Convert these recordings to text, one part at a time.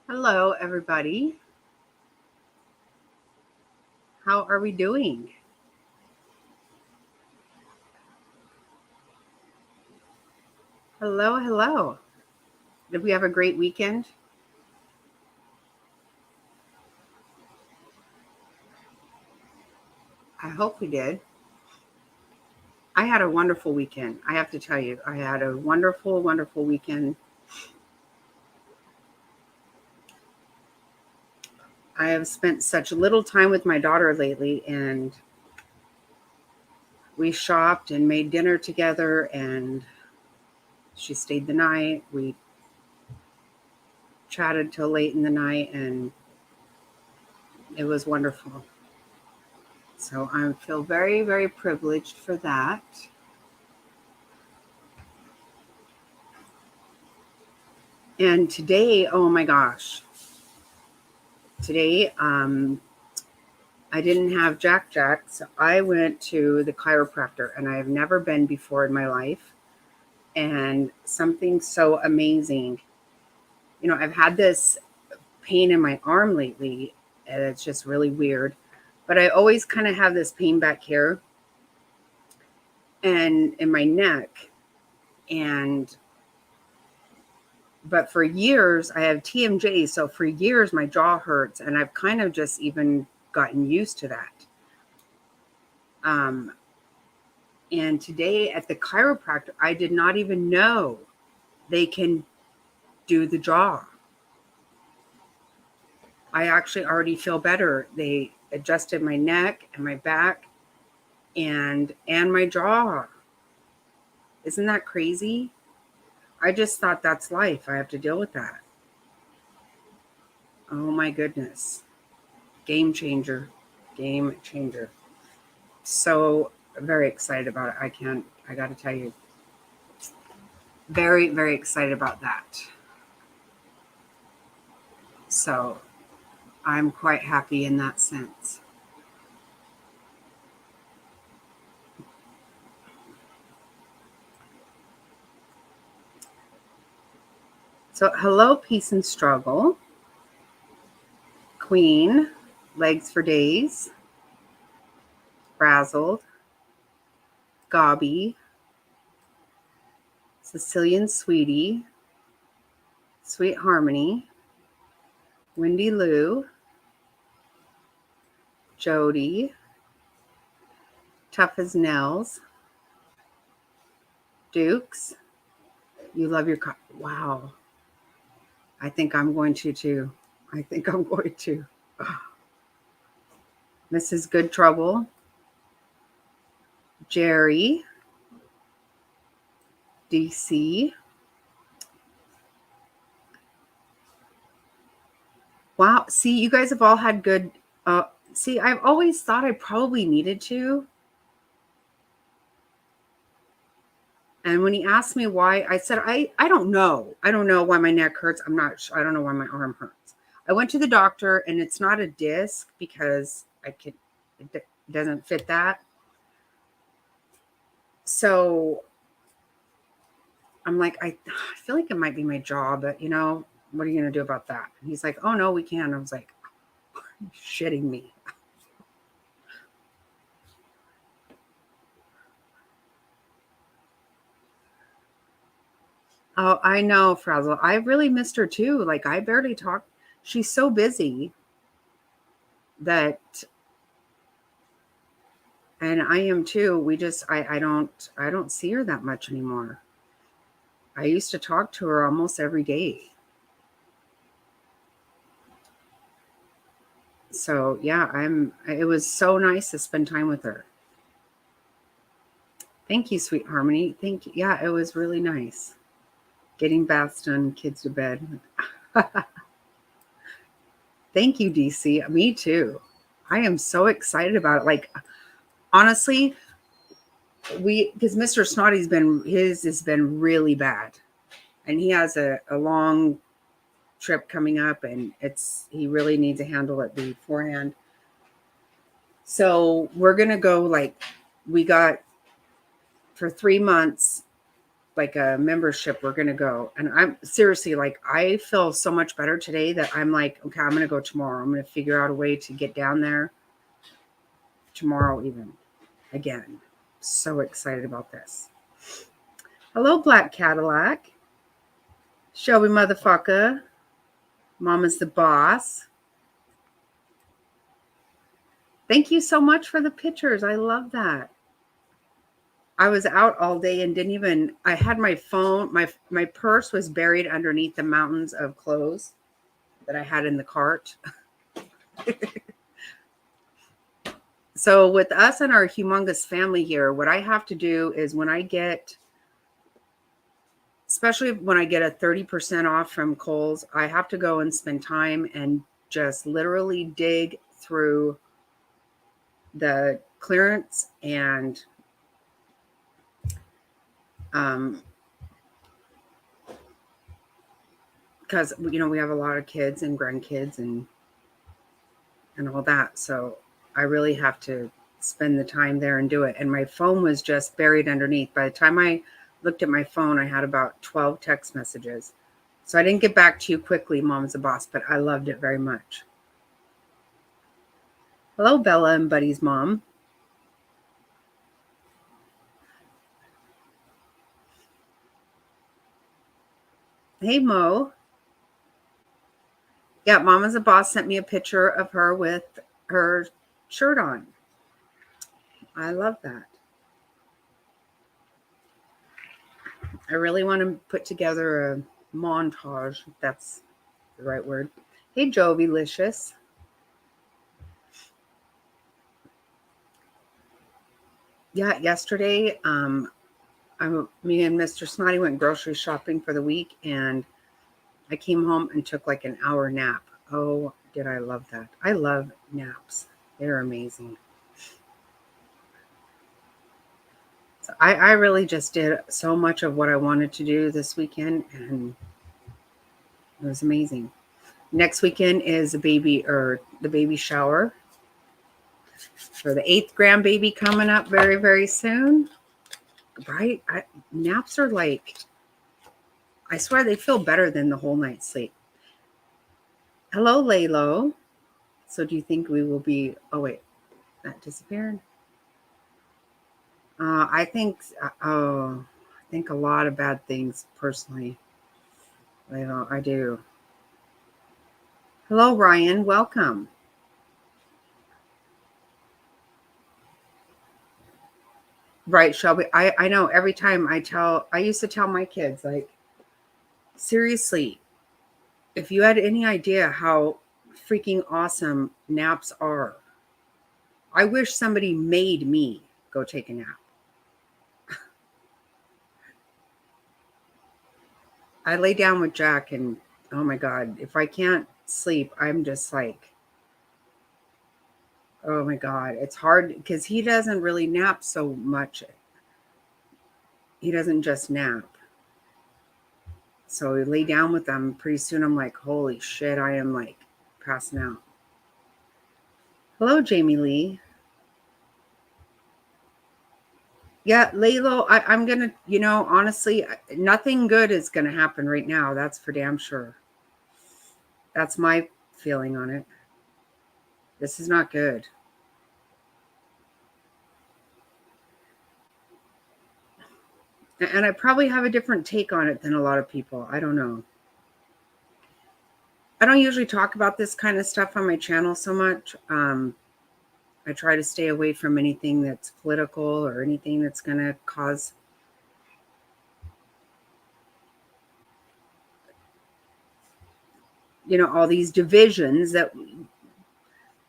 Hello, everybody. How are we doing? Hello, hello. Did we have a great weekend? I hope we did. I had a wonderful weekend. I have to tell you, I had a wonderful, wonderful weekend. I have spent such little time with my daughter lately, and we shopped and made dinner together, and she stayed the night. We chatted till late in the night, and it was wonderful. So I feel very, very privileged for that. And today, oh my gosh, today I didn't have Jack, so I went to the chiropractor, and I have never been before in my life. And something so amazing. I've had this pain in my arm lately, and it's just really weird. But I always kind of have this pain back here and in my neck. And but for years I have TMJ, so for years my jaw hurts, and I've kind of just even gotten used to that. Um, and today at the chiropractor, I did not even know they can do the jaw. I actually already feel better. They adjusted my neck and my back and my jaw. Isn't that crazy? I just thought that's life. I have to deal with that. Oh my goodness. Game changer. Game changer. So very excited about it. I got to tell you. Very, very excited about that. So I'm quite happy in that sense. So hello, peace and struggle. Queen, legs for days. Frazzled. Gobby. Sicilian Sweetie. Sweet Harmony. Wendy Lou. Jody. Tough as Nails. Dukes. You love your wow. I think I'm going to too. I think I'm going to. Mrs. Good Trouble. Jerry. DC. Wow. See, you guys have all had good. See, I've always thought I probably needed to. And when he asked me why, I said, I don't know. I don't know why my neck hurts. I don't know why my arm hurts. I went to the doctor, and it's not a disc because it doesn't fit that. So I'm like, I feel like it might be my jaw, but what are you going to do about that? And he's like, oh no, we can. I was like, shitting me. Oh, I know, Frazzle. I really missed her too. Like, I barely talk. She's so busy that, and I am too. I don't see her that much anymore. I used to talk to her almost every day. So yeah, it was so nice to spend time with her. Thank you, sweet Harmony. Thank you. Yeah, it was really nice. Getting baths done, kids to bed. Thank you, DC. Me too. I am so excited about it. Like, honestly, because Mr. Snotty's his has been really bad. And he has a long trip coming up, and he really needs to handle it beforehand. So we're gonna go, like, we got for 3 months, like a membership, we're going to go. And I'm seriously like, I feel so much better today that I'm like, okay, I'm going to go tomorrow. I'm going to figure out a way to get down there tomorrow, even again. So excited about this. Hello, Black Cadillac. Shelby motherfucker. Mama's the boss. Thank you so much for the pictures. I love that. I was out all day and didn't even, I had my phone, my purse was buried underneath the mountains of clothes that I had in the cart. So with us and our humongous family here, what I have to do is when I get, especially when I get a 30% off from Kohl's, I have to go and spend time and just literally dig through the clearance and because we have a lot of kids and grandkids and all that, so I really have to spend the time there and do it. And my phone was just buried underneath. By the time I looked at my phone, I had about 12 text messages. So I didn't get back to you quickly, Mom's the boss, but I loved it very much. Hello, Bella and Buddy's mom. Hey, Mo. Yeah, Mama's a boss sent me a picture of her with her shirt on. I love that. I really want to put together a montage, if that's the right word. Hey, Jovilicious. Yeah, yesterday, me and Mr. Snotty went grocery shopping for the week, and I came home and took like an hour nap. Oh, did I love that? I love naps. They're amazing. So I really just did so much of what I wanted to do this weekend, and it was amazing. Next weekend is the baby shower for the 8th grandbaby coming up very, very soon. Right? Naps are like, I swear they feel better than the whole night's sleep. Hello, Laylo. So do you think we will be, oh wait, that disappeared? I think a lot of bad things personally. Laylo, I do. Hello, Ryan. Welcome. Right, Shelby. I know every time I used to tell my kids, like, seriously, if you had any idea how freaking awesome naps are, I wish somebody made me go take a nap. I lay down with Jack and oh my God, if I can't sleep, I'm just like, oh my God, it's hard because he doesn't really nap so much. He doesn't just nap. So we lay down with them. Pretty soon I'm like, holy shit, I am like passing out. Hello, Jamie Lee. Yeah, Laylo, I'm going to, honestly, nothing good is going to happen right now. That's for damn sure. That's my feeling on it. This is not good. And I probably have a different take on it than a lot of people. I don't know. I don't usually talk about this kind of stuff on my channel so much. I try to stay away from anything that's political or anything that's going to cause all these divisions that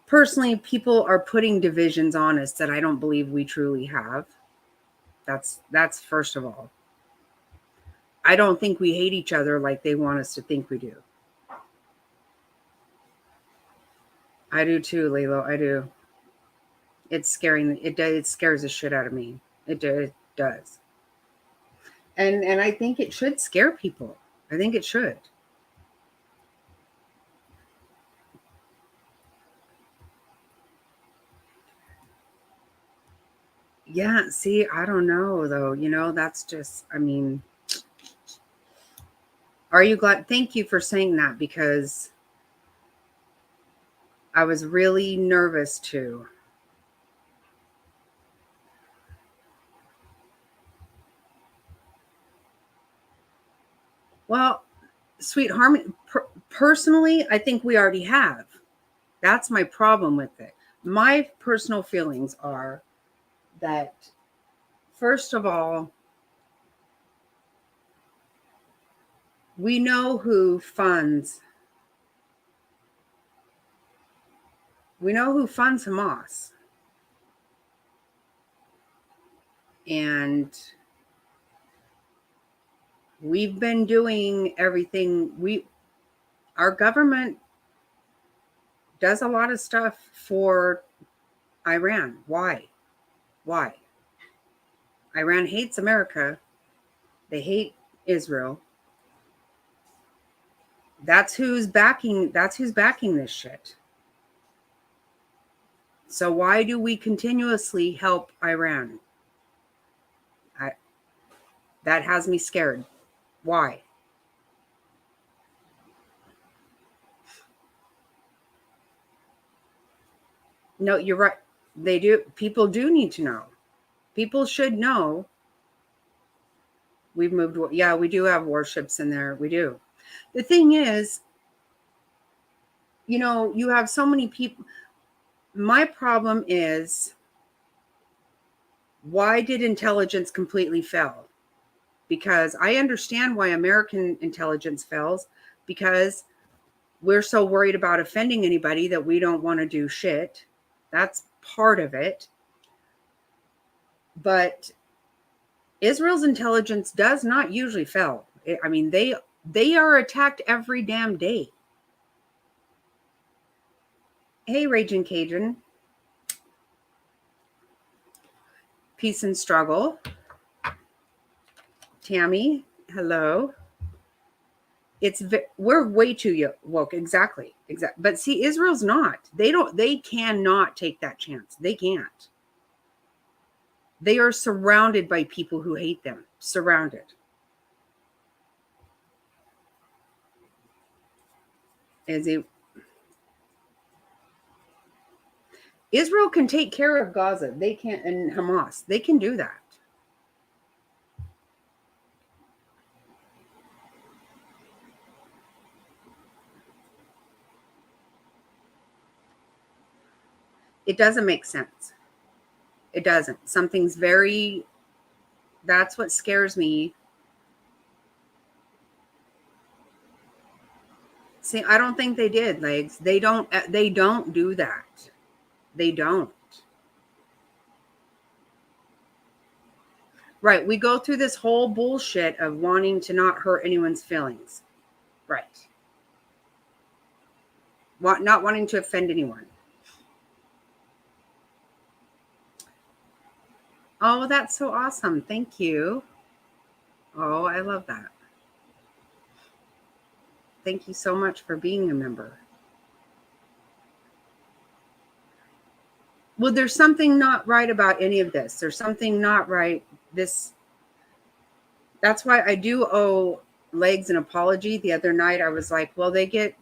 personally people are putting divisions on us that I don't believe we truly have. That's first of all. I don't think we hate each other like they want us to think we do. I do too, Lilo. I do. It's scaring. It scares the shit out of me. It does. And I think it should scare people. I think it should. Yeah, see, I don't know though. That's just, I mean, Are you glad? Thank you for saying that, because I was really nervous too. Well, Sweet Harmony, personally, I think we already have. That's my problem with it. My personal feelings are that, first of all, we know who funds Hamas. And we've been doing everything. Our government does a lot of stuff for Iran. Why? Why? Iran hates America. They hate Israel. That's who's backing this shit. So why do we continuously help Iran? That has me scared. Why? No, you're right. They do. People do need to know. People should know. We've moved. Yeah, we do have warships in there. We do. The thing is, you have so many people. My problem is, why did intelligence completely fail? Because I understand why American intelligence fails, because we're so worried about offending anybody that we don't want to do shit. That's part of it. But Israel's intelligence does not usually fail. I mean, they are attacked every damn day. Hey, Raging Cajun. Peace and Struggle. Tammy, hello. We're way too woke. Exactly. But see, Israel's not. They cannot take that chance. They can't. They are surrounded by people who hate them. Surrounded. Israel can take care of Gaza. They can, and Hamas. They can do that. It doesn't make sense. It doesn't. That's what scares me. See, I don't think they did, Legs. They don't do that. They don't. Right. We go through this whole bullshit of wanting to not hurt anyone's feelings. Right. Not wanting to offend anyone. Oh, that's so awesome. Thank you. Oh, I love that. Thank you so much for being a member. Well, there's something not right about any of this. There's something not right. That's why I do owe Legs an apology. The other night I was like, well, they get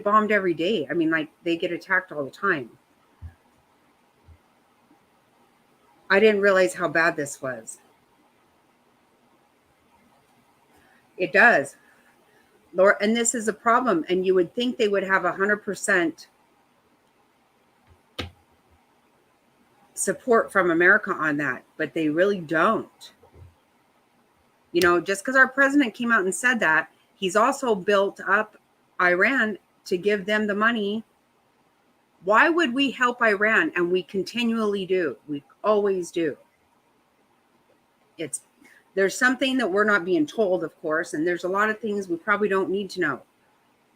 bombed every day. I mean, like, they get attacked all the time. I didn't realize how bad this was. It does. Lord, and this is a problem. And you would think they would have 100% support from America on that, but they really don't. Just because our president came out and said that, he's also built up Iran to give them the money. Why would we help Iran? And we continually do. We always do. There's something that we're not being told, of course, and there's a lot of things we probably don't need to know.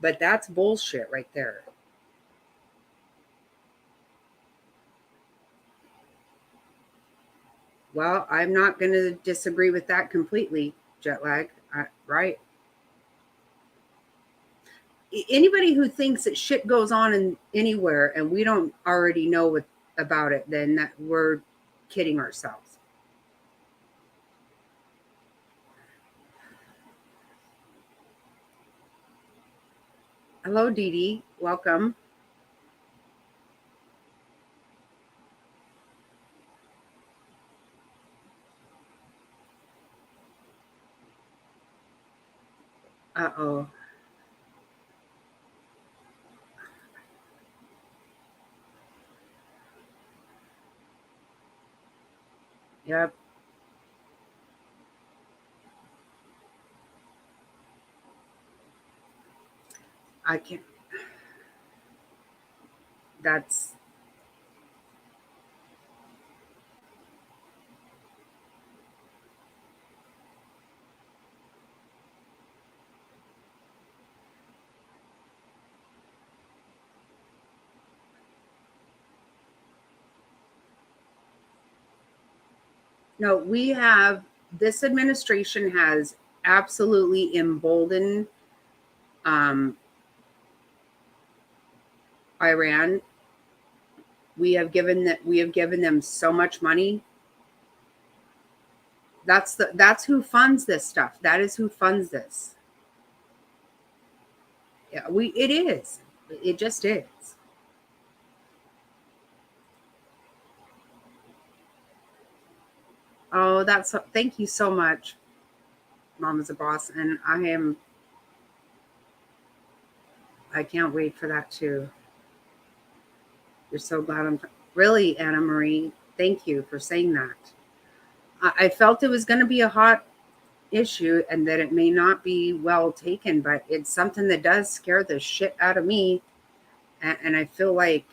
But that's bullshit right there. Well, I'm not going to disagree with that completely, Jetlag. Right? Anybody who thinks that shit goes on anywhere and we don't already know about it, then we're kidding ourselves. Hello, Dee Dee. Welcome. Uh-oh. Yep. I can't. That's no, we have this administration has absolutely emboldened um, Iran. We have given them so much money. That's who funds this stuff. That is who funds this. Yeah, it is. It just is. Oh, thank you so much, Mom is a boss, and I can't wait for that too. You're so glad I'm really, Anna Marie. Thank you for saying that. I felt it was going to be a hot issue and that it may not be well taken, but it's something that does scare the shit out of me. And I feel like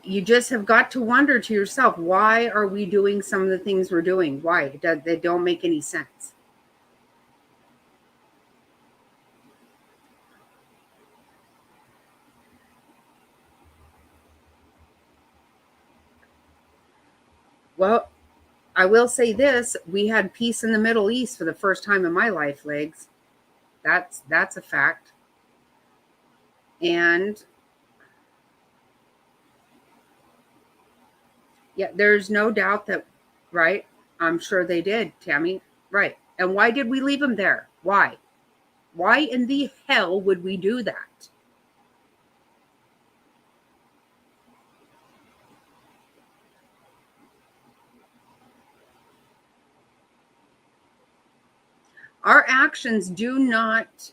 you just have got to wonder to yourself, why are we doing some of the things we're doing? Why? They don't make any sense. Well, I will say this: we had peace in the Middle East for the first time in my life, legs. That's a fact. And yeah, there's no doubt that, right? I'm sure they did, Tammy. Right. And why did we leave them there? Why? Why in the hell would we do that? Our actions do not,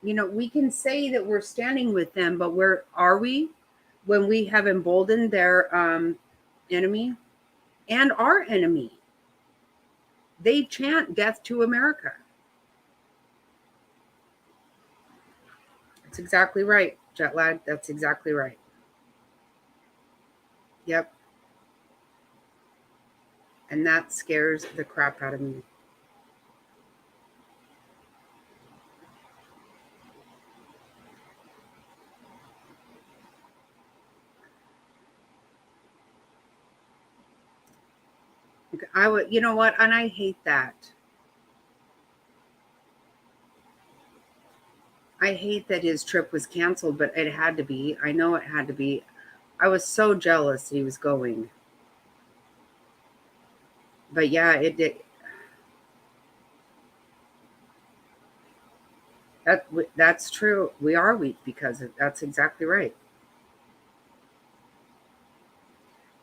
we can say that we're standing with them, but where are we when we have emboldened their enemy and our enemy? They chant death to America. That's exactly right, jet lag. That's exactly right. Yep. And that scares the crap out of me. I would, you know what? And I hate that. I hate that his trip was canceled, but it had to be. I know it had to be. I was so jealous he was going. But yeah, it did. That's true. We are weak because that's exactly right.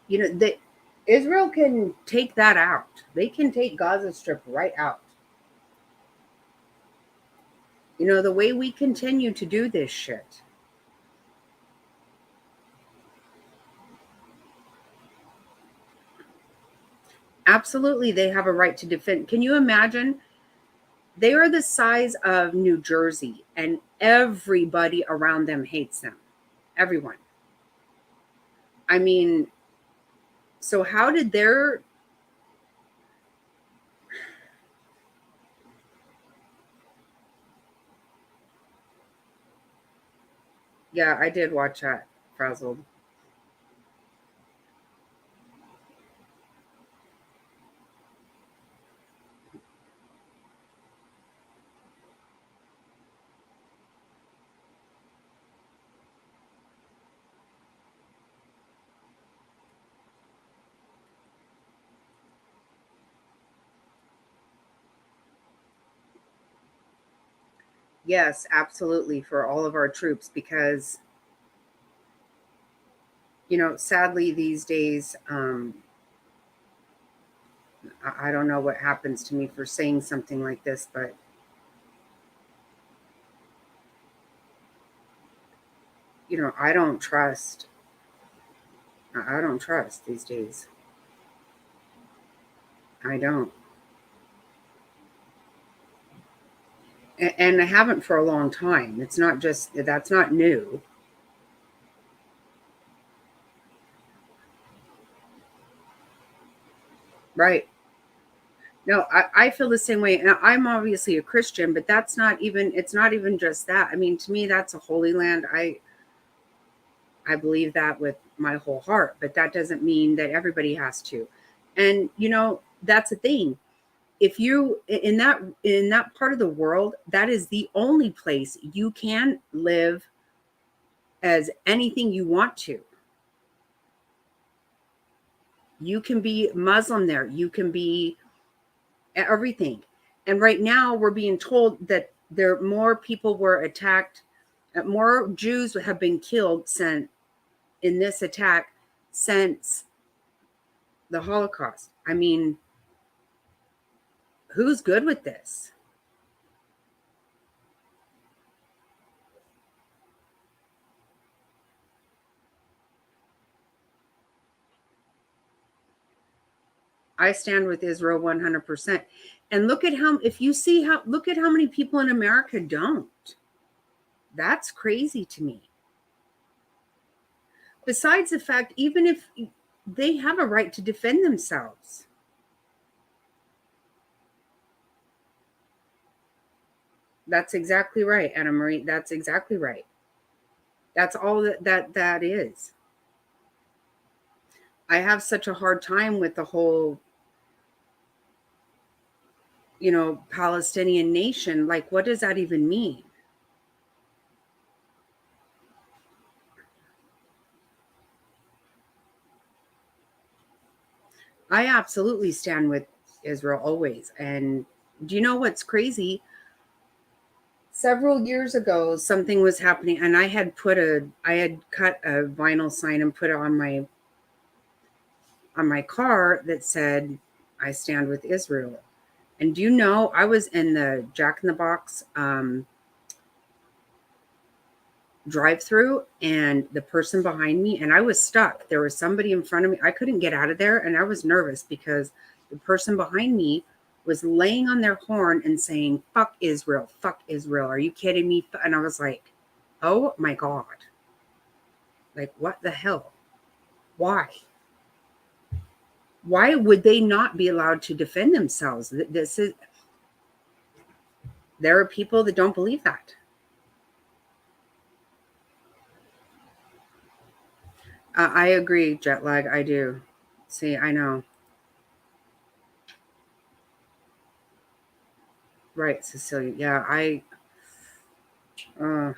That Israel can take that out. They can take Gaza Strip right out. The way we continue to do this shit. Absolutely, they have a right to defend. Can you imagine? They are the size of New Jersey, and everybody around them hates them. Everyone. I mean, so how did their yeah, I did watch that, frazzled. Yes, absolutely, for all of our troops, because sadly these days, I don't know what happens to me for saying something like this, but I don't trust. I don't trust these days. I don't, and I haven't for a long time. It's not just that's not new, right? No, I feel the same way. And I'm obviously a Christian, but that's not even. It's not even just that. I mean, to me, that's a holy land. I believe that with my whole heart, but that doesn't mean that everybody has to. And that's the thing. If you in that part of the world, that is the only place you can live as anything you want to. You can be Muslim there. You can be everything. And right now we're being told that there more people were attacked, more Jews have been killed since in this attack since the Holocaust. I mean, who's good with this? I stand with Israel 100%. And look at how, if you see how, look at how many people in America don't. That's crazy to me. Besides the fact, even if they have a right to defend themselves. That's exactly right, Anna Marie. That's exactly right. That's all that is. I have such a hard time with the whole, Palestinian nation. Like, what does that even mean? I absolutely stand with Israel always. And do you know what's crazy? Several years ago, something was happening, and I had cut a vinyl sign and put it on my car that said, "I stand with Israel." And do you know, I was in the Jack in the Box drive through, and the person behind me, and I was stuck. There was somebody in front of me. I couldn't get out of there, and I was nervous because the person behind me was laying on their horn and saying, "Fuck Israel, fuck Israel. Are you kidding me?" And I was like, oh my God. Like, what the hell? Why? Why would they not be allowed to defend themselves? There are people that don't believe that. I agree, jet lag. I do. See, I know. Right, Cecilia. Yeah, uh,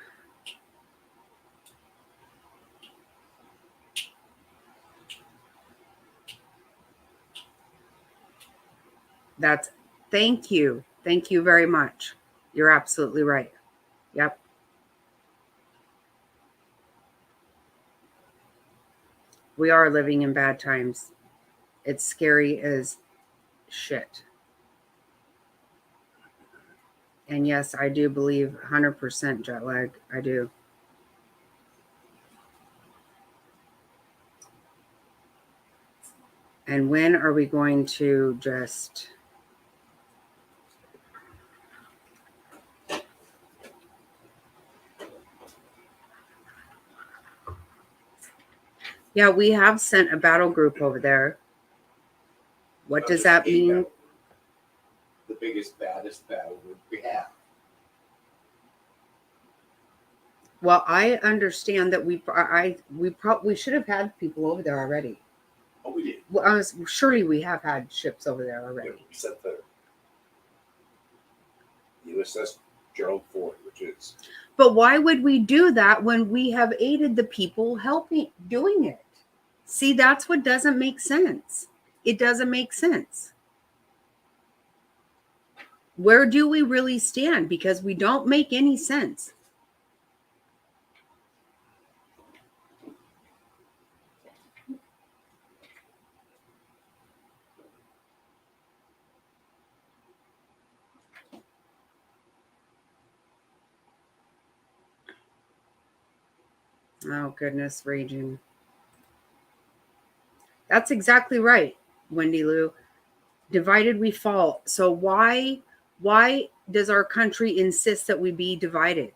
that's, thank you. Thank you very much. You're absolutely right. Yep. We are living in bad times. It's scary as shit. And yes, I do believe 100% jet lag. I do. And when are we going to just, yeah, we have sent a battle group over there. What does that mean? The biggest, baddest battle group we have. Well, I understand that we should have had people over there already. Oh, we did. Well, surely we have had ships over there Yeah, already. we sent the USS Gerald Ford, which is. But why would we do that when we have aided the people helping doing it? See, that's what doesn't make sense. It doesn't make sense. Where do we really stand? Because we don't make any sense. Oh, goodness, raging. That's exactly right, Wendy Lou. Divided we fall. So why does our country insist that we be divided?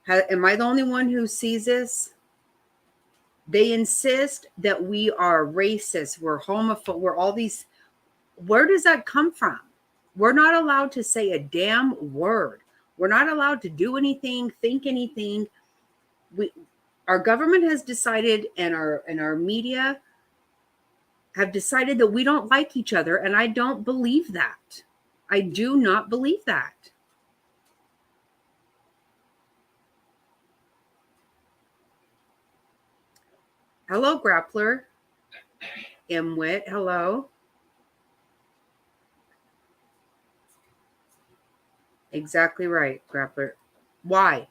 Am I the only one who sees this? They insist that we are racist, we're homophobic, we're all these. Where does that come from? We're not allowed to say a damn word. We're not allowed to do anything, think anything. Our government has decided, and our media have decided that we don't like each other, and I don't believe that. I do not believe that. Hello, Grappler. Imwit, hello. Exactly right, Grappler. Why?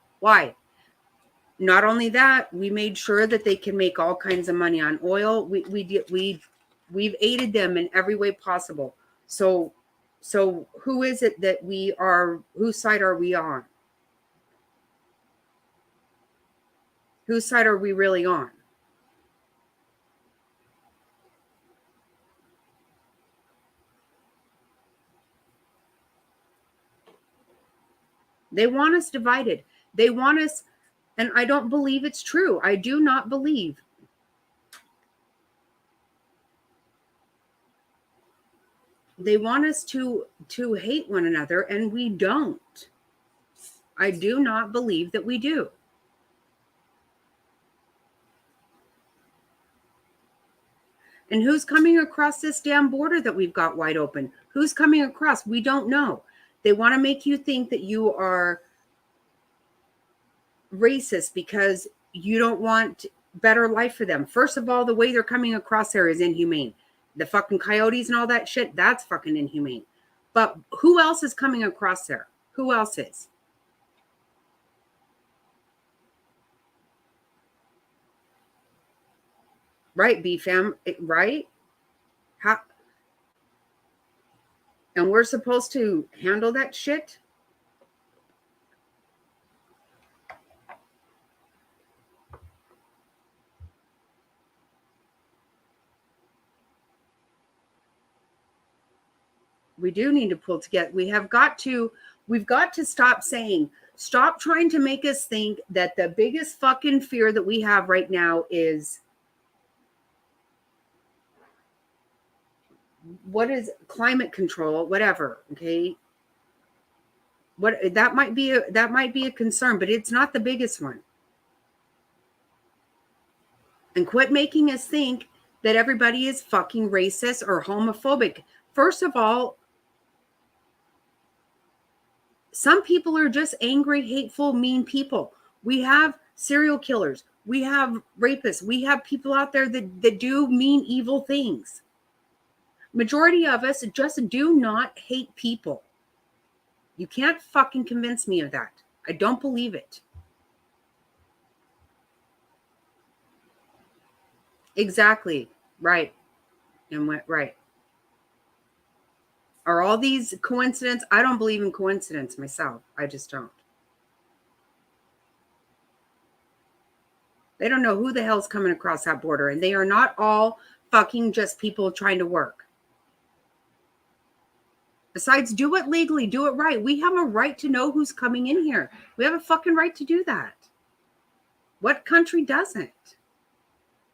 Not only that, we made sure that they can make all kinds of money on oil. We've aided them in every way possible. So who is it that we are? Whose side are we on? Whose side are we really on? They want us divided. They want us, and I don't believe it's true. I do not believe. They want us to hate one another, and we don't. I do not believe that we do. And who's coming across this damn border that we've got wide open? Who's coming across? We don't know. They want to make you think that you are racist because you don't want better life for them. First of all, the way they're coming across there is inhumane. The fucking coyotes and all that shit, that's fucking inhumane. But who else is coming across there? Who else is? Right, BFAM, right? How, and we're supposed to handle that shit? We do need to pull together. We've got to stop trying to make us think that the biggest fucking fear that we have right now is what is climate control, whatever. Okay. That might be a concern, but it's not the biggest one. And quit making us think that everybody is fucking racist or homophobic. First of all, some people are just angry, hateful, mean people. We have serial killers. We have rapists. We have people out there that do mean, evil things. Majority of us just do not hate people. You can't fucking convince me of that. I don't believe it. Exactly. Right. And went right. Are all these coincidence? I don't believe in coincidence myself. I just don't. They don't know who the hell's coming across that border, and they are not all fucking just people trying to work. Besides, do it legally, do it right. We have a right to know who's coming in here. We have a fucking right to do that. What country doesn't?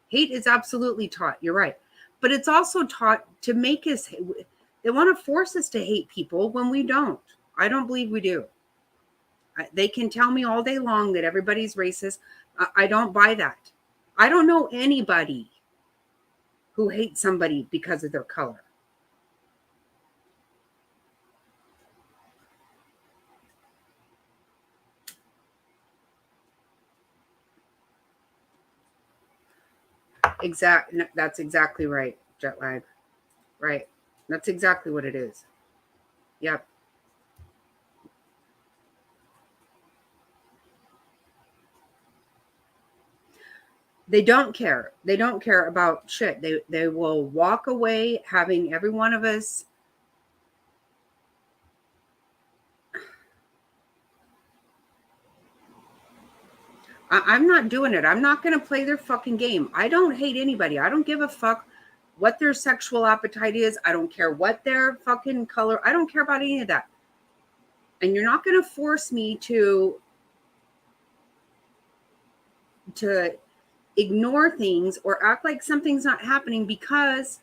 Hate is absolutely taught. You're right. But it's also taught to make us, they want to force us to hate people when we don't. I don't believe we do. They can tell me all day long that everybody's racist. I don't buy that. I don't know anybody who hates somebody because of their color. That's exactly right, jet lag. Right. That's exactly what it is. Yep. They don't care. They don't care about shit. They will walk away having every one of us. I'm not doing it. I'm not going to play their fucking game. I don't hate anybody. I don't give a fuck what their sexual appetite is. I don't care what their fucking color. I don't care about any of that. And you're not going to force me to ignore things or act like something's not happening because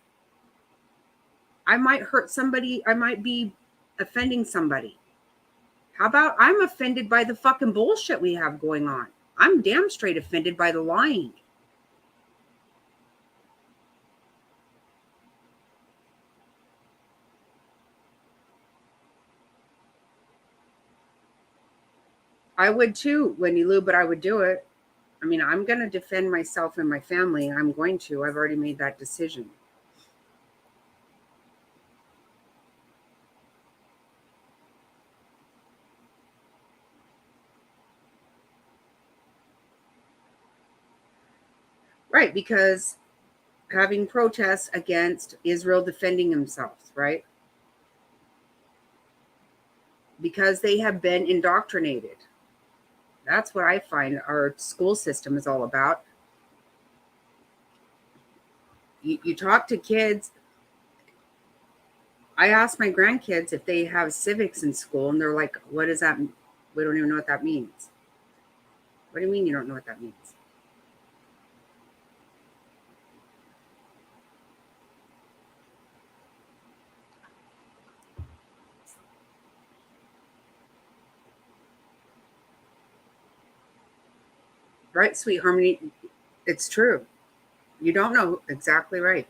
I might hurt somebody. I might be offending somebody. How about I'm offended by the fucking bullshit we have going on? I'm damn straight offended by the lying. I would too, Wendy Lou, but I would do it. I mean, I'm going to defend myself and my family. I'm going to. I've already made that decision. Right, because having protests against Israel defending themselves, right? Because they have been indoctrinated. That's what I find our school system is all about. You talk to kids. I ask my grandkids if they have civics in school, and they're like, what does that mean? We don't even know what that means. What do you mean you don't know what that means? Right, sweet Harmony? It's true. You don't know exactly right.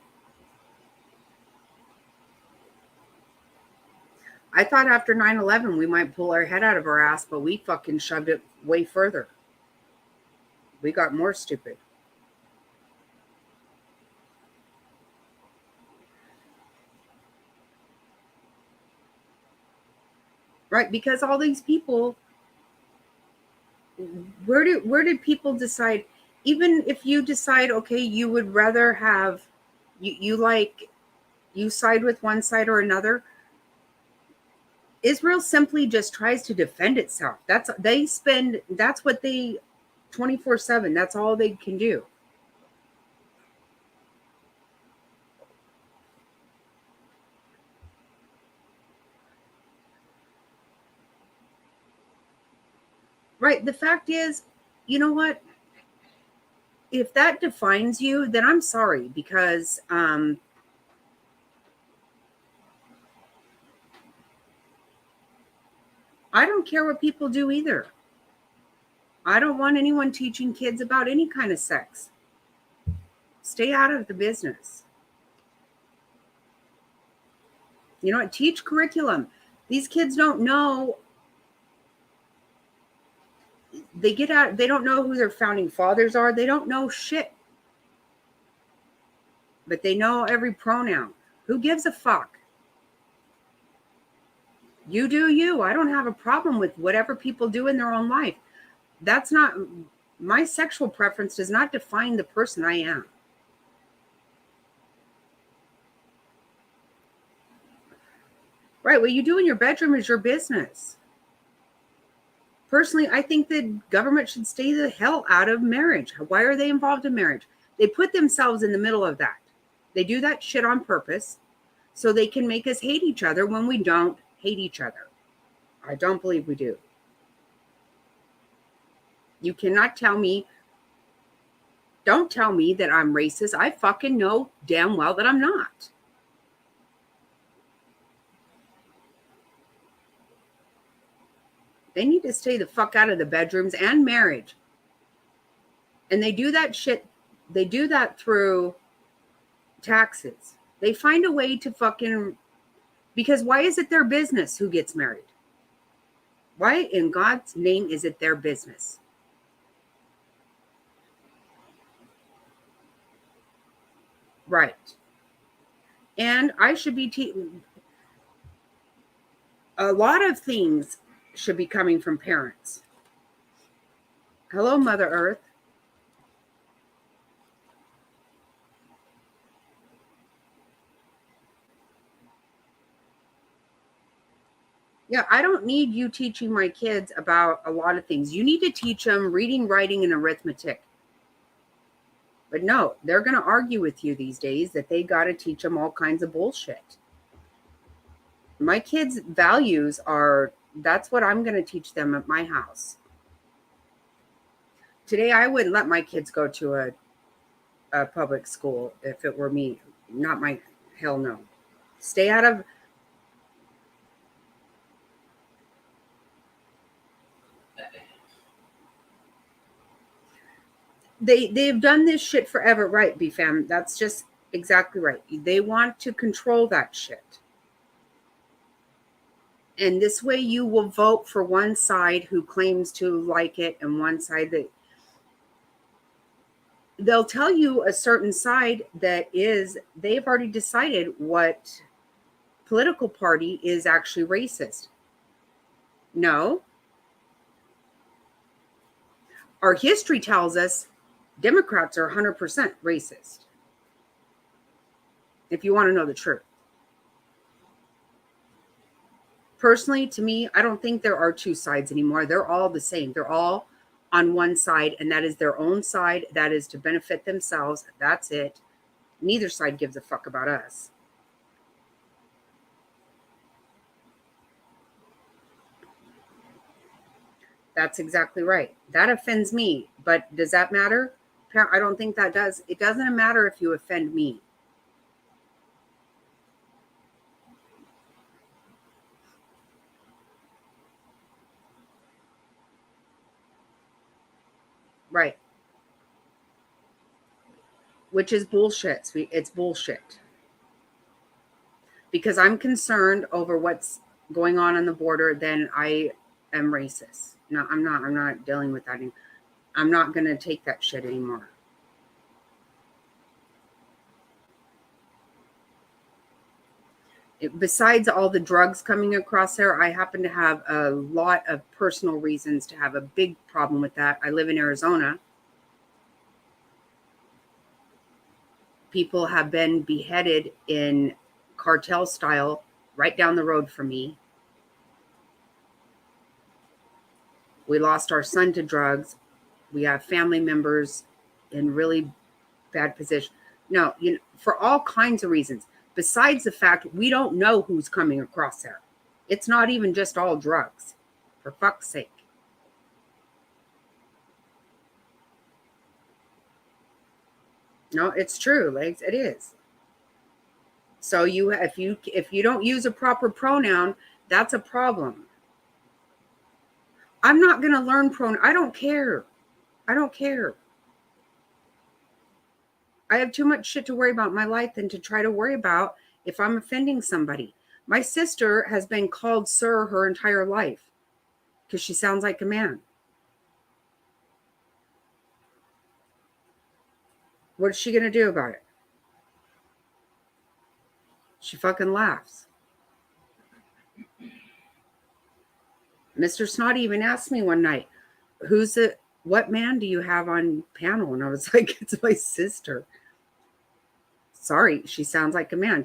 I thought after 9/11 we might pull our head out of our ass, but we fucking shoved it way further. We got more stupid. Right, because all these people, where did people decide, even if you decide, okay, you would rather have, you side with one side or another. Israel simply just tries to defend itself. That's what they 24/7, that's all they can do. Right, the fact is, you know what, if that defines you, then I'm sorry, because I don't care what people do either. I don't want anyone teaching kids about any kind of sex. Stay out of the business. You know what? Teach curriculum. These kids don't know. They get out, they don't know who their founding fathers are. They don't know shit. But they know every pronoun. Who gives a fuck? You do you. I don't have a problem with whatever people do in their own life. That's not, my sexual preference does not define the person I am. Right, what you do in your bedroom is your business. Personally, I think that government should stay the hell out of marriage. Why are they involved in marriage? They put themselves in the middle of that. They do that shit on purpose so they can make us hate each other when we don't hate each other. I don't believe we do. You cannot tell me, don't tell me that I'm racist. I fucking know damn well that I'm not. They need to stay the fuck out of the bedrooms and marriage. And they do that shit, they do that through taxes. They find a way to fucking, because why is it their business who gets married? Why in God's name is it their business? Right. And I should be, a lot of things should be coming from parents. Hello, Mother Earth. Yeah, I don't need you teaching my kids about a lot of things. You need to teach them reading, writing, and arithmetic. But no, they're going to argue with you these days that they got to teach them all kinds of bullshit. My kids' values are, that's what I'm going to teach them at my house. Today, I wouldn't let my kids go to a public school if it were me. Not my, hell no. Stay out of, they've done this shit forever, right, BFAM? That's just exactly right. They want to control that shit. And this way you will vote for one side who claims to like it and one side that they'll tell you a certain side that is, they've already decided what political party is actually racist. No. Our history tells us Democrats are 100% racist. If you want to know the truth. Personally, to me, I don't think there are two sides anymore. They're all the same. They're all on one side, and that is their own side. That is to benefit themselves. That's it. Neither side gives a fuck about us. That's exactly right. That offends me. But does that matter? I don't think that does. It doesn't matter if you offend me. Right. Which is bullshit. It's bullshit. Because I'm concerned over what's going on the border, then I am racist. No, I'm not dealing with that anymore. I'm not going to take that shit anymore. Besides all the drugs coming across there, I happen to have a lot of personal reasons to have a big problem with that. I live in Arizona. People have been beheaded in cartel style right down the road from me. We lost our son to drugs. We have family members in really bad position. No, for all kinds of reasons. Besides the fact we don't know who's coming across there. It's not even just all drugs. For fuck's sake. No, it's true, Legs. It is. So if you don't use a proper pronoun, that's a problem. I'm not going to learn pronoun. I don't care. I don't care. I have too much shit to worry about in my life than to try to worry about if I'm offending somebody. My sister has been called sir her entire life because she sounds like a man. What is she going to do about it? She fucking laughs. Mr. Snotty even asked me one night, what man do you have on panel? And I was like, it's my sister. Sorry, she sounds like a man.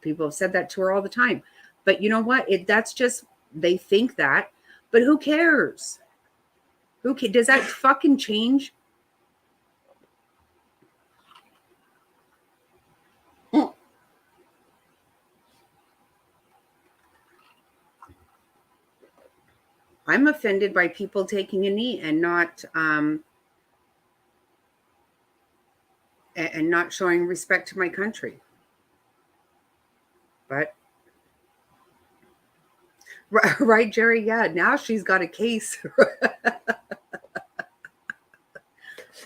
People have said that to her all the time. But you know what? That's just, they think that. But who cares? Does that fucking change? I'm offended by people taking a knee and not showing respect to my country. But right, Jerry? Yeah, now she's got a case.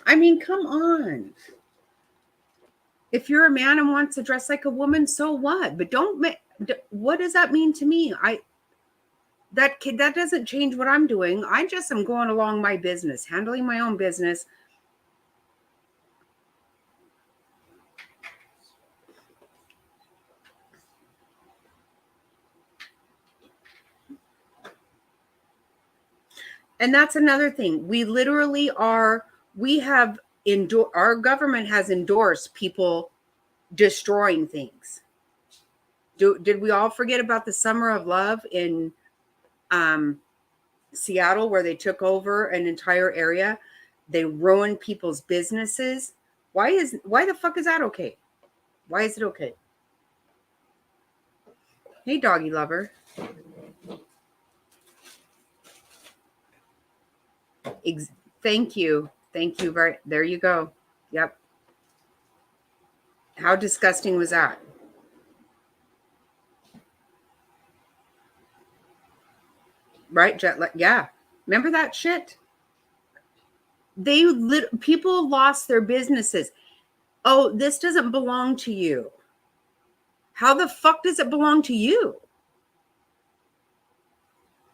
I mean, come on. If you're a man and wants to dress like a woman, so what? But what does that mean to me? That doesn't change what I'm doing. I just am going along my business, handling my own business. And that's another thing. We literally our government has endorsed people destroying things. Did we all forget about the summer of love in Seattle, where they took over an entire area. They ruined people's businesses. Why the fuck is that okay? Why is it okay? Hey, doggy lover. Thank you. Thank you. There you go. Yep. How disgusting was that? Right? Yeah. Remember that shit? People lost their businesses. Oh, this doesn't belong to you. How the fuck does it belong to you?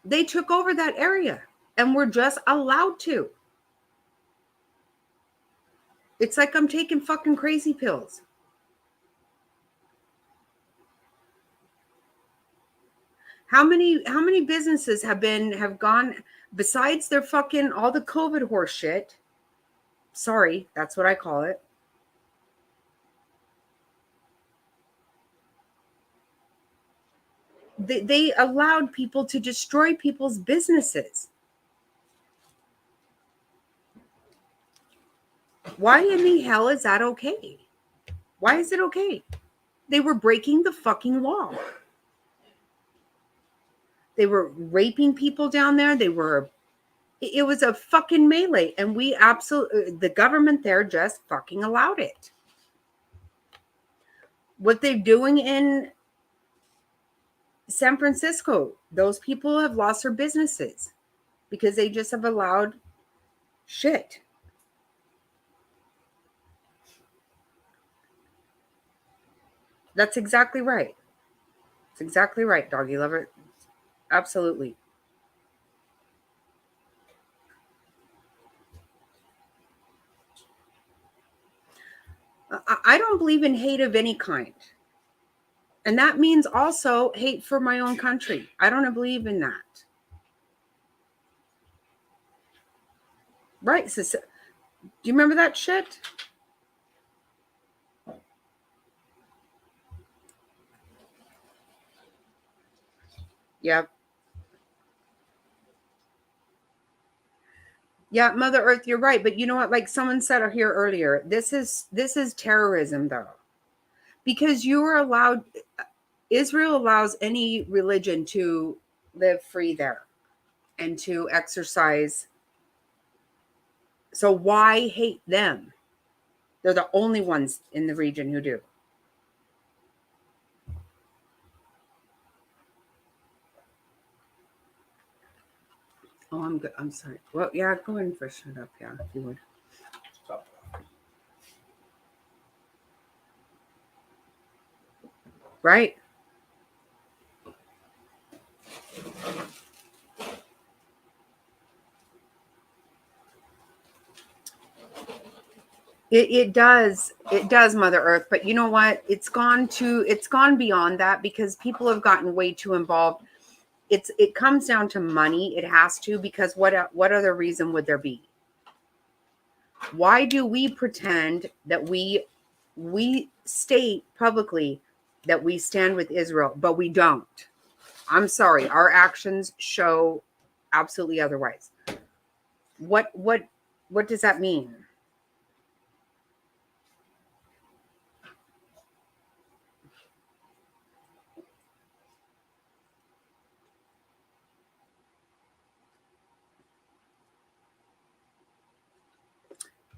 They took over that area and were just allowed to. It's like I'm taking fucking crazy pills. How many businesses have gone besides their fucking all the COVID horse shit? Sorry, that's what I call it. They allowed people to destroy people's businesses. Why in the hell is that okay? Why is it okay? They were breaking the fucking law. They were raping people down there. It was a fucking melee, and the government there just fucking allowed it. What they're doing in San Francisco, those people have lost their businesses because they just have allowed shit. That's exactly right. It's exactly right, doggy lover. Absolutely. I don't believe in hate of any kind. And that means also hate for my own country. I don't believe in that. Right. So, do you remember that shit? Yep. Yeah, Mother Earth, you're right. But you know what? Like someone said here earlier, this is terrorism, though. Because Israel allows any religion to live free there and to exercise. So why hate them? They're the only ones in the region who do. Oh, I'm good. I'm sorry. Well, yeah, go ahead and freshen it up. Yeah, if you would. Right. It does. It does, Mother Earth. But you know what? It's gone beyond that because people have gotten way too involved. It comes down to money. It has to, because what other reason would there be? Why do we pretend that we state publicly that we stand with Israel, but we don't? I'm sorry, our actions show absolutely otherwise. What does that mean?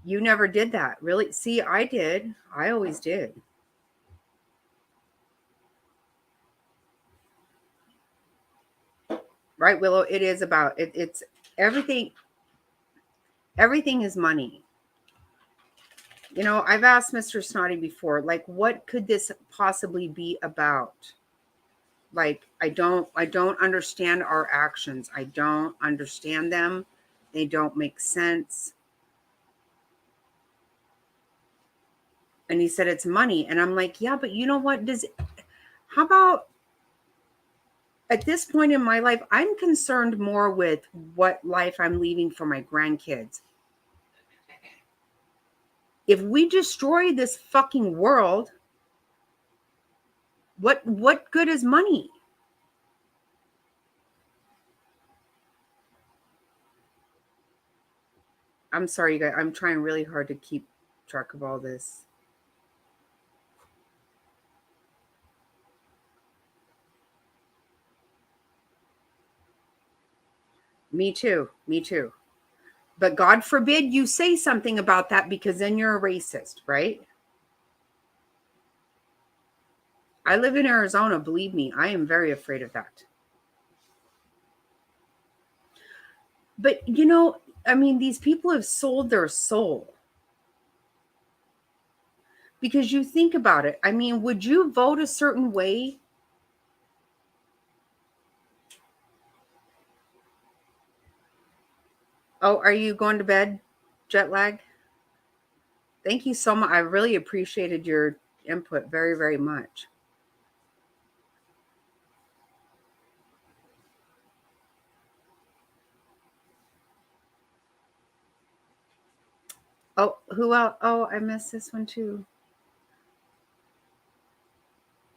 You never did that. Really? See, I did. I always did. Right, Willow? It is about it's everything. Everything is money. You know, I've asked Mr. Snotty before, like, what could this possibly be about? Like, I don't understand our actions. I don't understand them. They don't make sense. And he said it's money. And I'm like, yeah, but you know what? How about at this point in my life, I'm concerned more with what life I'm leaving for my grandkids. If we destroy this fucking world, what good is money? I'm sorry, you guys. I'm trying really hard to keep track of all this. Me too. Me too. But God forbid you say something about that because then you're a racist, right? I live in Arizona. Believe me, I am very afraid of that. But, I mean, these people have sold their soul. Because you think about it. I mean, would you vote a certain way? Oh, are you going to bed? Jet lag? Thank you so much. I really appreciated your input very, very much. Oh, who else? Oh, I missed this one too.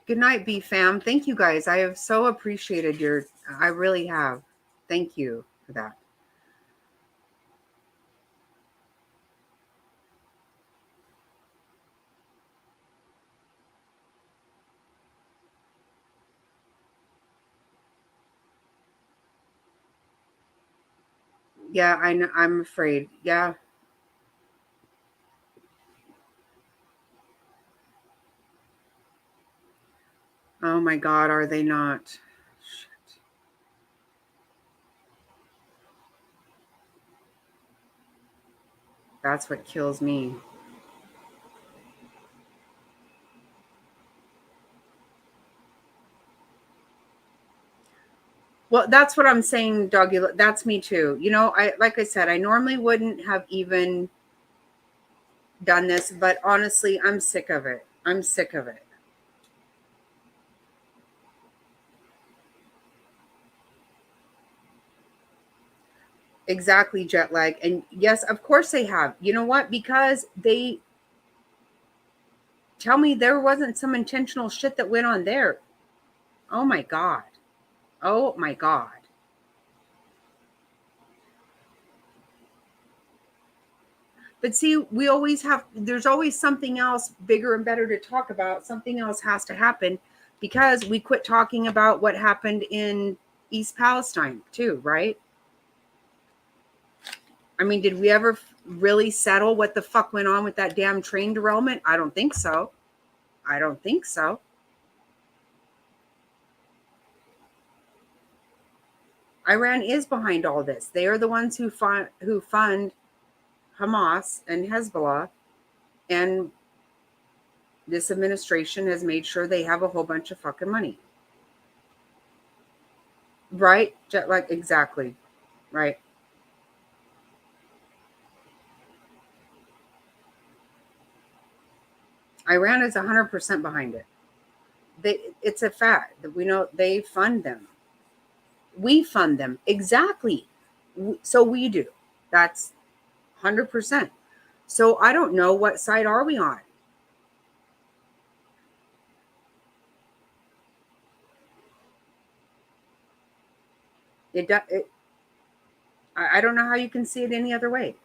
Good night, B fam. Thank you guys. I have so appreciated I really have. Thank you for that. Yeah, I know, I'm afraid. Yeah. Oh my God, are they not? Shit. That's what kills me. Well, that's what I'm saying, doggy. That's me too. Like I said, I normally wouldn't have even done this, but honestly, I'm sick of it. I'm sick of it. Exactly, jet lag. And yes, of course they have. You know what? Because they tell me there wasn't some intentional shit that went on there. Oh my God. Oh my God. But see, there's always something else bigger and better to talk about. Something else has to happen because we quit talking about what happened in East Palestine, too, right? I mean, did we ever really settle what the fuck went on with that damn train derailment? I don't think so. I don't think so. Iran is behind all this. They are the ones who fund Hamas and Hezbollah, and this administration has made sure they have a whole bunch of fucking money. Right? Like exactly. Right. Iran is 100% behind it. It's a fact that we know they fund them. We fund them. Exactly. So we do. That's 100%. So I don't know what side are we on. It I don't know how you can see it any other way.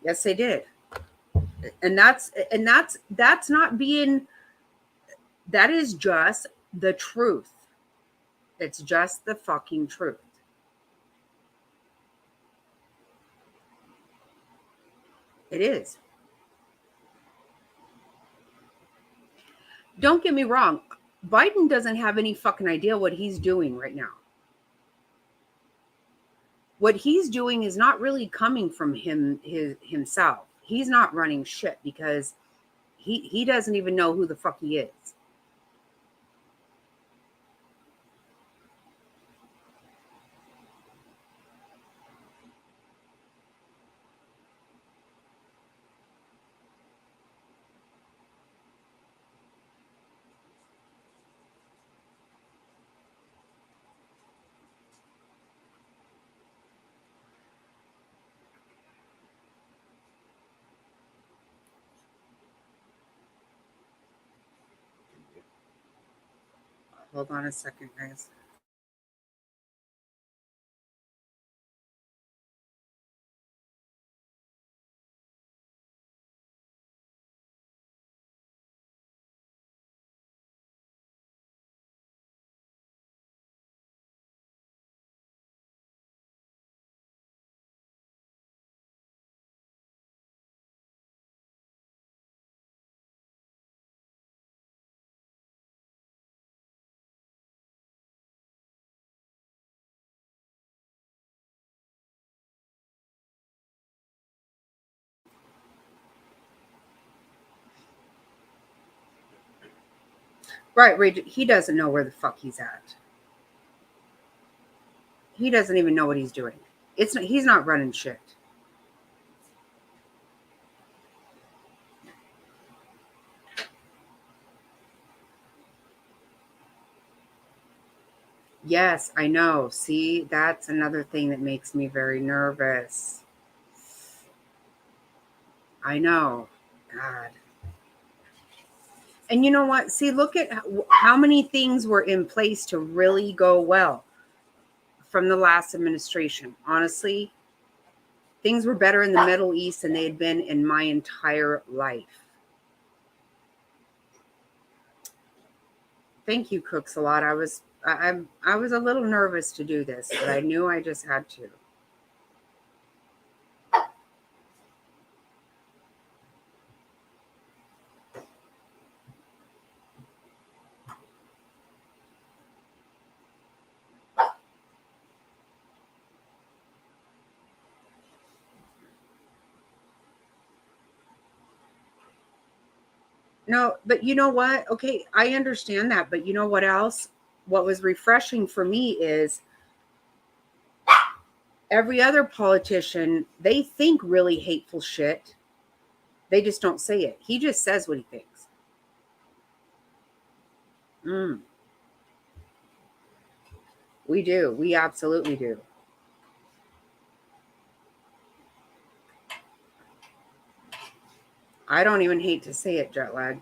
Yes, they did. And that's not being, that is just the truth. It's just the fucking truth. It is. Don't get me wrong. Biden doesn't have any fucking idea what he's doing right now. What he's doing is not really coming from himself. He's not running shit because he doesn't even know who the fuck he is. Hold on a second, guys. Right. He doesn't know where the fuck he's at. He doesn't even know what he's doing. He's not running shit. Yes, I know. See, that's another thing that makes me very nervous. I know. God. And you know what? See, look at how many things were in place to really go well from the last administration. Honestly, things were better in the Middle East than they had been in my entire life. Thank you, Cooks, a lot. I was a little nervous to do this, but I knew I just had to. No, but you know what? Okay, I understand that, but you know what else? What was refreshing for me is every other politician, they think really hateful shit. They just don't say it. He just says what he thinks. We do. We absolutely do. I don't even hate to say it, jet lag.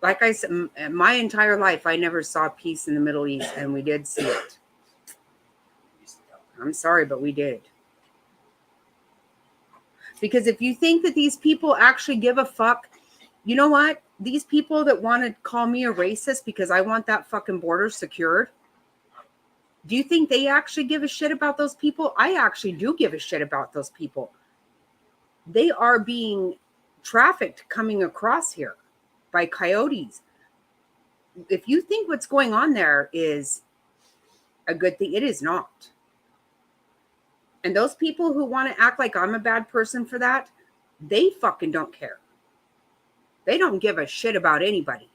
Like I said, my entire life, I never saw peace in the Middle East, and we did see it. I'm sorry, but we did. Because if you think that these people actually give a fuck, you know what? These people that want to call me a racist because I want that fucking border secured, do you think they actually give a shit about those people? I actually do give a shit about those people. They are being trafficked coming across here by coyotes. If you think what's going on there is a good thing, it is not. And those people who want to act like I'm a bad person for that, they fucking don't care. They don't give a shit about anybody.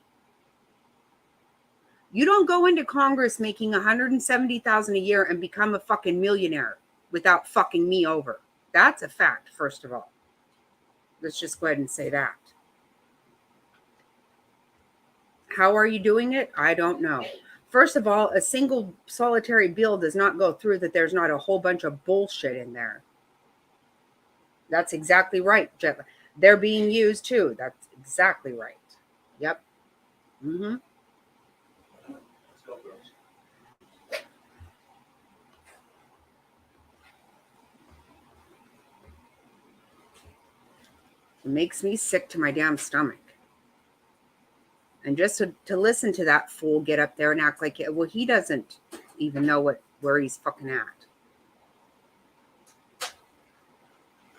You don't go into Congress making $170,000 a year and become a fucking millionaire without fucking me over. That's a fact, first of all. Let's just go ahead and say that. How are you doing it? I don't know. First of all, a single solitary bill does not go through that there's not a whole bunch of bullshit in there. That's exactly right, Jet. They're being used too. That's exactly right. Yep. Mm-hmm. It makes me sick to my damn stomach. And just to listen to that fool get up there and act like, well, he doesn't even know where he's fucking at.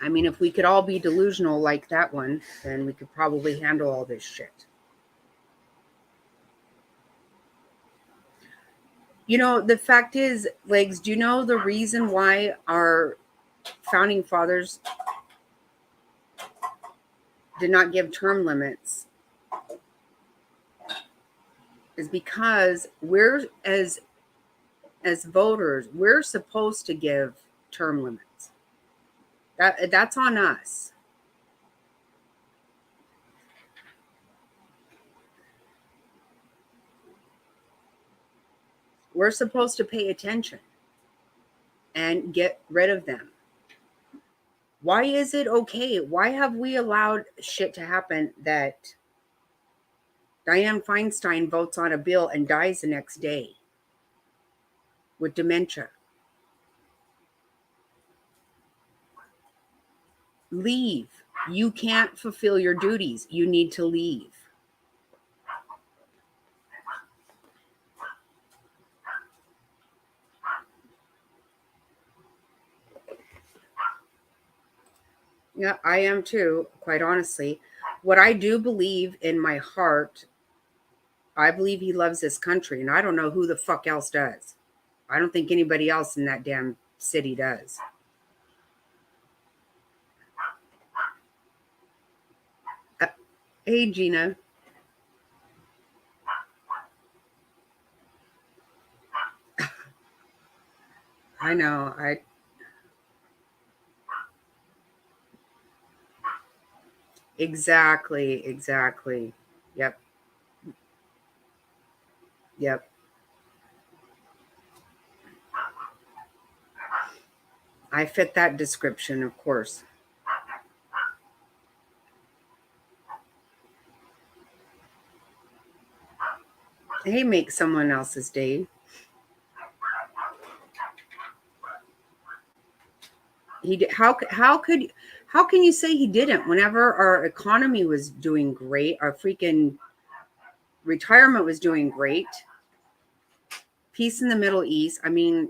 I mean, if we could all be delusional like that one, then we could probably handle all this shit. You know, the fact is, Legs, do you know the reason why our founding fathers did not give term limits is because we're as voters, we're supposed to give term limits. That's on us. We're supposed to pay attention and get rid of them. Why is it okay? Why have we allowed shit to happen that Dianne Feinstein votes on a bill and dies the next day with dementia? Leave. You can't fulfill your duties. You need to leave. Yeah, I am too, quite honestly. What I do believe in my heart, I believe he loves this country, and I don't know who the fuck else does. I don't think anybody else in that damn city does. Hey, Gina. I know. Exactly. Yep. I fit that description, of course. Hey, make someone else's day. He did, how can you say he didn't? Whenever our economy was doing great, our freaking retirement was doing great, peace in the Middle East. I mean,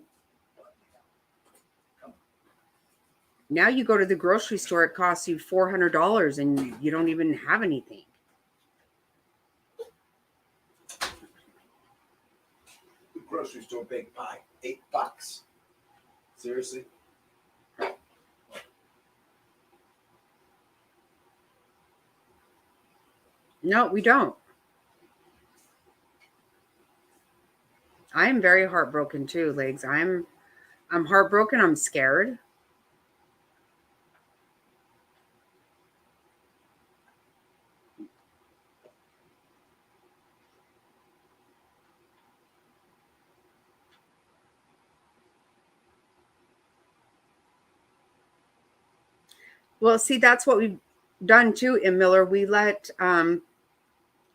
now you go to the grocery store, it costs you $400 and you don't even have anything. The grocery store big pie, $8. Seriously? No, we don't. I am very heartbroken too, Legs. I'm heartbroken. I'm scared. Well, see, that's what we've done too, in Miller. We let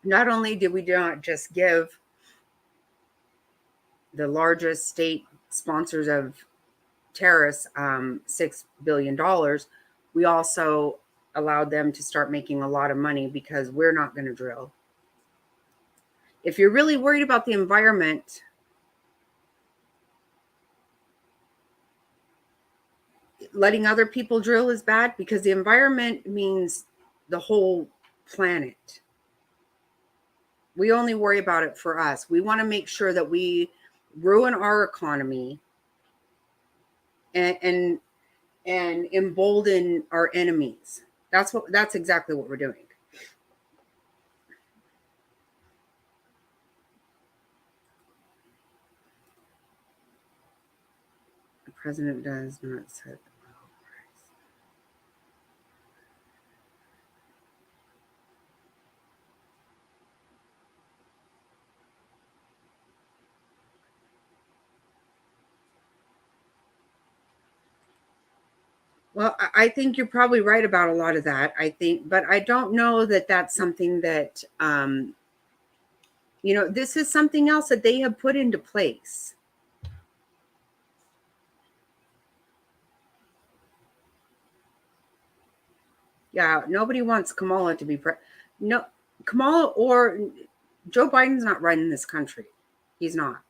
not only did we not just give the largest state sponsors of terrorists $6 billion, we also allowed them to start making a lot of money because we're not going to drill. If you're really worried about the environment, letting other people drill is bad, because the environment means the whole planet. We only worry about it for us. We want to make sure that we ruin our economy and embolden our enemies. That's exactly what we're doing. The president does not set. Well, I think you're probably right about a lot of that. I think, but I don't know that that's something that, this is something else that they have put into place. Yeah, nobody wants Kamala to be no, Kamala or Joe Biden's not running this country. He's not.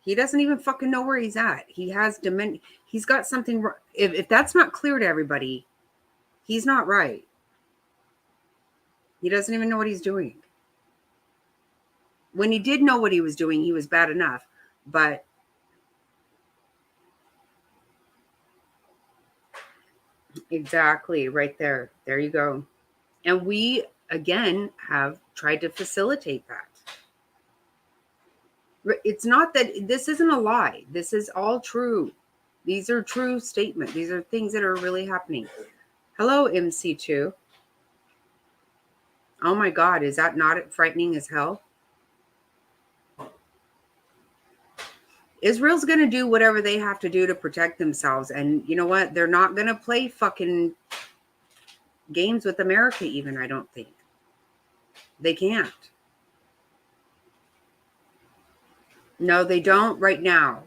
He doesn't even fucking know where he's at. He has dementia. He's got something. If that's not clear to everybody, he's not right. He doesn't even know what he's doing. When he did know what he was doing, he was bad enough. But exactly, right there. There you go. And we, again, have tried to facilitate that. It's not that this isn't a lie. This is all true. These are true statements. These are things that are really happening. Hello, MC2. Oh my God, is that not frightening as hell? Israel's going to do whatever they have to do to protect themselves. And you know what? They're not going to play fucking games with America even, I don't think. They can't. No, they don't right now.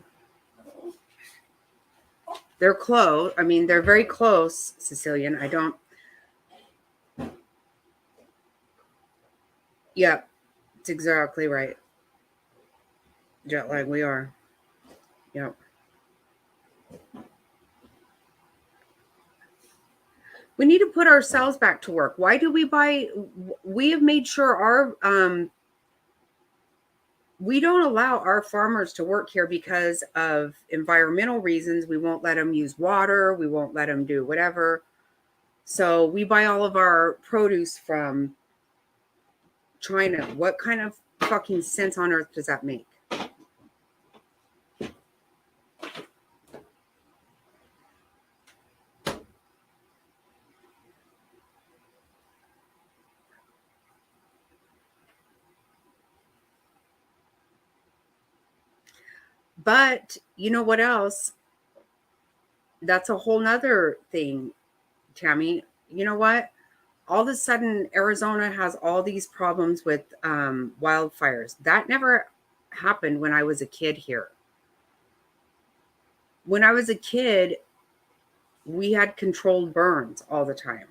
They're close. I mean, they're very close, Sicilian. I don't. Yeah, it's exactly right. Jet lag, we are. Yep. We need to put ourselves back to work. Why do we buy? We have made sure our we don't allow our farmers to work here because of environmental reasons. We won't let them use water. We won't let them do whatever. So we buy all of our produce from China. What kind of fucking sense on earth does that make? But you know what else? That's a whole nother thing, Tammy. You know what? All of a sudden, Arizona has all these problems with wildfires. That never happened when I was a kid here. When I was a kid, we had controlled burns all the time.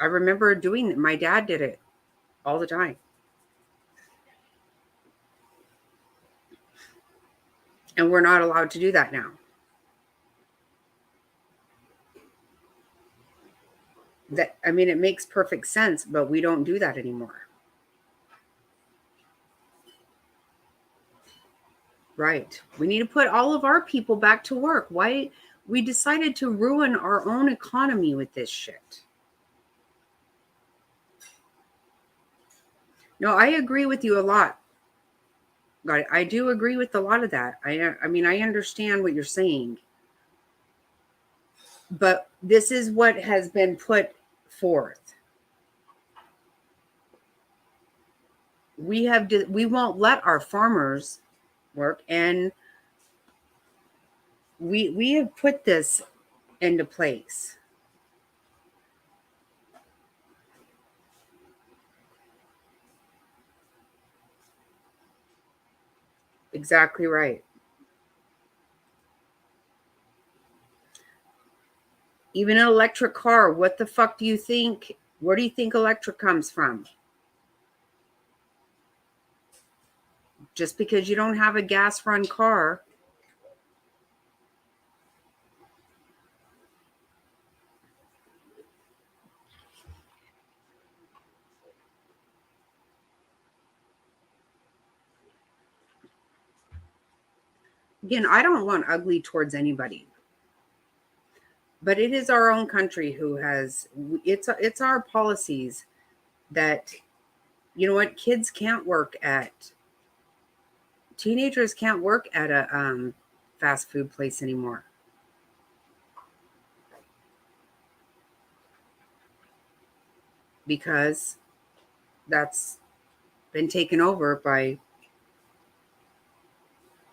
I remember doing it. My dad did it all the time. And we're not allowed to do that now. That, I mean, it makes perfect sense, but we don't do that anymore. Right. We need to put all of our people back to work. Why we decided to ruin our own economy with this shit. No, I agree with you a lot. I do agree with a lot of that. I mean, I understand what you're saying. But this is what has been put forth. We won't let our farmers work, and we have put this into place. Exactly right. Even an electric car, what the fuck do you think? Where do you think electric comes from? Just because you don't have a gas run car. Again, I don't want ugly towards anybody, but it is our own country who has it's our policies that, you know what, kids can't work at teenagers can't work at a fast food place anymore because that's been taken over by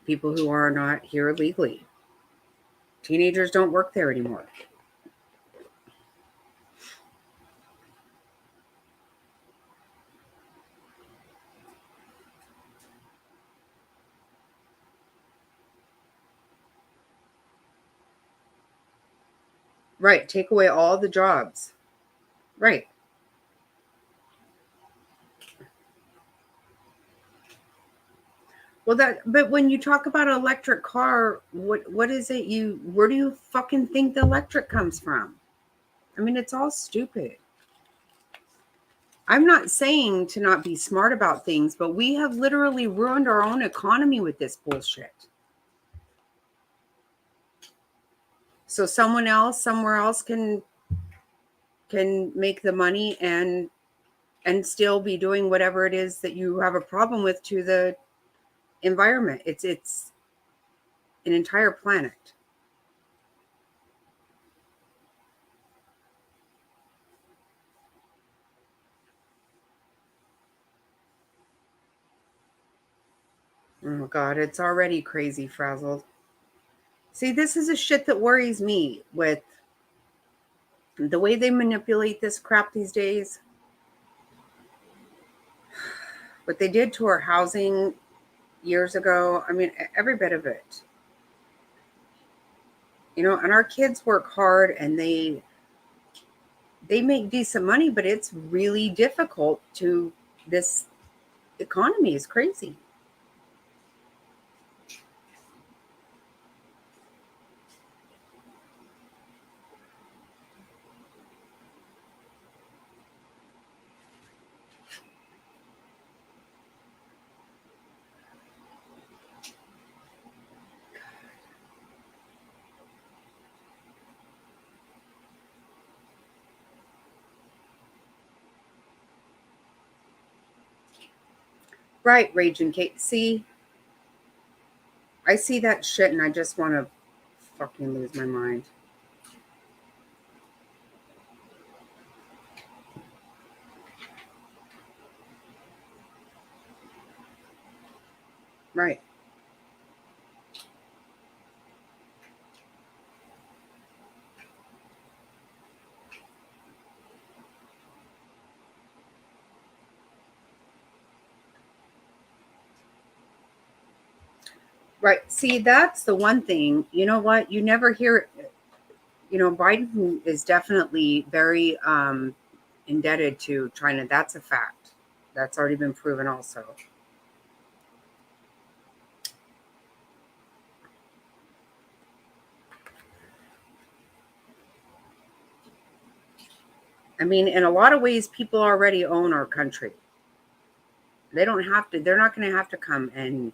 people who are not here legally. Teenagers don't work there anymore. Right. Take away all the jobs. Right. Well, but when you talk about an electric car, what is it where do you fucking think the electric comes from? I mean, it's all stupid. I'm not saying to not be smart about things, but we have literally ruined our own economy with this bullshit. So someone else somewhere else can make the money and still be doing whatever it is that you have a problem with to the environment. It's an entire planet. Oh God, it's already crazy frazzled. See, this is a shit that worries me with the way they manipulate this crap these days. What they did to our housing years ago, I mean, every bit of it. You know, and our kids work hard and they make decent money, but it's really difficult to this economy is crazy. Right, Raging Kate. See, I see that shit and I just want to fucking lose my mind. Right. Right. See, that's the one thing. You know what? You never hear. Biden is definitely very indebted to China. That's a fact. That's already been proven. Also, I mean, in a lot of ways, people already own our country. They don't have to. They're not going to have to come and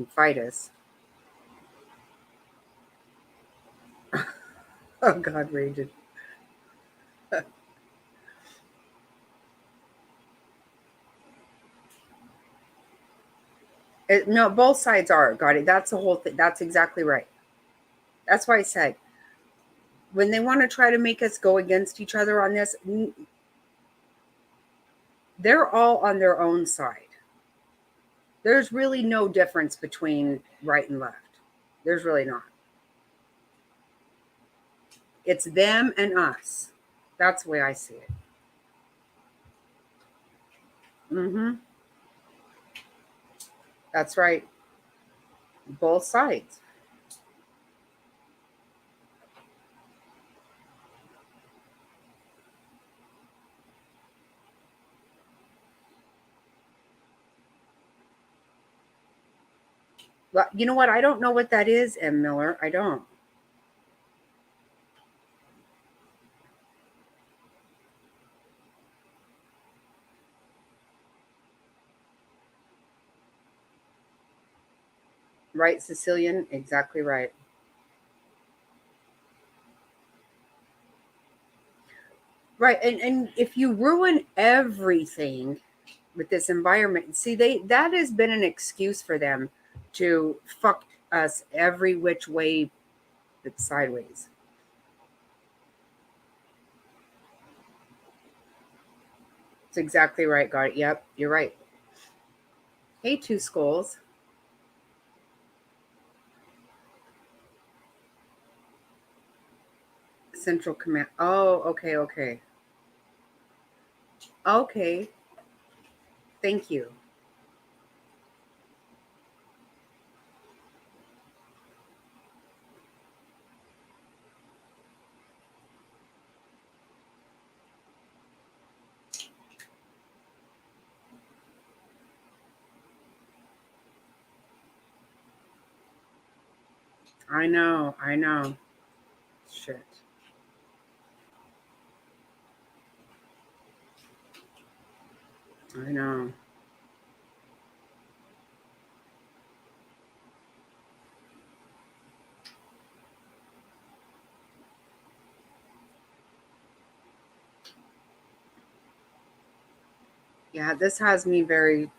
fight us. Oh God, raging. No, both sides are. Got it. That's the whole thing. That's exactly right. That's why I said when they want to try to make us go against each other on this, they're all on their own side. There's really no difference between right and left. There's really not. It's them and us. That's the way I see it. Mm-hmm. That's right. Both sides. Well, you know what? I don't know what that is, M. Miller. I don't. Right, Sicilian? Exactly right. Right. And if you ruin everything with this environment, see, that has been an excuse for them to fuck us every which way that's sideways. It's exactly right, got it. Yep, you're right. Hey, two skulls. Central Command. Oh, okay, okay. Okay. Thank you. I know, I know. Shit. I know. Yeah, this has me very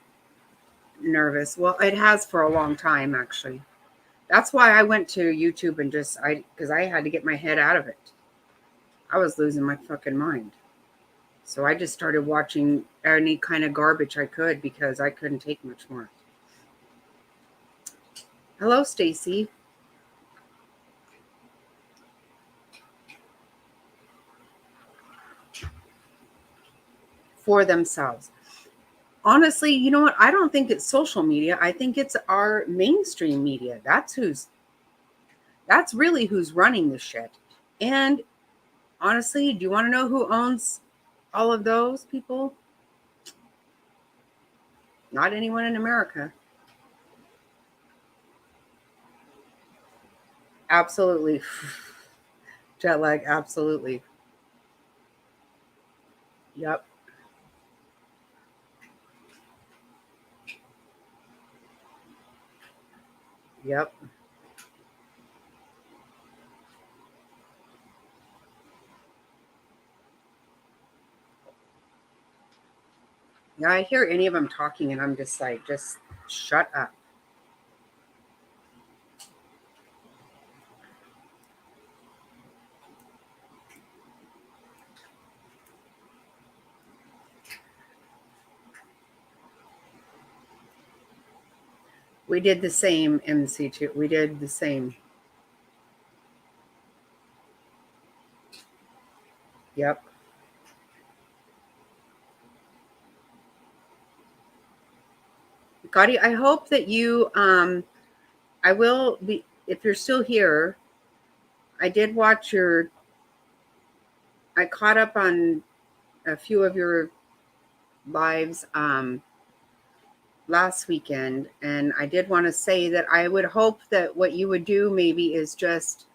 nervous. Well, it has for a long time, actually. That's why I went to YouTube and because I had to get my head out of it. I was losing my fucking mind. So I just started watching any kind of garbage I could because I couldn't take much more. Hello, Stacy. For themselves. Honestly, you know what? I don't think it's social media. I think it's our mainstream media. That's really who's running the shit. And honestly, do you want to know who owns all of those people? Not anyone in America. Absolutely. Jet lag, absolutely. Yep. Yep. Yeah, I hear any of them talking and I'm just like, just shut up. We did the same, MC2. We did the same. Yep. Gotti, I hope that you, I will be, if you're still here, I did watch I caught up on a few of your lives last weekend, and I did want to say that I would hope that what you would do maybe is just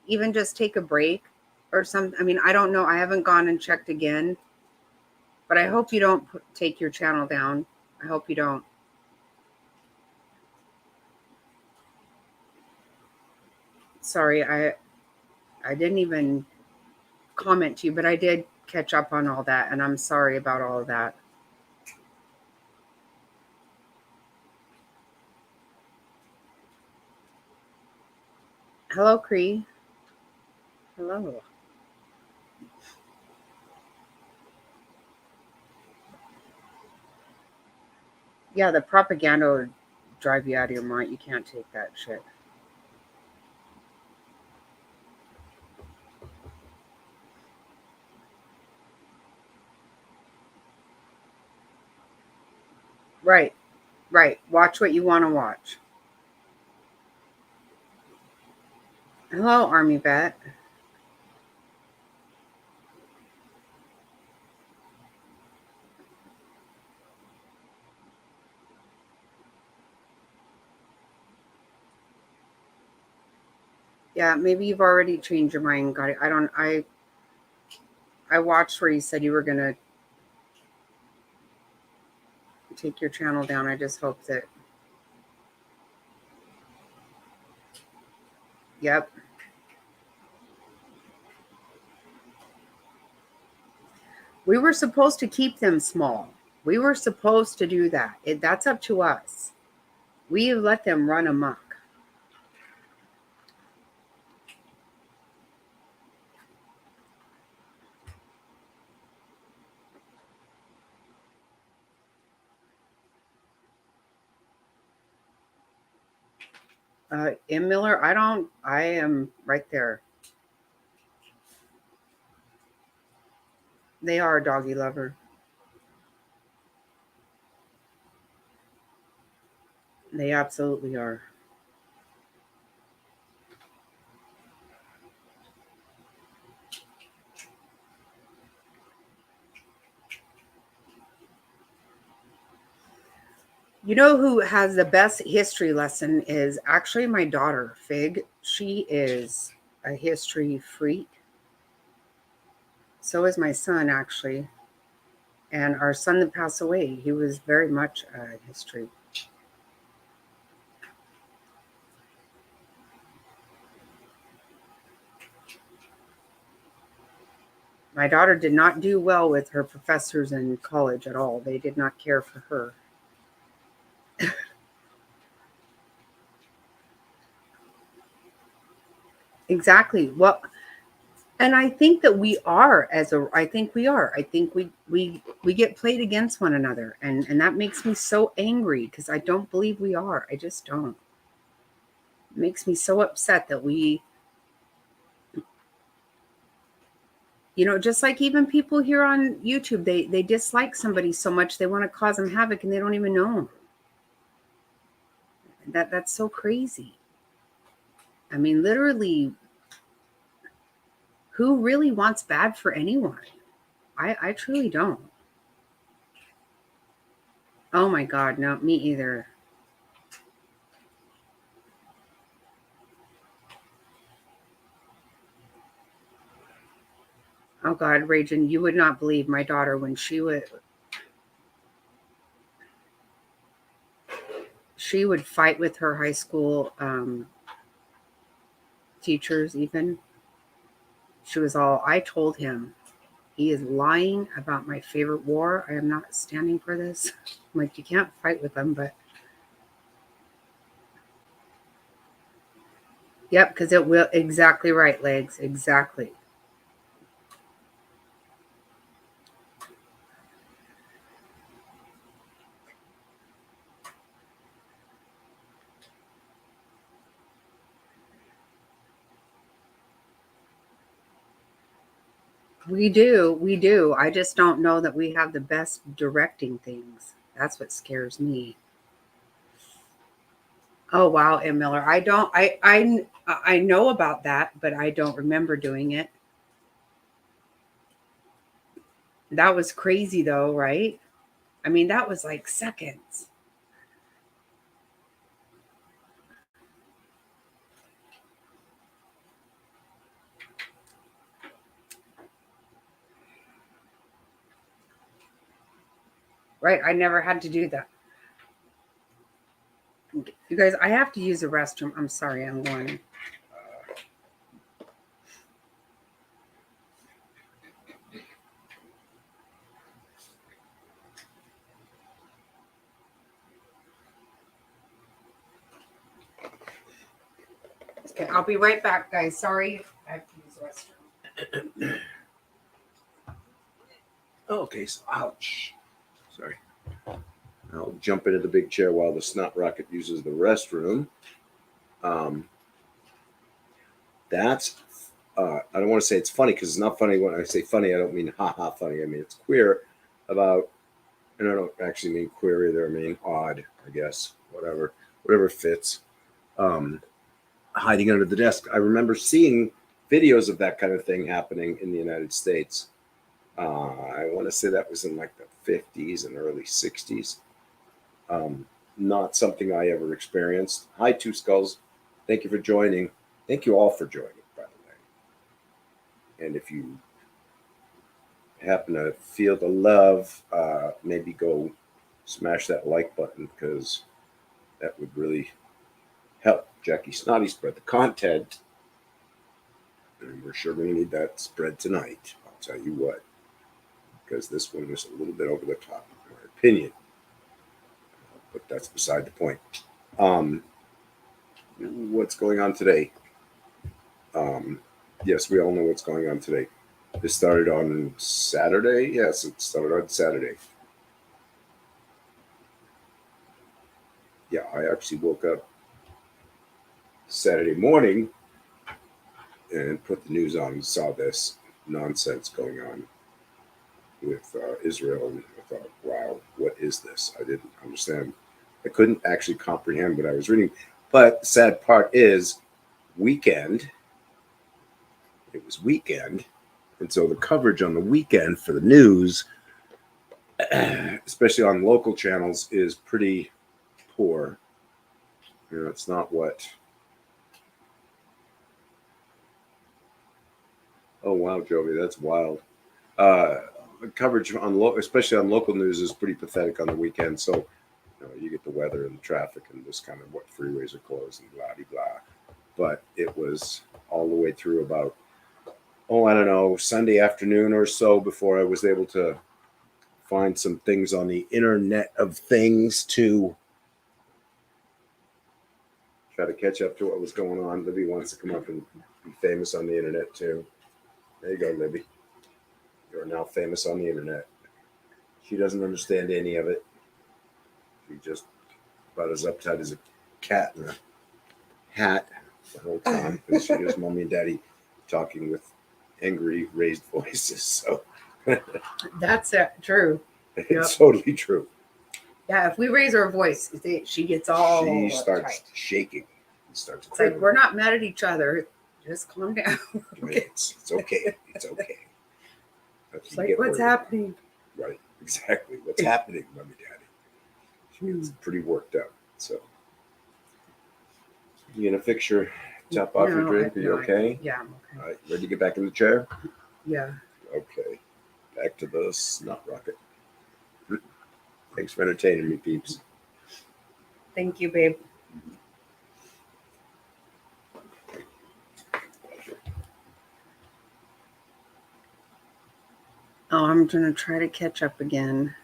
even just take a break or something. I mean, I don't know. I haven't gone and checked again, but I hope you don't take your channel down. I hope you don't. Sorry, I didn't even comment to you, but I did catch up on all that, and I'm sorry about all of that. Hello, Cree. Hello. Yeah, the propaganda would drive you out of your mind. You can't take that shit. Right, right. Watch what you want to watch. Hello, Army vet. Yeah, maybe you've already changed your mind. Got it. I watched where you said you were gonna take your channel down. I just hope that. Yep. We were supposed to keep them small. We were supposed to do that. That's up to us. We let them run amok. M. Miller, I am right there. They are a doggy lover. They absolutely are. You know who has the best history lesson is actually my daughter, Fig. She is a history freak. So is my son, actually. And our son that passed away, he was very much a history. My daughter did not do well with her professors in college at all. They did not care for her. Exactly. Well, and I think that we are I think we are. I think we get played against one another, and that makes me so angry because I don't believe we are. I just don't. It makes me so upset that just like even people here on YouTube, they dislike somebody so much they want to cause them havoc and they don't even know them. That's so crazy. I mean, literally, who really wants bad for anyone? I truly don't. Oh my God, no, me either. Oh God, Ragin, you would not believe my daughter when she would fight with her high school teachers. Even she was all. I told him he is lying about my favorite war. I am not standing for this. I'm like, you can't fight with them, but yep, because it will. Exactly right, Legs. Exactly. We do. We do. I just don't know that we have the best directing things. That's what scares me. Oh wow, M. Miller. I know about that, but I don't remember doing it. That was crazy though, right? I mean, that was like seconds. Right? I never had to do that. You guys, I have to use the restroom. I'm sorry, I'm going. Okay, I'll be right back, guys. Sorry, I have to use the restroom. Okay, so ouch. Sorry. I'll jump into the big chair while the snot rocket uses the restroom. That's I don't want to say it's funny because it's not funny. When I say funny, I don't mean ha ha funny. I mean it's queer about, and I don't actually mean queer either. I mean odd, I guess. Whatever fits. Um, Hiding under the desk. I remember seeing videos of that kind of thing happening in the United States. I want to say that was in like the 50s and early 60s. Not something I ever experienced. Hi, Two Skulls. Thank you for joining. Thank you all for joining, by the way. And if you happen to feel the love, maybe go smash that like button because that would really help Jackie Snotty spread the content. And we're sure going to need that spread tonight. I'll tell you what, because this one was a little bit over the top, in my opinion. But that's beside the point. What's going on today? Yes, we all know what's going on today. This started on Saturday. Yes, it started on Saturday. Yeah, I actually woke up Saturday morning and put the news on and saw this nonsense going on with Israel. And I thought, wow, what is this? I didn't understand. I couldn't actually comprehend what I was reading. But the sad part is, weekend. It was weekend. And so the coverage on the weekend for the news, especially on local channels, is pretty poor. You know, it's not what. Oh wow, Jovi, that's wild. Uh, Coverage on especially on local news, is pretty pathetic on the weekend. So, you get the weather and the traffic and just kind of what freeways are closed and blah blah. But it was all the way through about, I don't know, Sunday afternoon or so before I was able to find some things on the Internet of Things to try to catch up to what was going on. Libby wants to come up and be famous on the internet too. There you go, Libby. You are now famous on the internet. She doesn't understand any of it. She just about as uptight as a cat in a hat the whole time. And she hears mommy and daddy talking with angry, raised voices. So That's true. it's totally true. Yeah, if we raise our voice, she gets all. She starts uptight. shaking. Starts it's like we're not mad at each other. Just calm down. Okay. It's okay. It's okay. It's like, what's happening? Right. Exactly. What's happening, mommy, daddy? She gets pretty worked up. So you gonna fix your top off your drink? Are you okay? Yeah, I'm okay. All right. Ready to get back in the chair? Yeah. Okay. Back to the snot rocket. Thanks for entertaining me, peeps. Thank you, babe. Oh, I'm going to try to catch up again.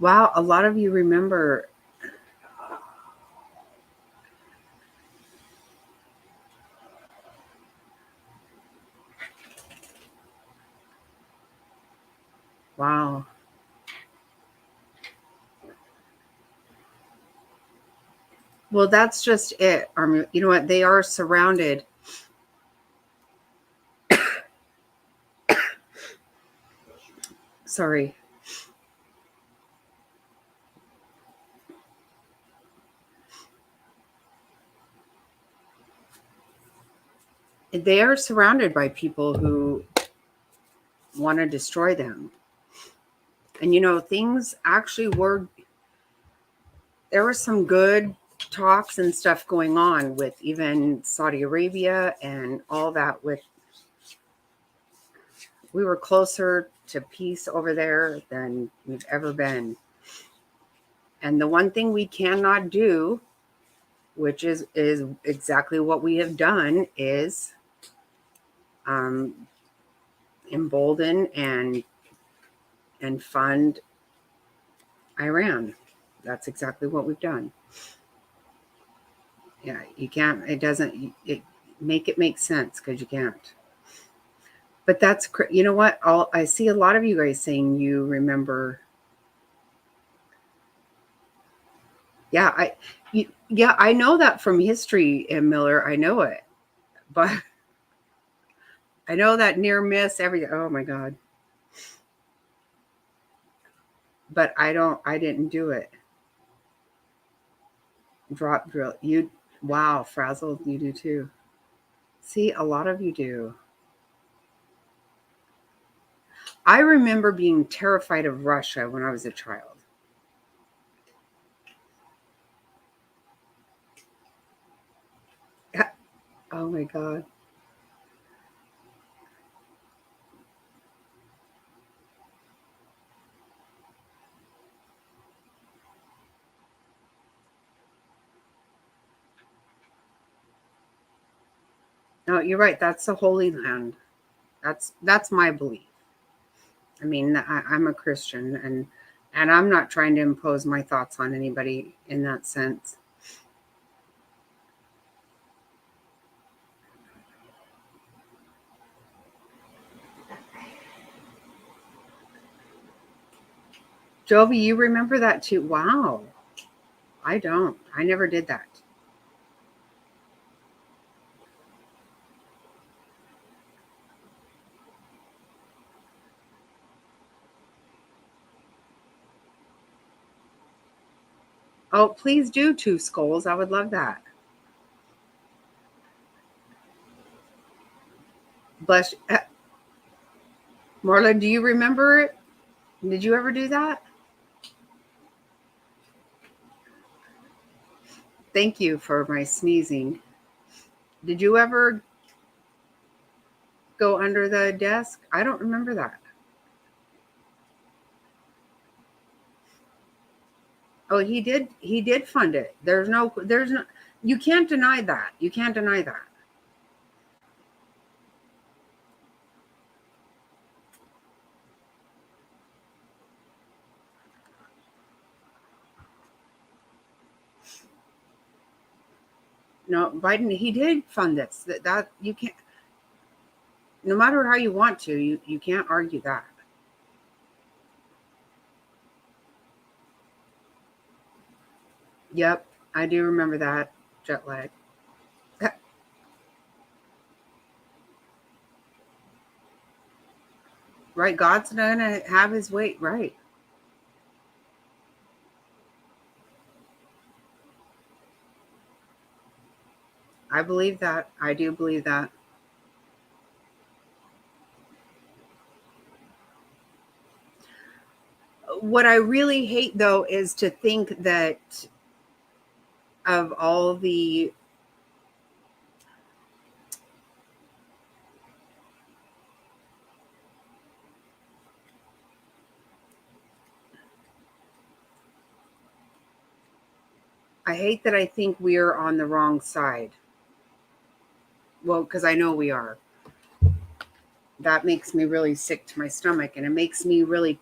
Wow, a lot of you remember. Wow. Well, that's just it. You know what? They are surrounded Sorry. They are surrounded by people who want to destroy them. And things actually were, there was some good talks and stuff going on with even Saudi Arabia and all that. We were closer to peace over there than we've ever been. And the one thing we cannot do, which is exactly what we have done, is embolden and fund Iran. That's exactly what we've done. Yeah, you can't. It doesn't. Make it make sense, because you can't. But that's, you know what? I see a lot of you guys saying you remember. Yeah, I know that from history, Miller. I know it, but I know that near miss everything. Oh my God! But I didn't do it. Drop drill. Wow, frazzled. You do too. See, a lot of you do. I remember being terrified of Russia when I was a child. Oh my God. No, you're right. That's the Holy Land. That's my belief. I mean, I'm a Christian, and I'm not trying to impose my thoughts on anybody in that sense. Jovi, you remember that too? Wow. I don't. I never did that. Oh, please do, Two Skulls. I would love that. Bless you. Marla, do you remember it? Did you ever do that? Thank you for my sneezing. Did you ever go under the desk? I don't remember that. Oh, he did. He did fund it. There's no. You can't deny that. You can't deny that. No, Biden. He did fund this. That you can't. No matter how you want to, you can't argue that. Yep, I do remember that jet lag. Right, God's gonna have his way. Right. I believe that. I do believe that. What I really hate, though, is to think that of all the I hate that I think we're on the wrong side. Well, because I know we are. That makes me really sick to my stomach, and it makes me really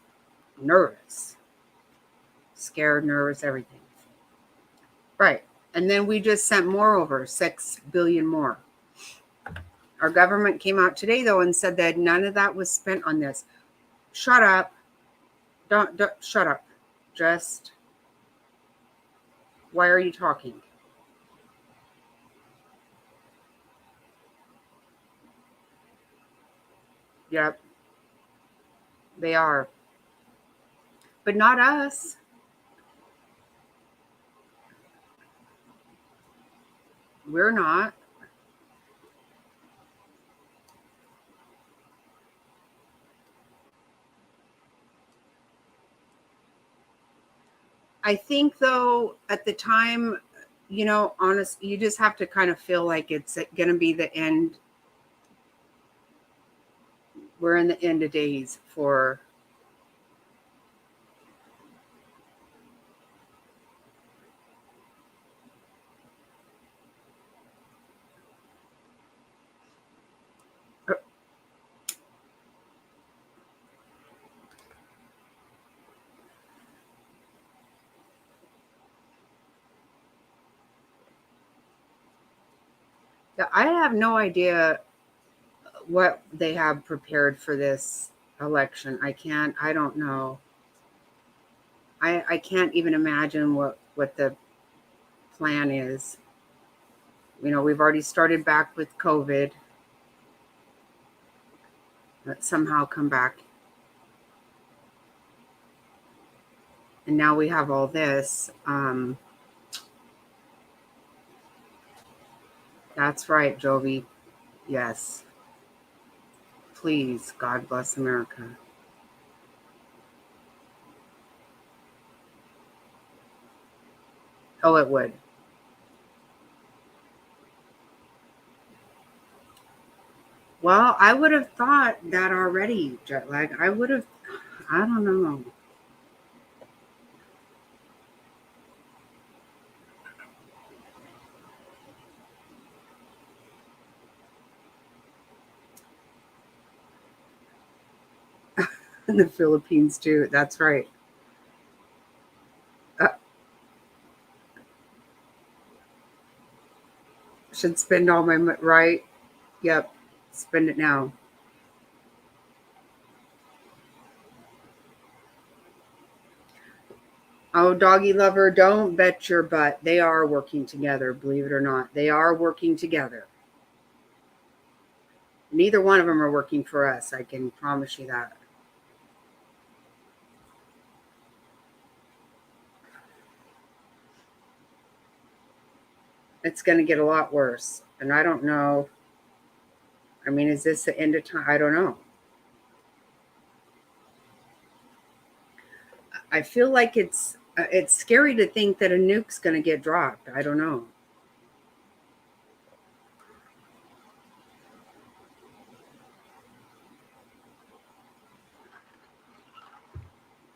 nervous. Scared, nervous, everything. Right. And then we just sent more over, 6 billion more. Our government came out today, though, and said that none of that was spent on this. Shut up. Don't shut up. Just, why are you talking? Yep. They are. but not us. We're not. I think though at the time, honest, you just have to kind of feel like it's going to be the end. We're in the end of days for I have no idea what they have prepared for this election. I don't know. I can't even imagine what the plan is. We've already started back with COVID. Let's somehow come back. And now we have all this. That's right, Jovi. Yes. Please, God bless America. Oh, it would. Well, I would have thought that already, jet lag. I don't know. In the Philippines, too. That's right. Uh, should spend all my money. Right? Yep. Spend it now. Oh, doggy lover, don't bet your butt. They are working together, believe it or not. They are working together. Neither one of them are working for us. I can promise you that. It's going to get a lot worse. And I don't know. I mean, is this the end of time? I don't know. I feel like it's scary to think that a nuke's going to get dropped. I don't know.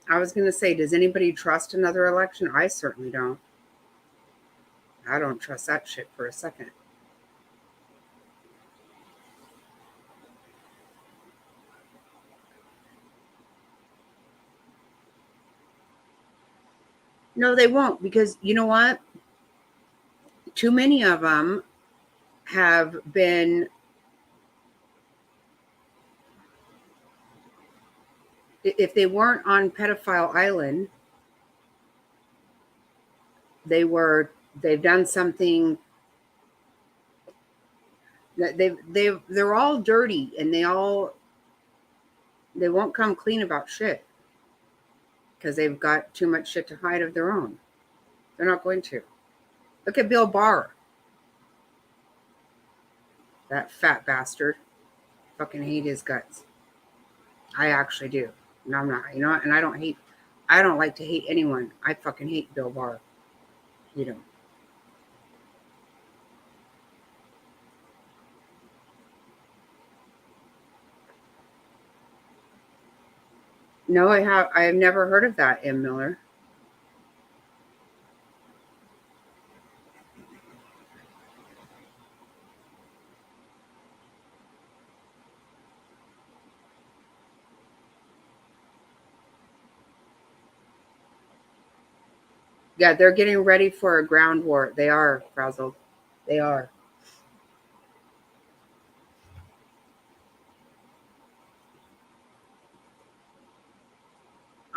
I was going to say, does anybody trust another election? I certainly don't. I don't trust that shit for a second. No, they won't, because you know what? Too many of them have been, if they weren't on Pedophile Island, they've done something that they're all dirty, and they won't come clean about shit because they've got too much shit to hide of their own. They're not going to. Look at Bill Barr. That fat bastard. Fucking hate his guts. I actually do. No, I'm not. You know what? And I don't like to hate anyone. I fucking hate Bill Barr. You know. No, I have never heard of that, M. Miller. Yeah, they're getting ready for a ground war. They are, frazzled. They are.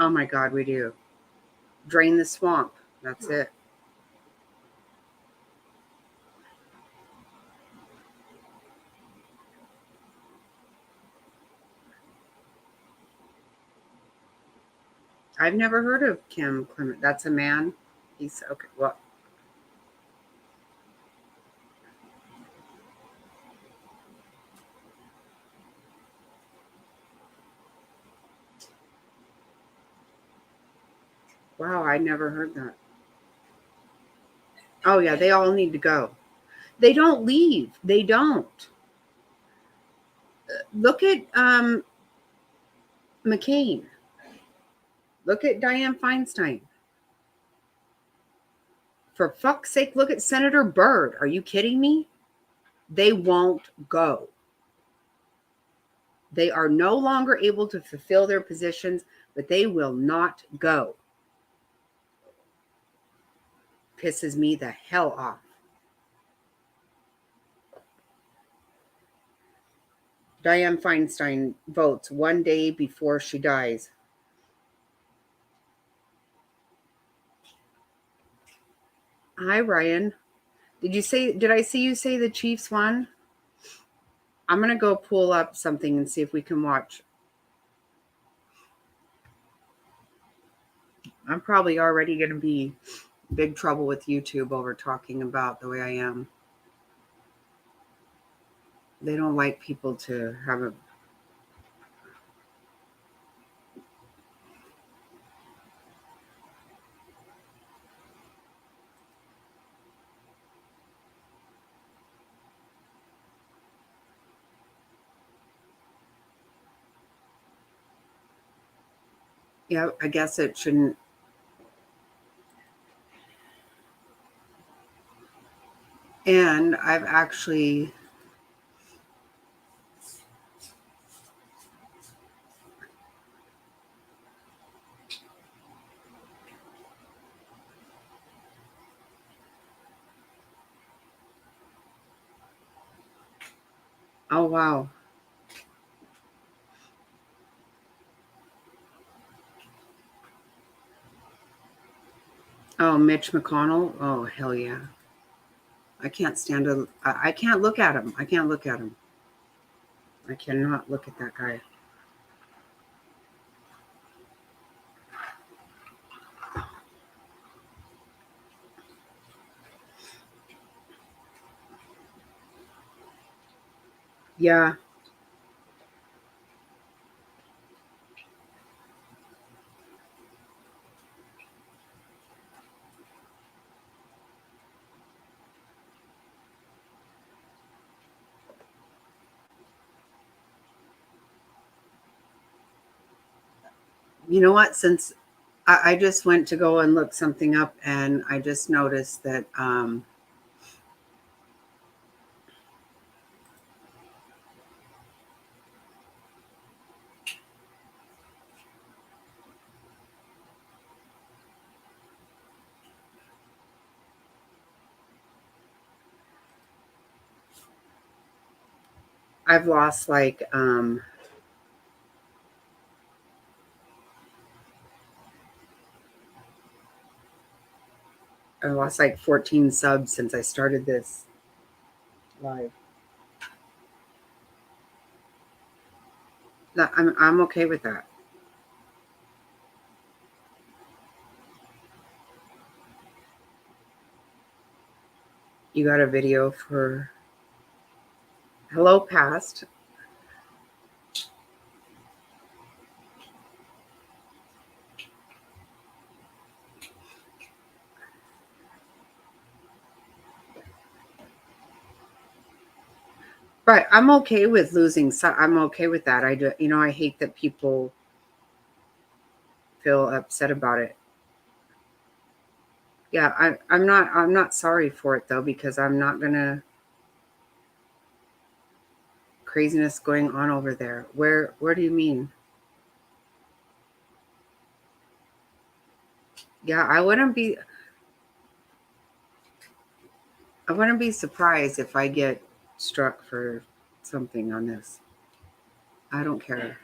Oh my God, we do. Drain the swamp. That's it. I've never heard of Kim Clement. That's a man. He's okay. Well, wow, I never heard that. Oh yeah, they all need to go. They don't leave. They don't. Look at McCain. Look at Dianne Feinstein. For fuck's sake, look at Senator Byrd. Are you kidding me? They won't go. They are no longer able to fulfill their positions, but they will not go. Pisses me the hell off. Dianne Feinstein votes one day before she dies. Hi, Ryan. Did I see you say the Chiefs won? I'm going to go pull up something and see if we can watch. I'm probably already going to be big trouble with YouTube over talking about the way I am. They don't like people to have a... Yeah, I guess it shouldn't. And I've actually... Oh, wow. Oh, Mitch McConnell. Oh, hell yeah. I can't stand to... I can't look at him. I can't look at him. I cannot look at that guy. Yeah. You know what? Since I just went to go and look something up, and I just noticed that I've lost like I lost like 14 subs since I started this live. I'm okay with that. You got a video for Hello Past. Right, I'm okay with losing. I'm okay with that. I hate that people feel upset about it. Yeah, I'm not sorry for it though, because I'm not gonna... Craziness going on over there. Where do you mean? Yeah, I wouldn't be surprised if I get struck for something on this. I don't care.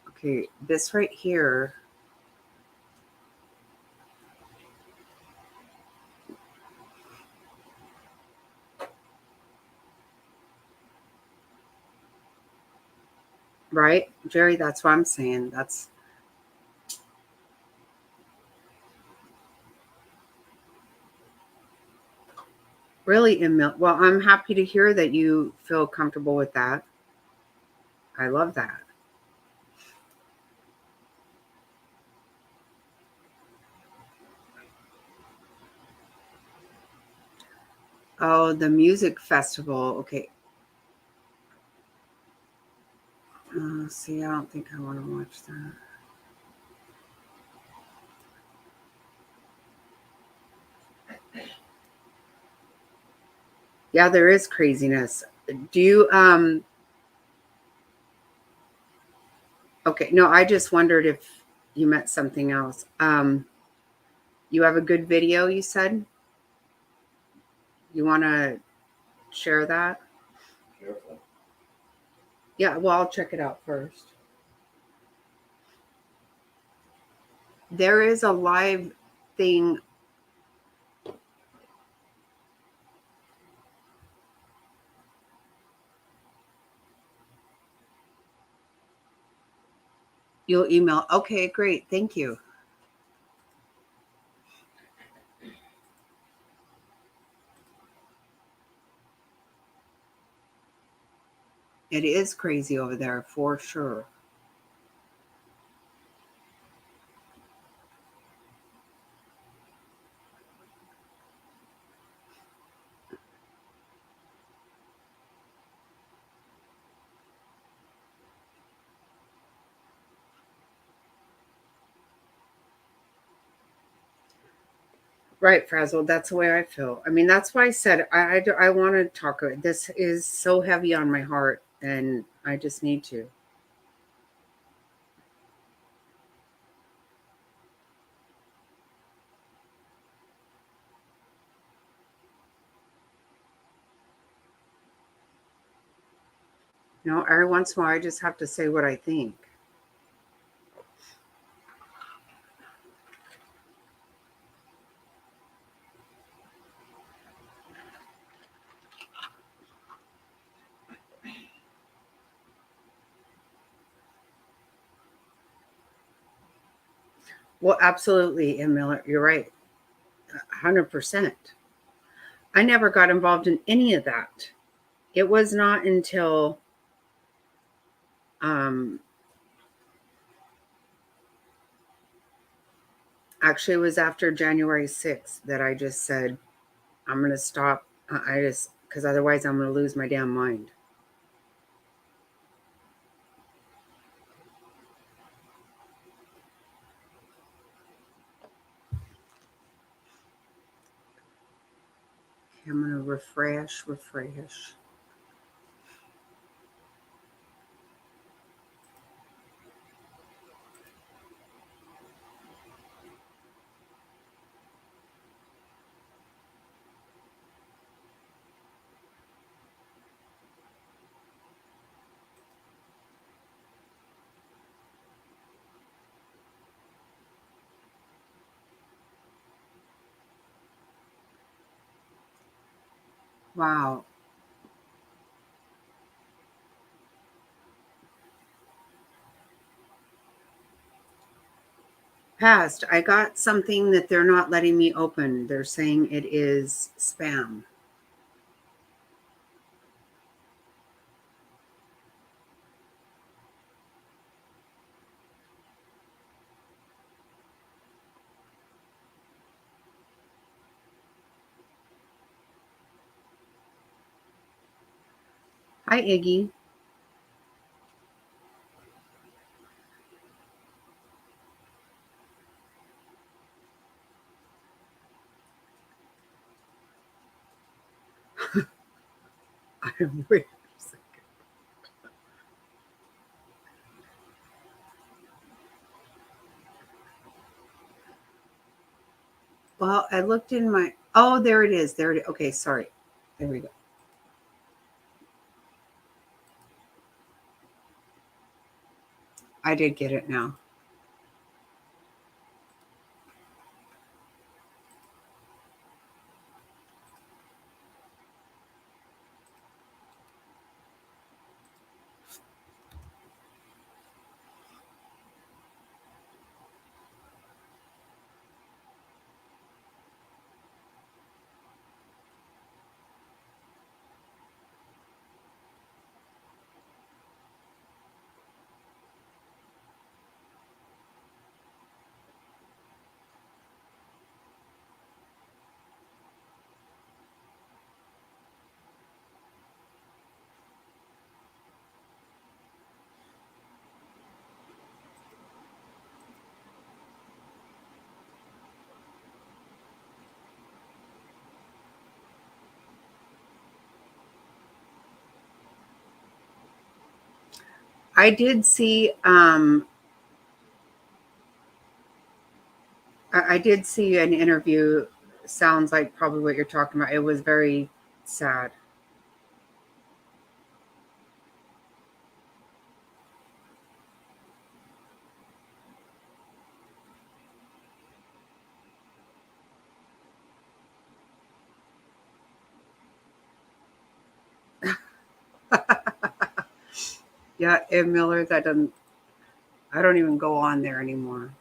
Okay, this right here. Right, Jerry? That's what I'm saying. That's really well, I'm happy to hear that you feel comfortable with that. I love that. Oh, the music festival. Okay. See, I don't think I want to watch that. Yeah, there is craziness. Do you okay, no, I just wondered if you meant something else. You have a good video, you said? You want to share that? Careful. Yeah, well, I'll check it out first. There is a live thing. You'll email. Okay, great. Thank you. It is crazy over there for sure. Right, Frazzle. That's the way I feel. I mean, that's why I said I want to talk. This is so heavy on my heart, and I just need to. You know, every once in a while, I just have to say what I think. Well, absolutely, Emil, you're right. 100%. I never got involved in any of that. It was not until um, actually, it was after January 6th that I just said, I'm going to stop. I just, because otherwise I'm going to lose my damn mind. I'm going to refresh. Wow. Passed. I got something that they're not letting me open. They're saying it is spam. Hi, Iggy. I'm weird. Well, I looked in my. Oh, there it is. There it is. Okay, sorry. There we go. I did get it now. I did see I did see an interview. Sounds like probably what you're talking about. It was very sad. Yeah, Ed Miller, that doesn't, I don't even go on there anymore.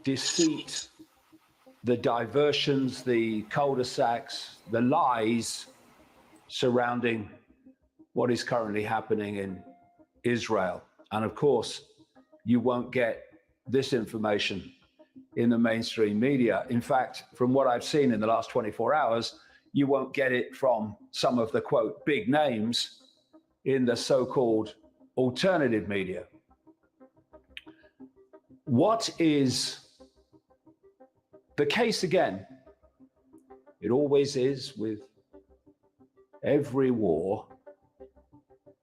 Deceit, the diversions, the cul-de-sacs, the lies surrounding what is currently happening in Israel. And of course, you won't get this information in the mainstream media. In fact, from what I've seen in the last 24 hours, you won't get it from some of the, quote, big names in the so-called alternative media. What is the case again? It always is with every war,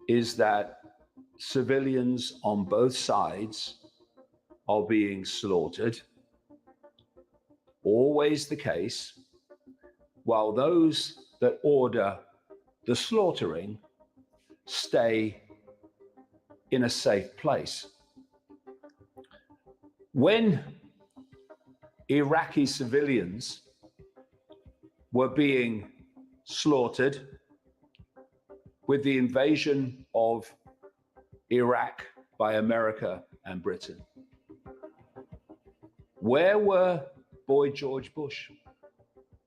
is that civilians on both sides are being slaughtered. Always the case, while those that order the slaughtering stay in a safe place. When Iraqi civilians were being slaughtered with the invasion of Iraq by America and Britain, where were Boy George Bush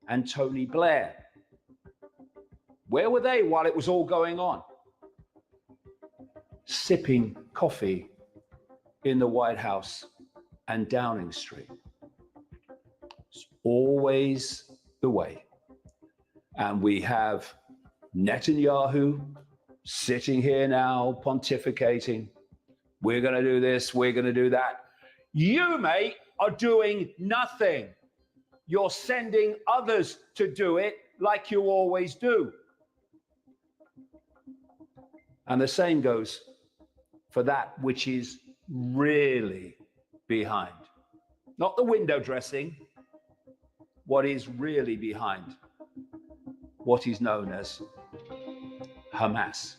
and Tony Blair? Where were they while it was all going on? Sipping coffee in the White House and Downing Street. It's always the way. And we have Netanyahu sitting here now pontificating. We're going to do this, we're going to do that. You, mate, are doing nothing. You're sending others to do it like you always do. And the same goes for that which is really behind. Not the window dressing, what is really behind what is known as Hamas.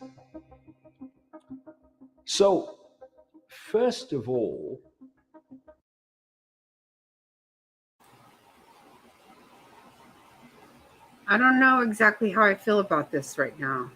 So, first of all, I don't know exactly how I feel about this right now.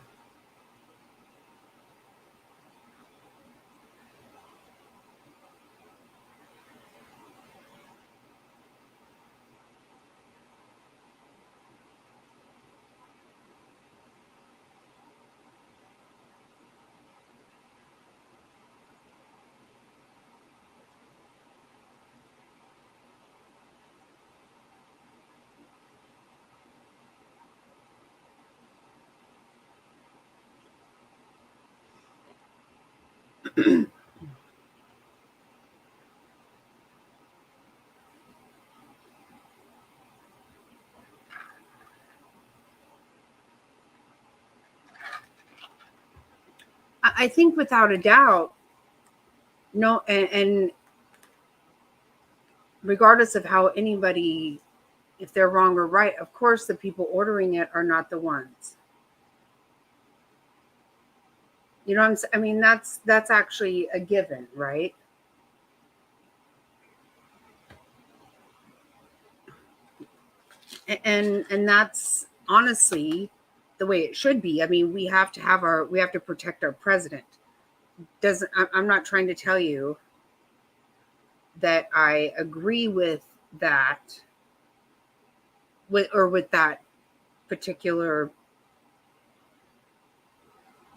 I think without a doubt, no, and regardless of how anybody, if they're wrong or right, of course the people ordering it are not the ones. You know what I'm saying? I mean, that's actually a given, right? And that's honestly the way it should be. I mean, we have to protect our president. I'm not trying to tell you that I agree with that, with that particular.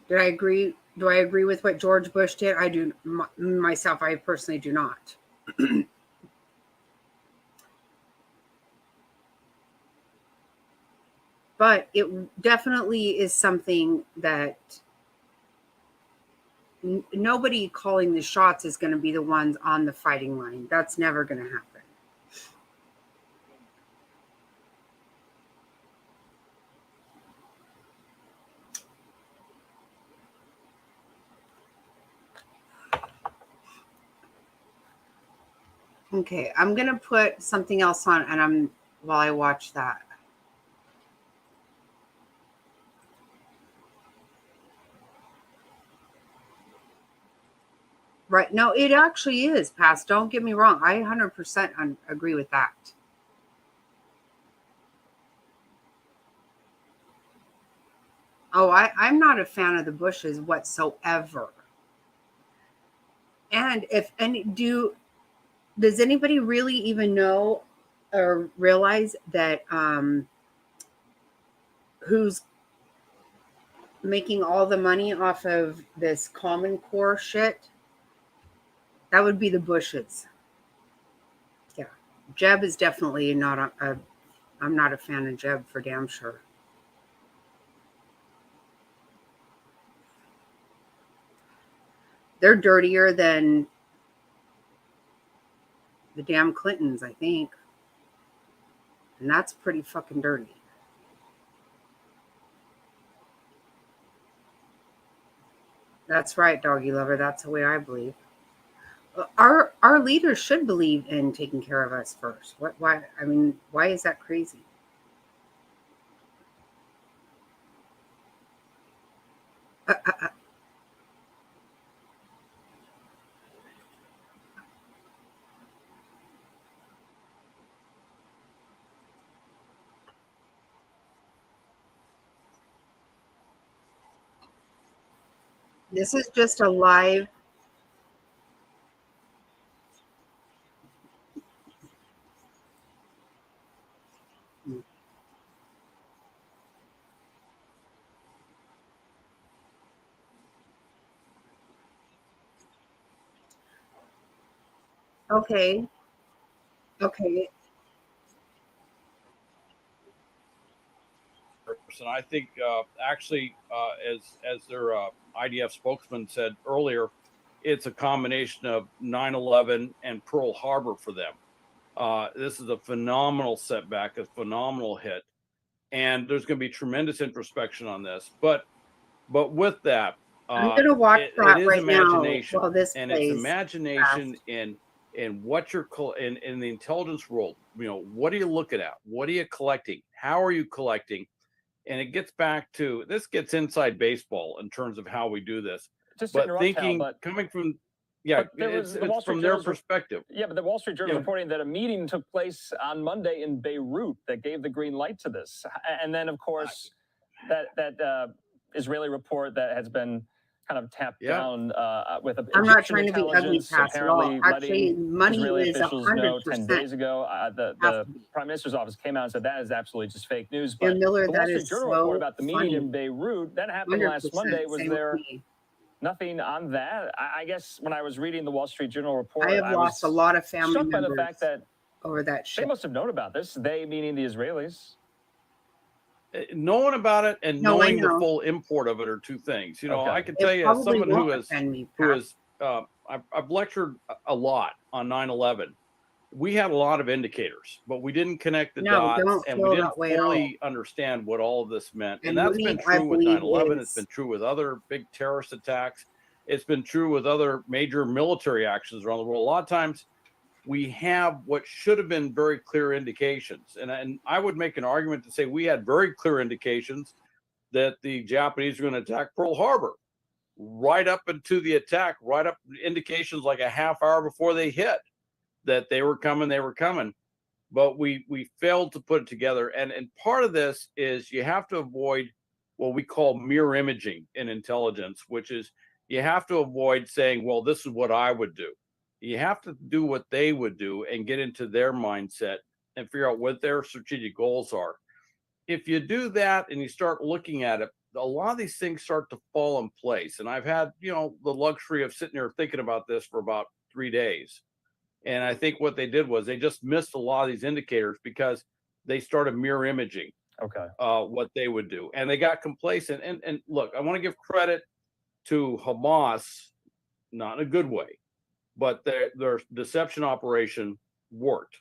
Did I agree? Do I agree with what George Bush did? I do myself. I personally do not. But it definitely is something that nobody calling the shots is going to be the ones on the fighting line. That's never going to happen. Okay, I'm going to put something else on and while I watch that. Right. No, it actually is past. Don't get me wrong. I 100% agree with that. Oh, I'm not a fan of the Bushes whatsoever. And does anybody really even know or realize that who's making all the money off of this Common Core shit? That would be the Bushes. Yeah. Jeb is definitely not I'm not a fan of Jeb for damn sure. They're dirtier than the damn Clintons, I think. And that's pretty fucking dirty. That's right, doggy lover. That's the way I believe. Our leaders should believe in taking care of us first. Why? I mean, why is that crazy? This is just a live. Okay. Okay. And I think actually, as their IDF spokesman said earlier, it's a combination of 9/11 and Pearl Harbor for them. This is a phenomenal setback, a phenomenal hit, and there's going to be tremendous introspection on this. But with that, I'm gonna watch that it is right imagination, now while this and plays. it's imagination in what you're in the intelligence world. You know, what are you looking at? What are you collecting? How are you collecting? And it gets back to this gets inside baseball in terms of how we do this. Just to But interrupt, thinking Hal, coming from it's from their perspective. Yeah, but the Wall Street Journal reporting that a meeting took place on Monday in Beirut that gave the green light to this, and then of course that Israeli report that has been kind of tapped down with a I'm not trying to be ugly past at all. apparently Actually, letting money Israeli is officials know 10 100%. days ago. The Prime Minister's office came out and said that is absolutely just fake news. But And Miller, the Wall that Street is Journal so report about the meeting funny. in Beirut that happened last Monday. Was Same there with me. nothing on that? I guess when I was reading the Wall Street Journal report, I have lost a lot of family struck by the members fact that over that they shit. must have known about this. They meaning the Israelis. Knowing about it and No, I knowing the know. full import of it are two things. You know, Okay. I can It tell you as probably someone who won't is offend me, I've lectured a lot on 9/11. We had a lot of indicators, but we didn't connect the No, dots don't and feel we didn't that way at all. fully understand what all of this meant. And And that's money, been I true with believe, 9/11. It's is been true with other big terrorist attacks. It's been true with other major military actions around the world. A lot of times we have what should have been very clear indications. And I would make an argument to say we had very clear indications that the Japanese were going to attack Pearl Harbor right up into the attack, right up indications like a half hour before they hit that they were coming. But we failed to put it together. And part of this is you have to avoid what we call mirror imaging in intelligence, which is you have to avoid saying, well, this is what I would do. You have to do what they would do and get into their mindset and figure out what their strategic goals are. If you do that and you start looking at it, a lot of these things start to fall in place. And I've had, the luxury of sitting here thinking about this for about 3 days. And I think what they did was they just missed a lot of these indicators because they started mirror imaging. Okay. what they would do, and they got complacent. And look, I want to give credit to Hamas, not in a good way, but their deception operation worked,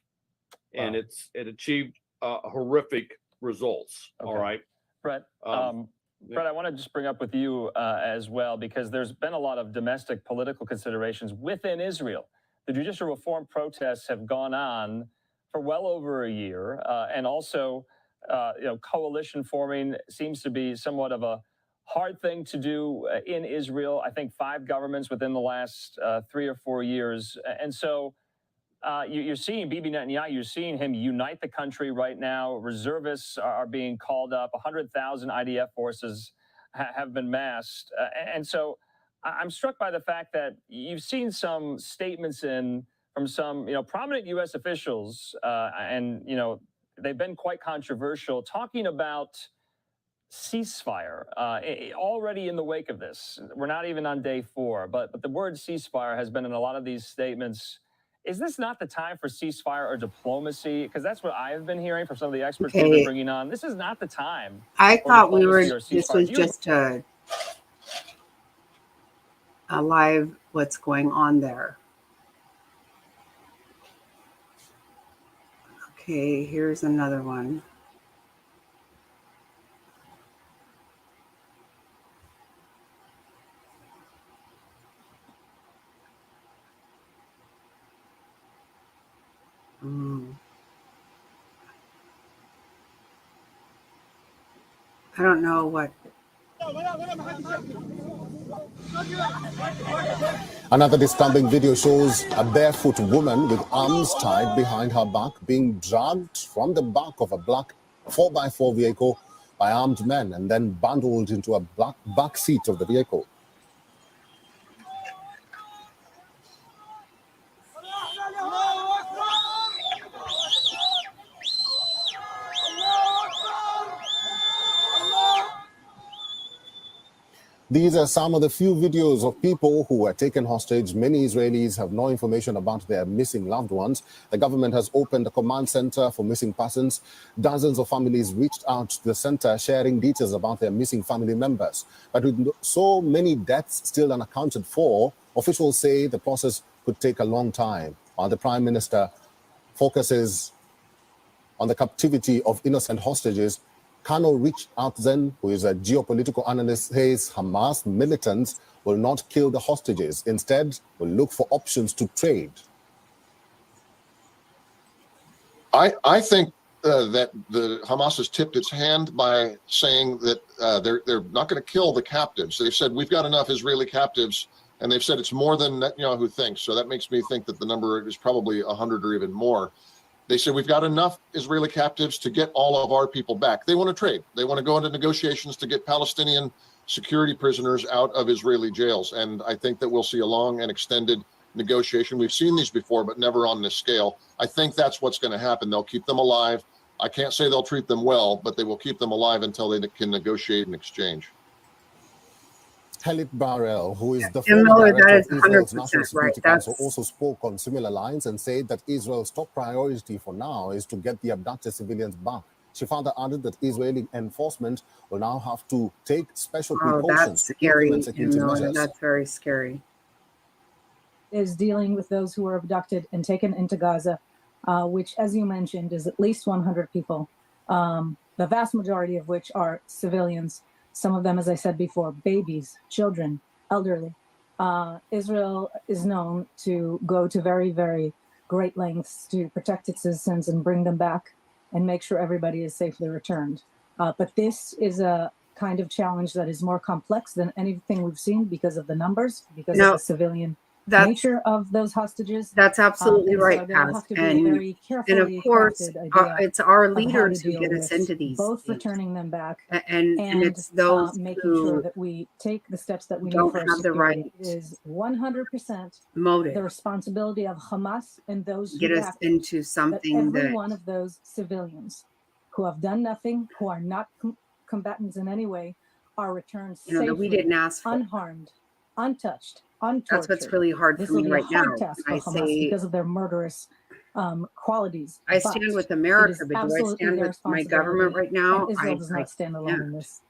and Wow. it achieved horrific results. Okay. All right, Brett, yeah. Brett, I want to just bring up with you as well, because there's been a lot of domestic political considerations within Israel. The judicial reform protests have gone on for well over a year, and also, coalition forming seems to be somewhat of a hard thing to do in Israel. I think 5 governments within the last 3 or 4 years, and so. You're seeing Bibi Netanyahu, you're seeing him unite the country right now. Reservists are being called up. 100,000 IDF forces have been massed. And so I'm struck by the fact that you've seen some statements from some prominent U.S. officials, and they've been quite controversial, talking about ceasefire already in the wake of this. We're not even on day 4, but the word ceasefire has been in a lot of these statements. Is this not the time for ceasefire or diplomacy? Because that's what I've been hearing from some of the experts we've been bringing on. This is not the time. I thought this was ceasefire. just a live what's going on there. Okay, here's another one. I don't know what. Another disturbing video shows a barefoot woman with arms tied behind her back being dragged from the back of a black 4x4 vehicle by armed men and then bundled into a black back seat of the vehicle. These are some of the few videos of people who were taken hostage. Many Israelis have no information about their missing loved ones. The government has opened a command center for missing persons. Dozens of families reached out to the center, sharing details about their missing family members. But with so many deaths still unaccounted for, officials say the process could take a long time, while the Prime Minister focuses on the captivity of innocent hostages. Kano Rich Artzen, who is a geopolitical analyst, says Hamas militants will not kill the hostages. Instead, will look for options to trade. I think that the Hamas has tipped its hand by saying that they're not going to kill the captives. They've said we've got enough Israeli captives, and they've said it's more than Netanyahu thinks. So that makes me think that the number is probably 100 or even more. They said we've got enough Israeli captives to get all of our people back. They want to trade. They want to go into negotiations to get Palestinian security prisoners out of Israeli jails. And I think that we'll see a long and extended negotiation. We've seen these before, but never on this scale. I think that's what's going to happen. They'll keep them alive. I can't say they'll treat them well, but they will keep them alive until they can negotiate and exchange. Helit Barel, who is the And former Miller, that director is of Israel's 100% National Security right. Council, also spoke on similar lines and said that Israel's top priority for now is to get the abducted civilians back. She further added that Israeli enforcement will now have to take special precautions to implement security measures. That's very scary. Is dealing with those who were abducted and taken into Gaza, which, as you mentioned, is at least 100 people, the vast majority of which are civilians. Some of them, as I said before, babies, children, elderly. Israel is known to go to very, very great lengths to protect its citizens and bring them back and make sure everybody is safely returned. But this is a kind of challenge that is more complex than anything we've seen because of the numbers, because of the civilian nature of those hostages. That's absolutely right, so Paz. have to be a very And of course, it's our leaders who get us into these both things. returning them back and it's those making who sure that we take the steps that we don't need for have the right is 100% motive. The responsibility of Hamas and those who get us into something every that one of those civilians who have done nothing, who are not combatants in any way, are returned safely, that we didn't ask for. unharmed, untouched, untortured. That's what's really hard for me right now. Task for Hamas because of their murderous qualities. I but stand with it America, is but do I absolutely stand their with my responsibility, government right and now? Israel does not stand alone in can't. this.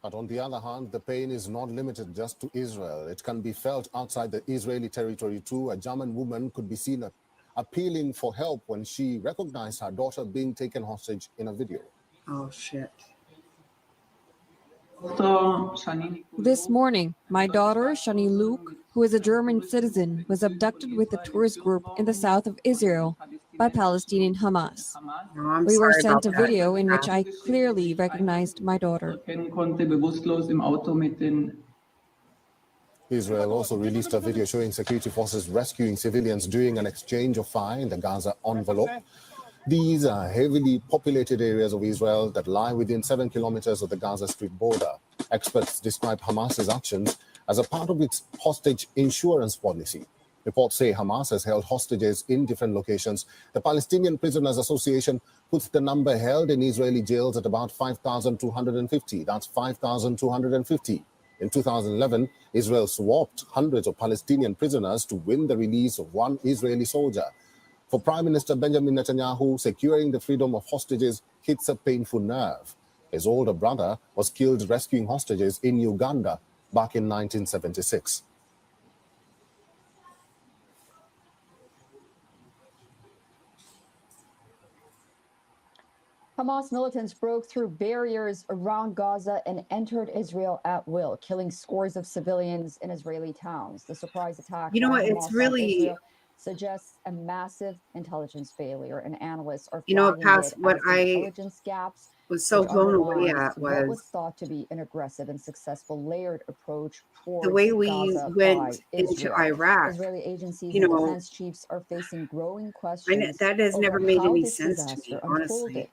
But on the other hand, the pain is not limited just to Israel. It can be felt outside the Israeli territory too. A German woman could be seen appealing for help when she recognized her daughter being taken hostage in a video. Oh, shit. This morning, my daughter, Shani Luke, who is a German citizen, was abducted with a tourist group in the south of Israel by Palestinian Hamas. No, I'm We were sorry sent a about that. video in which I clearly recognized my daughter. Israel also released a video showing security forces rescuing civilians during an exchange of fire in the Gaza envelope. These are heavily populated areas of Israel that lie within 7 kilometers of the Gaza Strip border. Experts describe Hamas's actions as a part of its hostage insurance policy. Reports say Hamas has held hostages in different locations. The Palestinian Prisoners Association puts the number held in Israeli jails at about 5,250. That's 5,250. In 2011, Israel swapped hundreds of Palestinian prisoners to win the release of one Israeli soldier. For Prime Minister Benjamin Netanyahu, securing the freedom of hostages hits a painful nerve. His older brother was killed rescuing hostages in Uganda back in 1976. Hamas militants broke through barriers around Gaza and entered Israel at will, killing scores of civilians in Israeli towns. The surprise attack You know by what? It's Hamas on really, Israel suggests a massive intelligence failure, and analysts are you know, flagging past it what as I intelligence gaps, was so which blown away undermines at what was was thought to be an aggressive and successful layered approach the towards way we Gaza by went into Israel. Iraq. Israeli agencies You and know, defense chiefs are facing growing questions that has over never made how any this sense to disaster me, unfolded. honestly.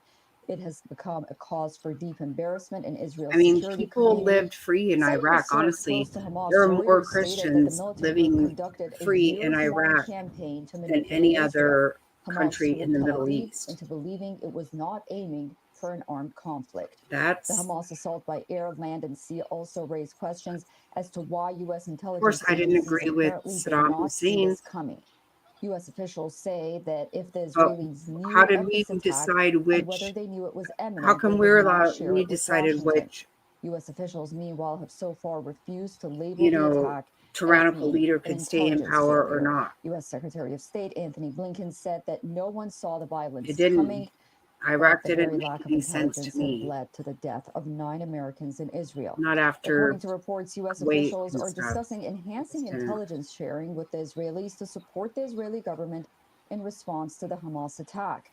It has become a cause for deep embarrassment in Israel's I mean, security people community. lived free in Some Iraq, source honestly. close to Hamas There are more lawyers stated that the Christians militant group living conducted a free in years-long Iraq campaign to than manipulate any Israel. other Hamas country in fooled the Tel Middle Aviv East. into believing it was not aiming for an armed conflict. The That's, Hamas assault by air, land, and sea also raised questions as to why U.S. of course, intelligence I didn't agencies agree with apparently did Saddam not see Hussein. this coming. U.S. officials say that if the But Israelis knew how did of we this attack decide and whether which? they knew it was imminent, How come they we're would not allowed? share We it with decided Washington. which, U.S. officials, meanwhile, have so far refused to label you the know, attack tyrannical as being leader an could stay in intelligence power or failure. not. U.S. Secretary of State Anthony Blinken said that no one saw the violence It didn't. coming, but Iraq the didn't very make lack of any sense intelligence to had me. led to the death of 9 Americans in Israel. Not after According to reports, U.S. Kuwait officials and are stuff. discussing enhancing Didn't. intelligence sharing with the Israelis to support the Israeli government in response to the Hamas attack.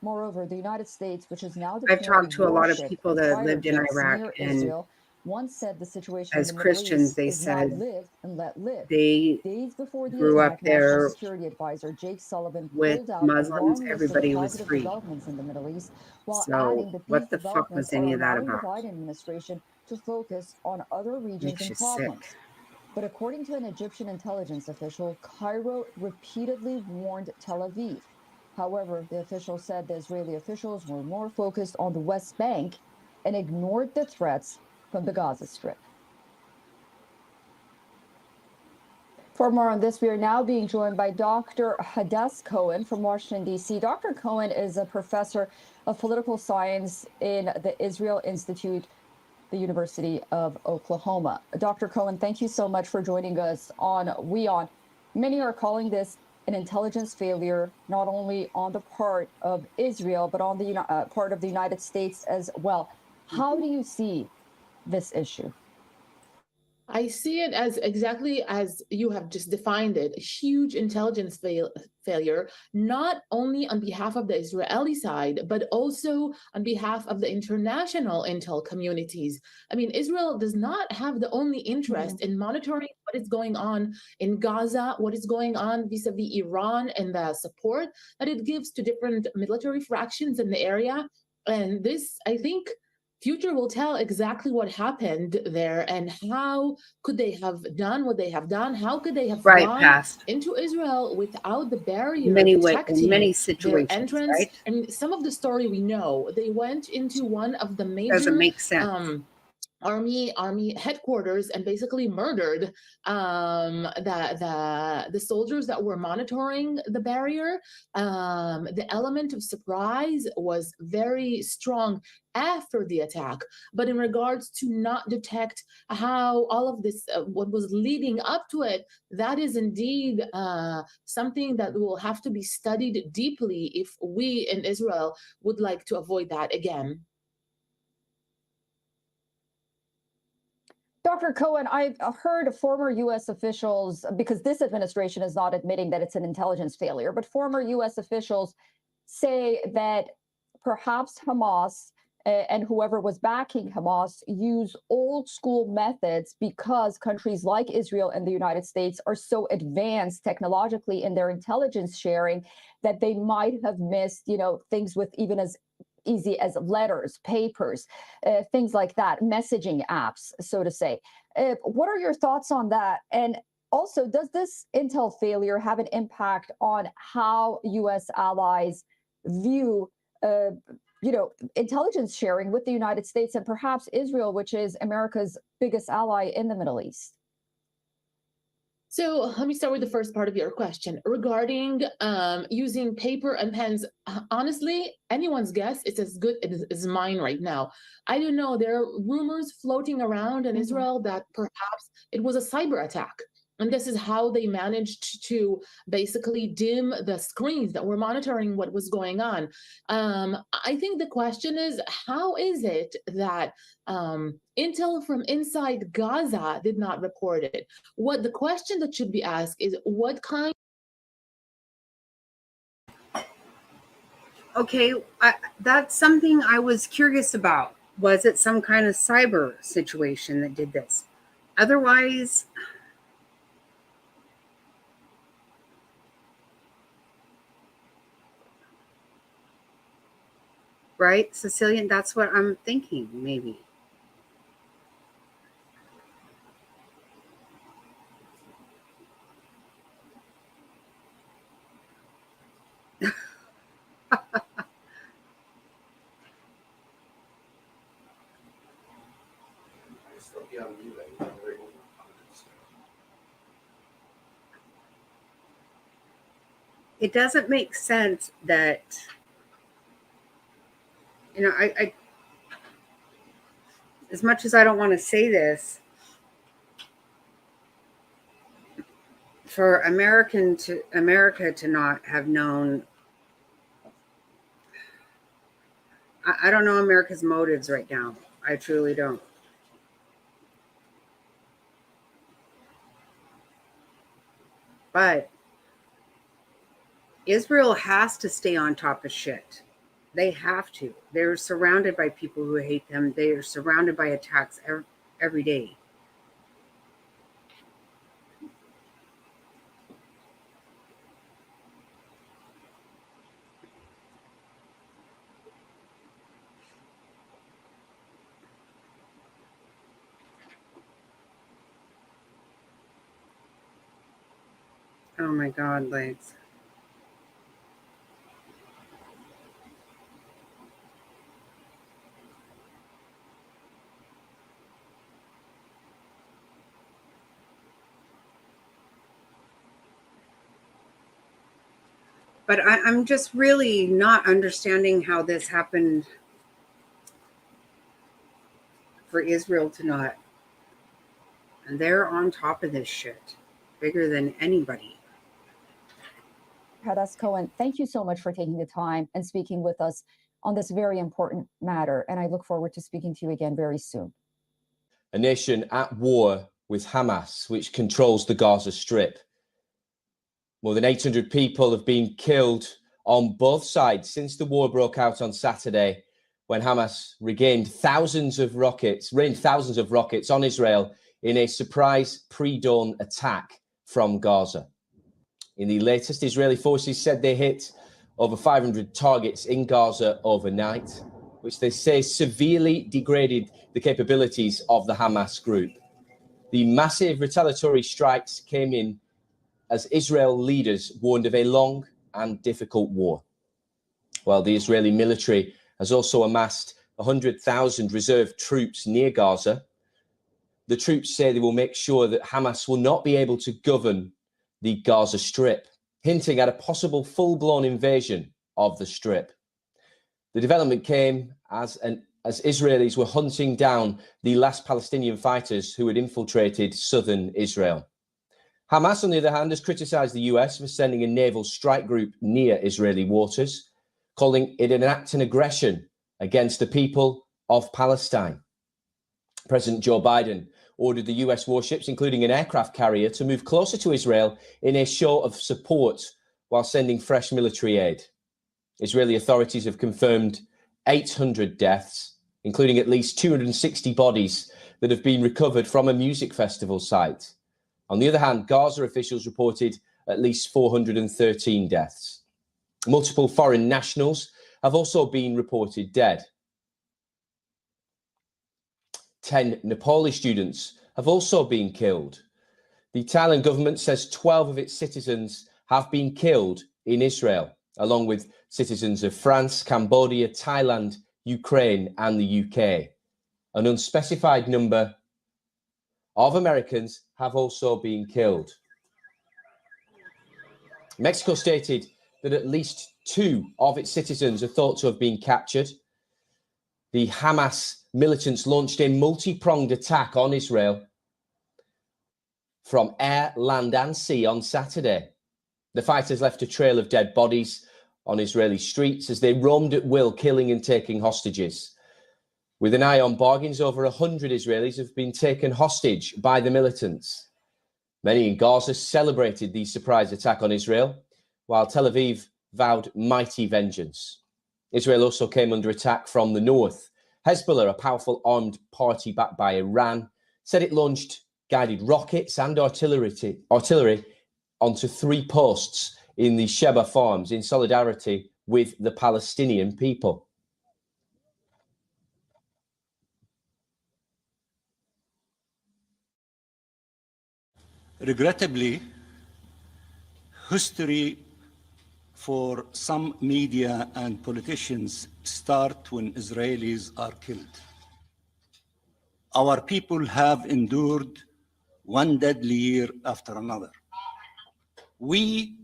Moreover, the United States, which is now I've deploying talked to a lot of warship people and that fighter lived in jets Iraq, near and Israel, once said the situation in as the Middle Christians, East they is now said live and let live. they Days before the grew up attack, National there Security Advisor Jake Sullivan with pulled out a Muslims. long list of Everybody was positive free. developments in the Middle East, while So adding that these what the fuck was developments are any of that allowing the about? Biden administration to focus on other regions Makes and you sick. problems. But according to an Egyptian intelligence official, Cairo repeatedly warned Tel Aviv. However, the official said the Israeli officials were more focused on the West Bank and ignored the threats from the Gaza Strip. For more on this, we are now being joined by Dr. Hadass Cohen from Washington, D.C. Dr. Cohen is a professor of political science in the Israel Institute, the University of Oklahoma. Dr. Cohen, thank you so much for joining us on WION. Many are calling this an intelligence failure, not only on the part of Israel, but on the part of the United States as well. How do you see this issue? I see it as exactly as you have just defined it, a huge intelligence failure, not only on behalf of the Israeli side, but also on behalf of the international intel communities. I mean, Israel does not have the only interest in monitoring what is going on in Gaza, what is going on vis-a-vis Iran and the support that it gives to different military fractions in the area. And this, I think, future will tell exactly what happened there and how could they have done what they have done? How could they have gone past into Israel without the barrier many protecting in many their situations, entrance? right? I mean, some of the story we know, they went into one of the Doesn't major make sense. army headquarters and basically murdered the soldiers that were monitoring the barrier. The element of surprise was very strong after the attack, but in regards to not detect how all of this, what was leading up to it, that is indeed something that will have to be studied deeply if we in Israel would like to avoid that again. Dr. Cohen, I've heard former U.S. officials, because this administration is not admitting that it's an intelligence failure, but former U.S. officials say that perhaps Hamas and whoever was backing Hamas use old school methods because countries like Israel and the United States are so advanced technologically in their intelligence sharing that they might have missed, things with even as easy as letters, papers, things like that, messaging apps, so to say. What are your thoughts on that? And also, does this intel failure have an impact on how U.S. allies view, intelligence sharing with the United States and perhaps Israel, which is America's biggest ally in the Middle East? So let me start with the first part of your question regarding using paper and pens. Honestly, anyone's guess is as good as mine right now. I don't know. There are rumors floating around in Israel that perhaps it was a cyber attack. And this is how they managed to basically dim the screens that were monitoring what was going on. I think the question is, how is it that intel from inside Gaza did not report it? What the question that should be asked is, what kind? Okay, that's something I was curious about. Was it some kind of cyber situation that did this? Otherwise, right, Cecilian? That's what I'm thinking, maybe. It doesn't make sense that, I as much as I don't want to say this, for America to not have known, I don't know America's motives right now. I truly don't. But Israel has to stay on top of shit. They have to. They're surrounded by people who hate them. They are surrounded by attacks every day. Oh my God, legs. But I'm just really not understanding how this happened for Israel to not. And they're on top of this shit, bigger than anybody. Hadass Cohen, thank you so much for taking the time and speaking with us on this very important matter. And I look forward to speaking to you again very soon. A nation at war with Hamas, which controls the Gaza Strip. More than 800 people have been killed on both sides since the war broke out on Saturday, when Hamas rained thousands of rockets on Israel in a surprise pre-dawn attack from Gaza. In the latest, Israeli forces said they hit over 500 targets in Gaza overnight, which they say severely degraded the capabilities of the Hamas group. The massive retaliatory strikes came in as Israel leaders warned of a long and difficult war. While the Israeli military has also amassed 100,000 reserve troops near Gaza, the troops say they will make sure that Hamas will not be able to govern the Gaza Strip, hinting at a possible full-blown invasion of the Strip. The development came as Israelis were hunting down the last Palestinian fighters who had infiltrated southern Israel. Hamas, on the other hand, has criticised the US for sending a naval strike group near Israeli waters, calling it an act of aggression against the people of Palestine. President Joe Biden ordered the US warships, including an aircraft carrier, to move closer to Israel in a show of support while sending fresh military aid. Israeli authorities have confirmed 800 deaths, including at least 260 bodies that have been recovered from a music festival site. On the other hand, Gaza officials reported at least 413 deaths. Multiple foreign nationals have also been reported dead. 10 Nepali students have also been killed. The Thailand government says 12 of its citizens have been killed in Israel, along with citizens of France, Cambodia, Thailand, Ukraine, and the UK. An unspecified number of Americans have also been killed. Mexico stated that at least 2 of its citizens are thought to have been captured. The Hamas militants launched a multi-pronged attack on Israel from air, land, and sea on Saturday. The fighters left a trail of dead bodies on Israeli streets as they roamed at will, killing and taking hostages. With an eye on bargains, over 100 Israelis have been taken hostage by the militants. Many in Gaza celebrated the surprise attack on Israel, while Tel Aviv vowed mighty vengeance. Israel also came under attack from the north. Hezbollah, a powerful armed party backed by Iran, said it launched guided rockets and artillery onto 3 posts in the Sheba farms in solidarity with the Palestinian people. Regrettably, history for some media and politicians start when Israelis are killed. Our people have endured one deadly year after another. We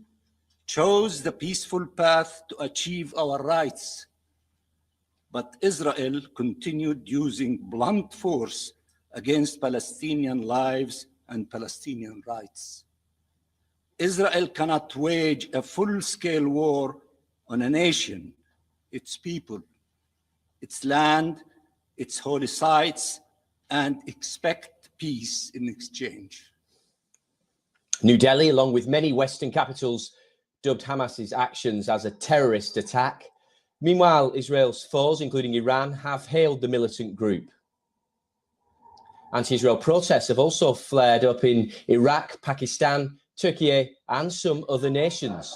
chose the peaceful path to achieve our rights, but Israel continued using blunt force against Palestinian lives and Palestinian rights. Israel cannot wage a full-scale war on a nation, its people, its land, its holy sites, and expect peace in exchange. New Delhi, along with many Western capitals, dubbed Hamas's actions as a terrorist attack. Meanwhile, Israel's foes, including Iran, have hailed the militant group. Anti-Israel protests have also flared up in Iraq, Pakistan, Turkey, and some other nations.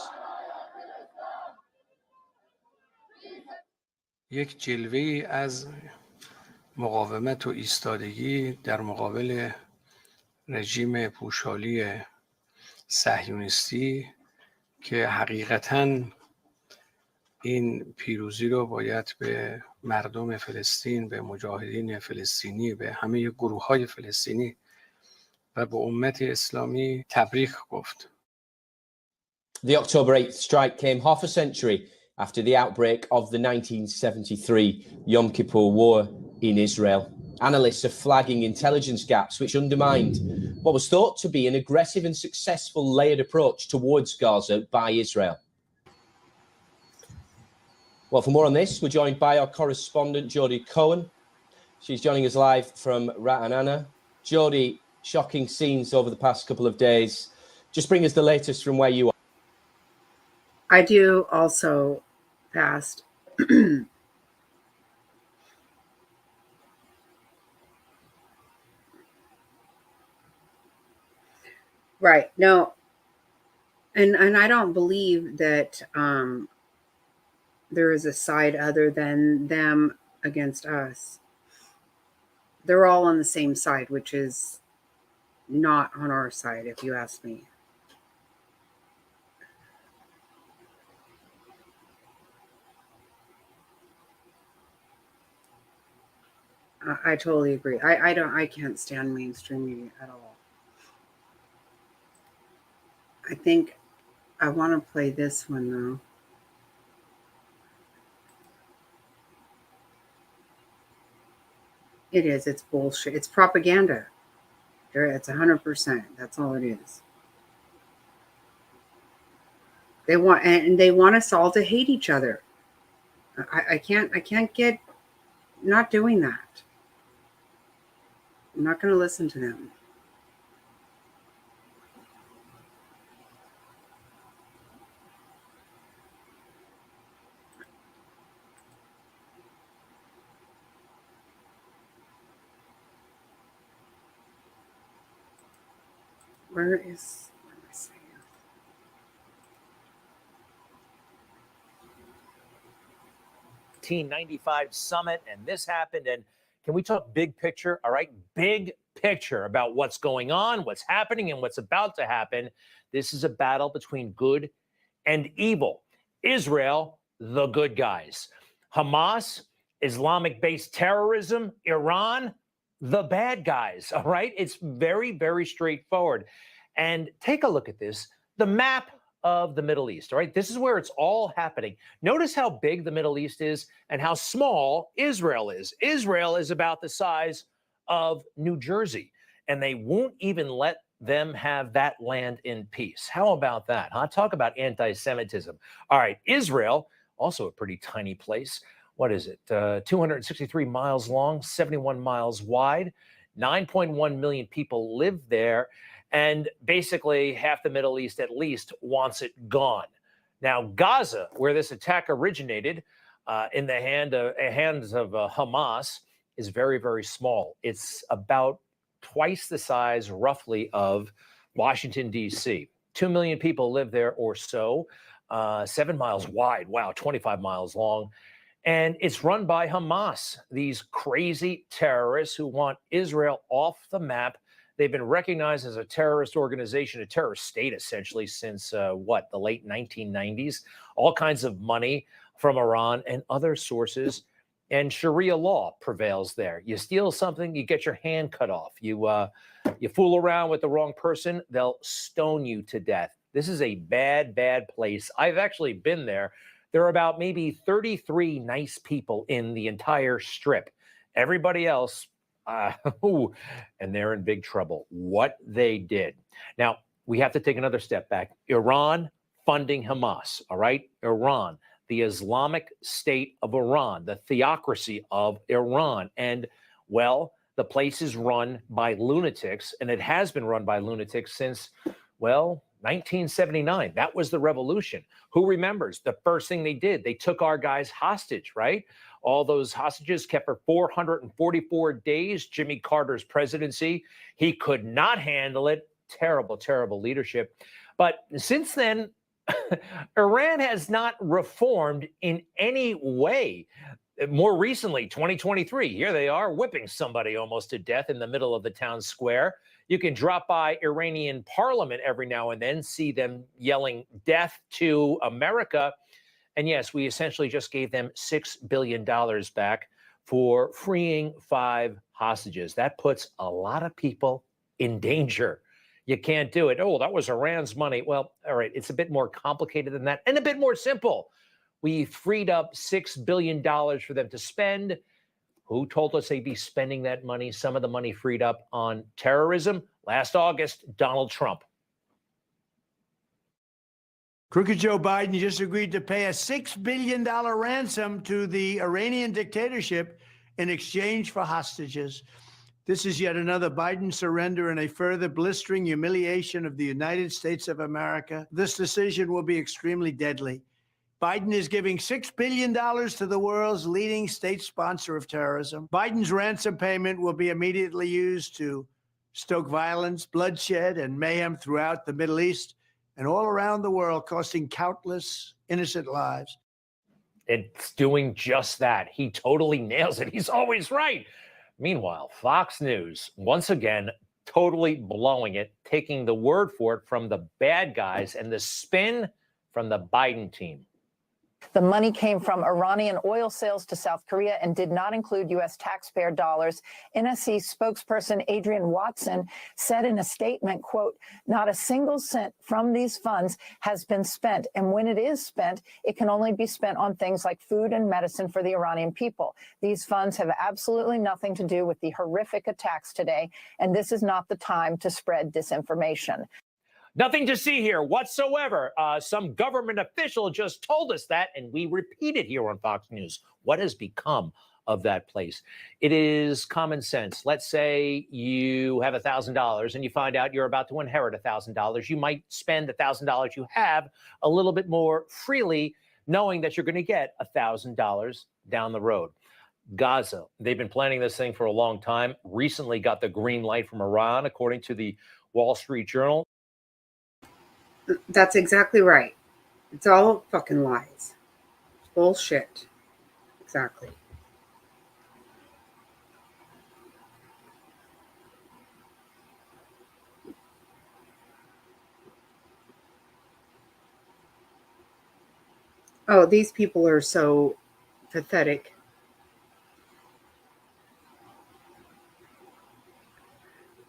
یک جلوه‌ای از مقاومت و ایستادگی در مقابل رژیم پوشالی صهیونیستی که حقیقتاً این پیروزی رو باید به مردم فلسطین، به مجاهدین فلسطینی، به همه گروه‌های فلسطینی و به امت اسلامی تبریک گفت. The October 8th strike came half a century after the outbreak of the 1973 Yom Kippur War in Israel. Analysts are flagging intelligence gaps which undermined what was thought to be an aggressive and successful layered approach towards Gaza by Israel. Well, for more on this, we're joined by our correspondent, Jodie Cohen. She's joining us live from Ra'anana. Jodie, shocking scenes over the past couple of days. Just bring us the latest from where you are. I do also fast. Right. No. And I don't believe that there is a side other than them against us. They're all on the same side, which is not on our side, if you ask me. I totally agree. I can't stand mainstream media at all. I think I want to play this one though. It is. It's bullshit. It's propaganda. It's 100%. That's all it is. They want us all to hate each other. I can't get not doing that. I'm not going to listen to them. Where am I saying? 1995 summit, and this happened. And can we talk big picture? All right, big picture about what's going on, what's happening, and what's about to happen. This is a battle between good and evil. Israel, the good guys. Hamas, Islamic-based terrorism. Iran, the bad guys. All right, it's very, very straightforward. And take a look at this. The map of the Middle East, all right? This is where it's all happening. Notice how big the Middle East is and how small Israel is. Israel is about the size of New Jersey, and they won't even let them have that land in peace. How about that, huh? Talk about anti-Semitism. All right, Israel, also a pretty tiny place. What is it? 263 miles long, 71 miles wide. 9.1 million people live there. And basically, half the Middle East at least wants it gone. Now, Gaza, where this attack originated in the hands of Hamas, is very, very small. It's about twice the size, roughly, of Washington, D.C. 2 million people live there or so. 7 miles wide. Wow, 25 miles long. And it's run by Hamas, these crazy terrorists who want Israel off the map. They've been recognized as a terrorist organization, a terrorist state, essentially, since the late 1990s. All kinds of money from Iran and other sources. And Sharia law prevails there. You steal something, you get your hand cut off. You fool around with the wrong person, they'll stone you to death. This is a bad, bad place. I've actually been there. There are about maybe 33 nice people in the entire strip. Everybody else, and they're in big trouble. What they did. Now, we have to take another step back. Iran funding Hamas, all right? Iran, the Islamic State of Iran, the theocracy of Iran. And, well, the place is run by lunatics, and it has been run by lunatics since, 1979. That was the revolution. Who remembers? The first thing they did, they took our guys hostage, right? All those hostages kept for 444 days. Jimmy Carter's presidency, he could not handle it. Terrible, terrible leadership. But since then, Iran has not reformed in any way. More recently, 2023, here they are whipping somebody almost to death in the middle of the town square. You can drop by Iranian parliament every now and then, see them yelling death to America. And yes, we essentially just gave them $6 billion back for freeing 5 hostages. That puts a lot of people in danger. You can't do it. Oh, that was Iran's money. Well, all right, it's a bit more complicated than that and a bit more simple. We freed up $6 billion for them to spend. Who told us they'd be spending that money? Some of the money freed up on terrorism. Last August, Donald Trump. Crooked Joe Biden just agreed to pay a $6 billion ransom to the Iranian dictatorship in exchange for hostages. This is yet another Biden surrender and a further blistering humiliation of the United States of America. This decision will be extremely deadly. Biden is giving $6 billion to the world's leading state sponsor of terrorism. Biden's ransom payment will be immediately used to stoke violence, bloodshed, and mayhem throughout the Middle East and all around the world, costing countless innocent lives. It's doing just that. He totally nails it. He's always right. Meanwhile, Fox News, once again, totally blowing it, taking the word for it from the bad guys and the spin from the Biden team. The money came from Iranian oil sales to South Korea and did not include U.S. taxpayer dollars. NSC spokesperson Adrian Watson said in a statement, quote, "Not a single cent from these funds has been spent. And when it is spent, it can only be spent on things like food and medicine for the Iranian people. These funds have absolutely nothing to do with the horrific attacks today. And this is not the time to spread disinformation." Nothing to see here whatsoever. Some government official just told us that, and we repeat it here on Fox News. What has become of that place? It is common sense. Let's say you have $1,000 and you find out you're about to inherit $1,000. You might spend the $1,000 you have a little bit more freely, knowing that you're going to get $1,000 down the road. Gaza, they've been planning this thing for a long time. Recently got the green light from Iran, according to the Wall Street Journal. That's exactly right. It's all fucking lies. Bullshit. Exactly. Oh, these people are so pathetic.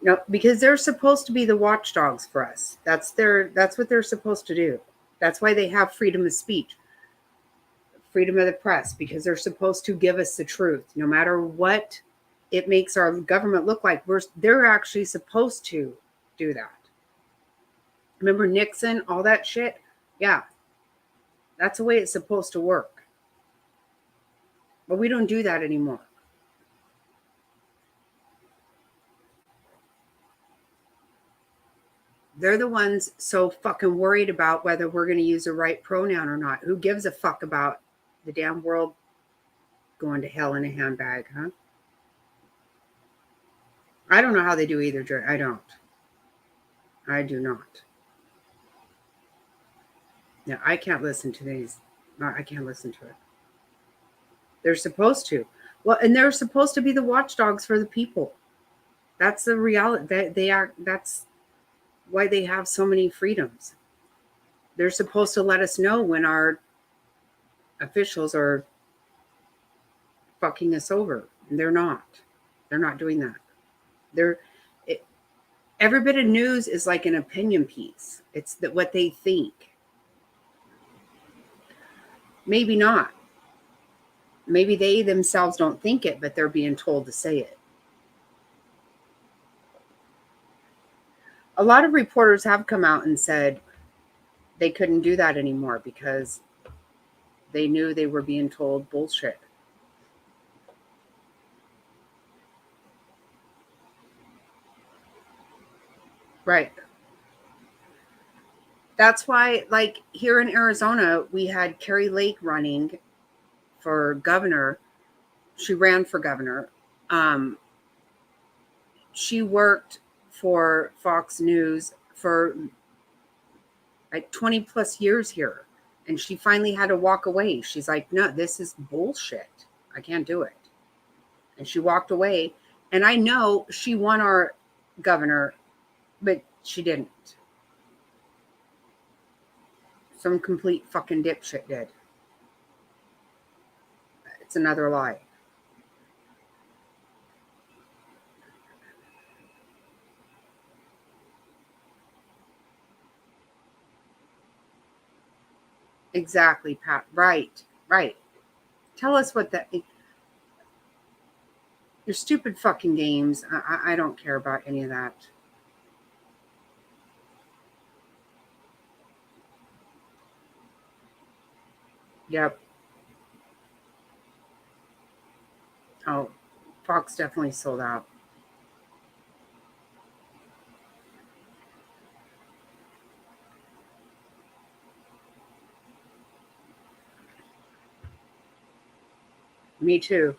No, because they're supposed to be the watchdogs for us. That's what they're supposed to do. That's why they have freedom of speech, freedom of the press, because they're supposed to give us the truth. No matter what it makes our government look like, they're actually supposed to do that. Remember Nixon, all that shit? Yeah. That's the way it's supposed to work. But we don't do that anymore. They're the ones so fucking worried about whether we're going to use the right pronoun or not. Who gives a fuck about the damn world going to hell in a handbag, huh? I don't know how they do either. I don't. I do not. No, I can't listen to these. I can't listen to it. They're supposed to. Well, and they're supposed to be the watchdogs for the people. That's the reality. They are. That's why they have so many freedoms. They're supposed to let us know when our officials are fucking us over. And they're not. They're not doing that. Every bit of news is like an opinion piece. It's what they think. Maybe not. Maybe they themselves don't think it, but they're being told to say it. A lot of reporters have come out and said they couldn't do that anymore because they knew they were being told bullshit. Right. That's why, like here in Arizona, we had Carrie Lake running for governor. She ran for governor. She worked for Fox News for like 20 plus years here. And she finally had to walk away. She's like, no, this is bullshit. I can't do it. And she walked away. And I know she won our governor, but she didn't. Some complete fucking dipshit did. It's another lie. Exactly, Pat. Right. Tell us what that... Your stupid fucking games. I don't care about any of that. Yep. Oh, Fox definitely sold out. Me too.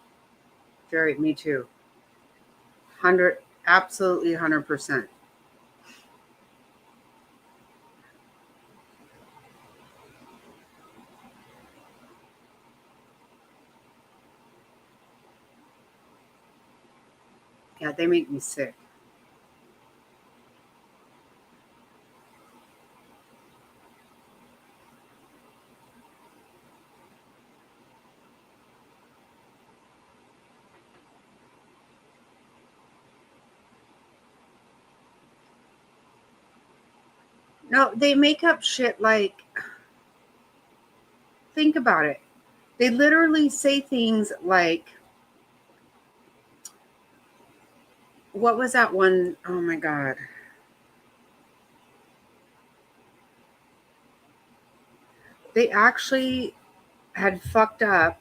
Jerry, me too. 100, absolutely 100%. Yeah, they make me sick. No, they make up shit like, think about it. They literally say things like, what was that one? Oh my God. They actually had fucked up.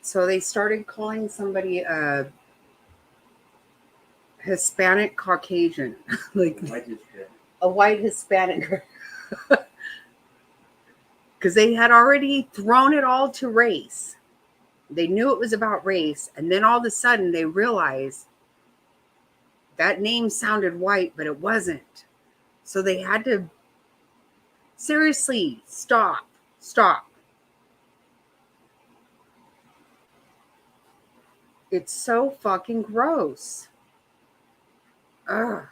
So they started calling somebody a Hispanic Caucasian, like a white Hispanic, because they had already thrown it all to race. They knew it was about race, and then all of a sudden they realized that name sounded white, but it wasn't. So they had to seriously stop. It's so fucking gross. Ugh.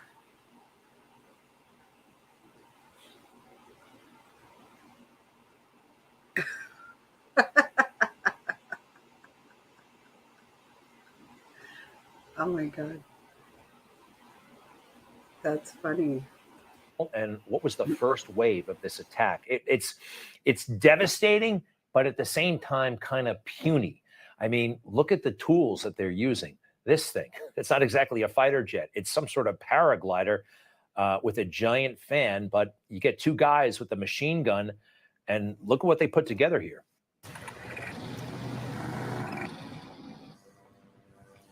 Oh my God. That's funny. And what was the first wave of this attack? It's devastating, but at the same time, kind of puny. I mean, look at the tools that they're using. This thing, it's not exactly a fighter jet. It's some sort of paraglider with a giant fan, but you get two guys with a machine gun, and look at what they put together here.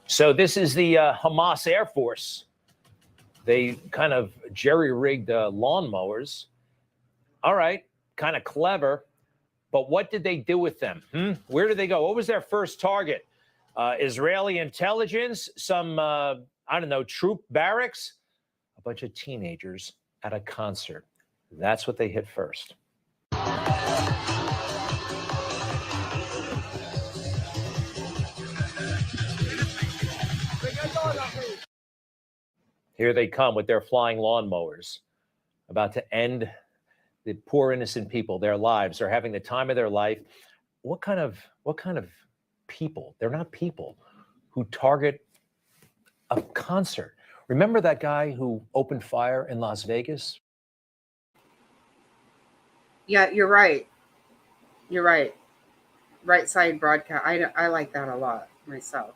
So this is the Hamas Air Force. They kind of jerry-rigged lawnmowers. All right, kind of clever. But what did they do with them? Where did they go? What was their first target? Israeli intelligence? Some, I don't know, troop barracks? A bunch of teenagers at a concert. That's what they hit first. Here they come with their flying lawnmowers, about to end the poor innocent people, their lives. They're having the time of their life. What kind of people? They're not people who target a concert. Remember that guy who opened fire in Las Vegas? Yeah, you're right. You're right. Right side broadcast. I like that a lot myself.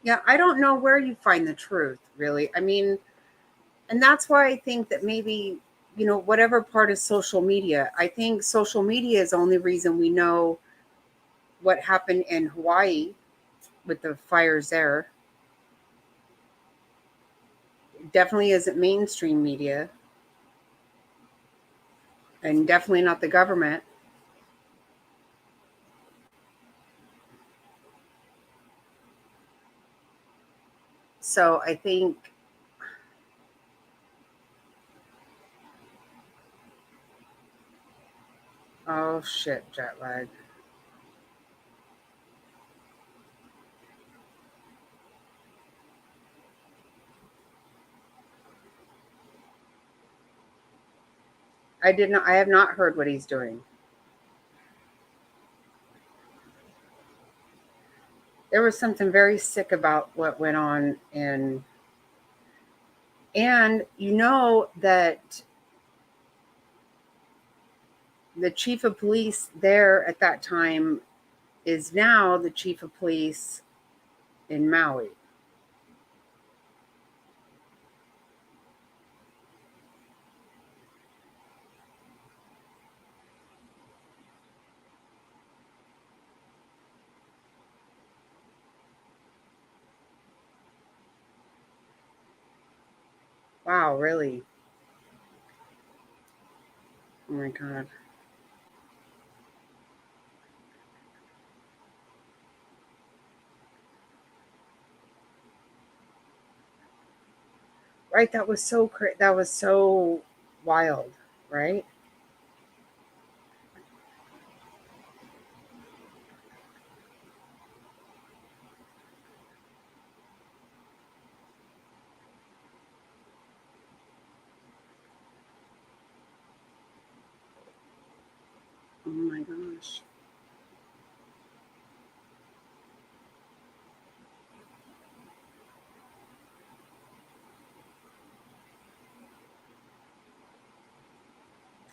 Yeah, I don't know where you find the truth, really. I mean, and that's why I think that maybe, whatever part of social media, I think social media is the only reason we know what happened in Hawaii with the fires there. It definitely isn't mainstream media, and definitely not the government. So I think oh shit, jet lag. I have not heard what he's doing. There was something very sick about what went on and you know that the chief of police there at that time is now the chief of police in Maui. Wow, really? Oh my God. Right, that was so that was so wild, right?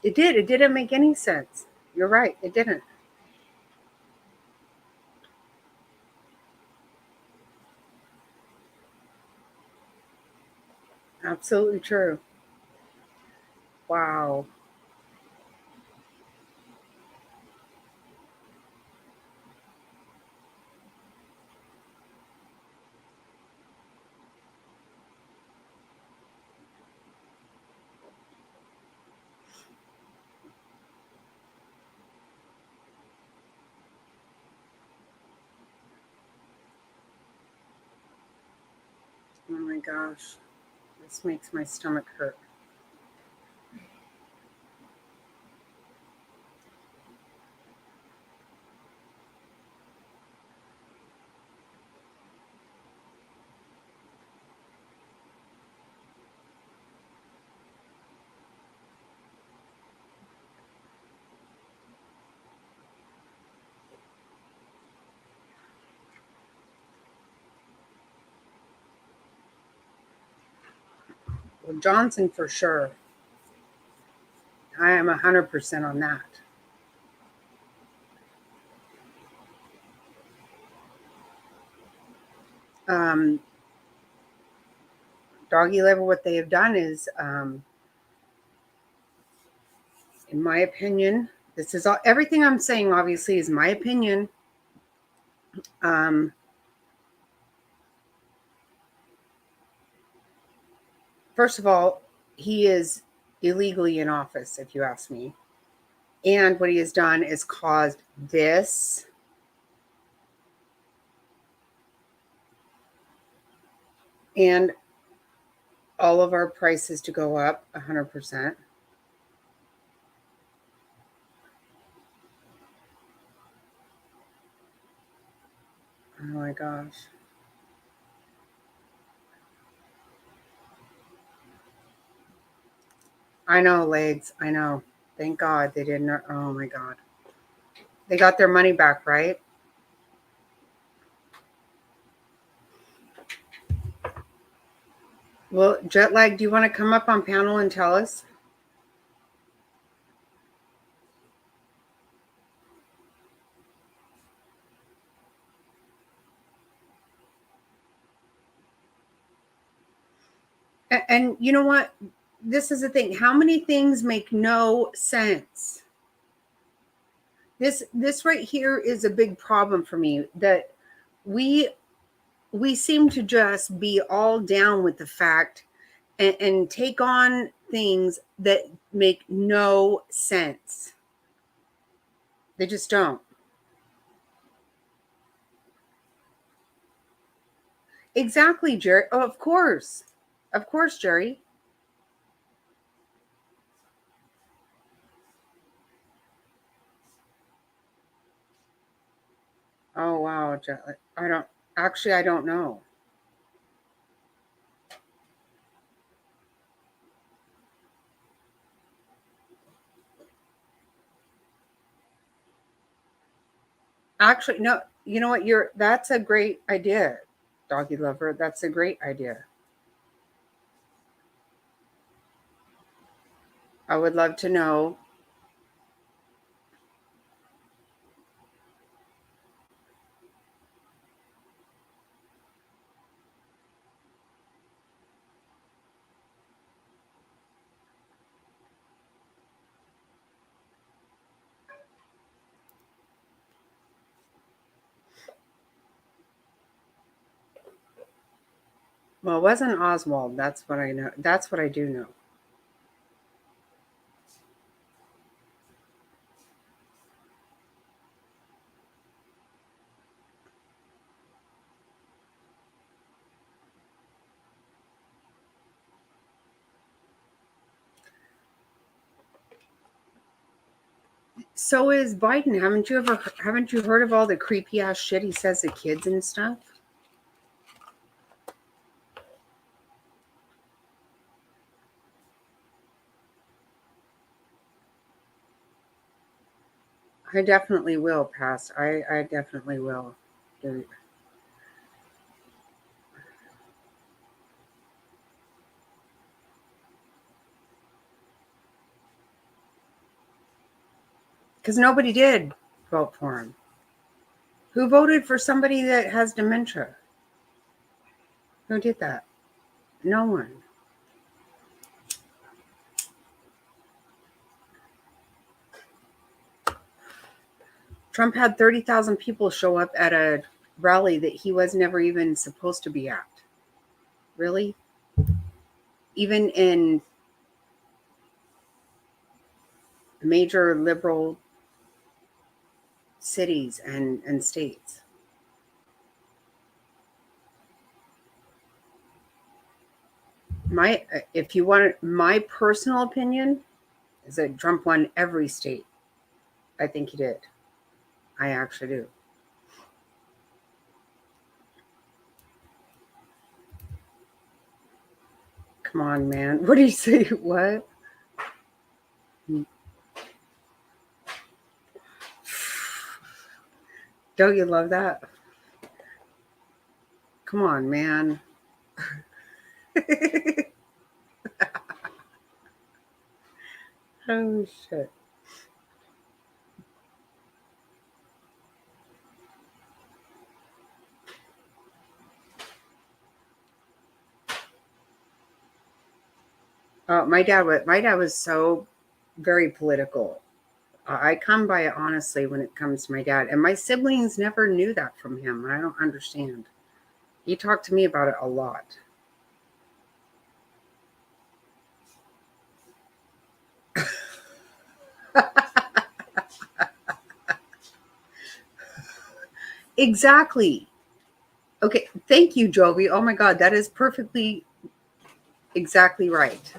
It did. It didn't make any sense. You're right. It didn't. Absolutely true. Wow. Oh my gosh. This makes my stomach hurt. Well, Johnson for sure. I am 100% on that. Doggy liver, what they have done is, in my opinion, this is all, everything I'm saying obviously is my opinion. First of all, he is illegally in office, if you ask me. And what he has done is caused this and all of our prices to go up 100%. Oh my gosh. I know, legs. I know. Thank God they didn't. Oh my God. They got their money back, right? Well, Jetlag, do you want to come up on panel and tell us? And you know what? This is the thing. How many things make no sense? This right here is a big problem for me, that we seem to just be all down with the fact and take on things that make no sense. They just don't. Exactly, Jerry. Oh, of course. Of course, Jerry. Oh, wow. I don't know. Actually, no, you know what? That's a great idea, Doggy Lover. That's a great idea. I would love to know. Well, it wasn't Oswald. That's what I know. That's what I do know. So is Biden. Haven't you heard of all the creepy ass shit he says to kids and stuff? I definitely will, pass. I definitely will. Dude. Because nobody did vote for him. Who voted for somebody that has dementia? Who did that? No one. Trump had 30,000 people show up at a rally that he was never even supposed to be at. Really? Even in major liberal cities and states. If you want my personal opinion, is that Trump won every state. I think he did. I actually do. Come on, man. What do you say? What? Don't you love that? Come on, man. Oh, shit. My dad was so very political. I come by it honestly when it comes to my dad. And my siblings never knew that from him. And I don't understand. He talked to me about it a lot. Exactly. Okay. Thank you, Jovi. Oh my God. That is perfectly exactly right.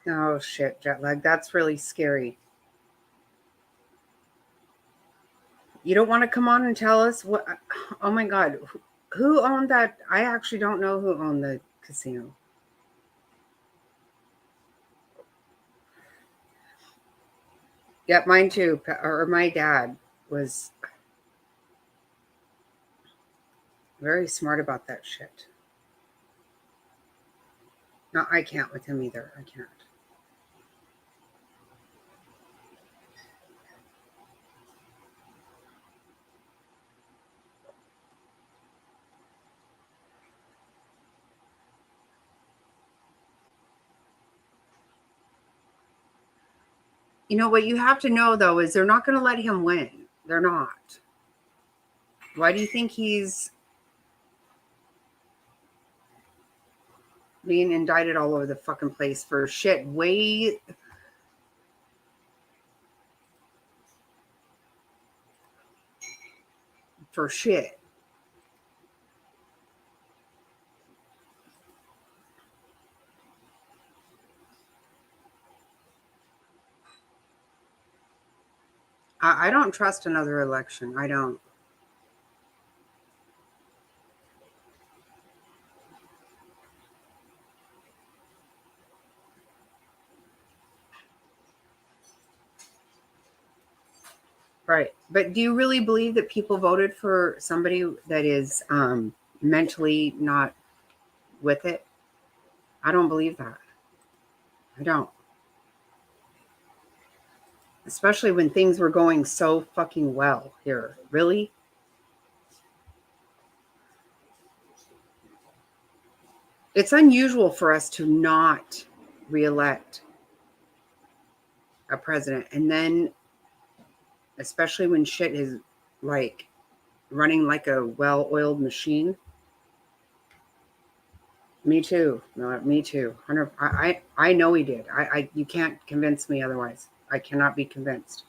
Oh shit, jet lag. That's really scary. You don't want to come on and tell us what? Oh my God. Who owned that? I actually don't know who owned the casino. Yep, mine too. Or my dad was very smart about that shit. No, I can't with him either. I can't. You know what you have to know though is they're not going to let him win. They're not. Why do you think he's being indicted all over the fucking place for shit way for shit? I don't trust another election. I don't. Right. But do you really believe that people voted for somebody that is mentally not with it? I don't believe that. I don't. Especially when things were going so fucking well here. Really? It's unusual for us to not reelect a president. And then, especially when shit is like running like a well-oiled machine. Me too. No, me too. I know he did. You can't convince me otherwise. I cannot be convinced.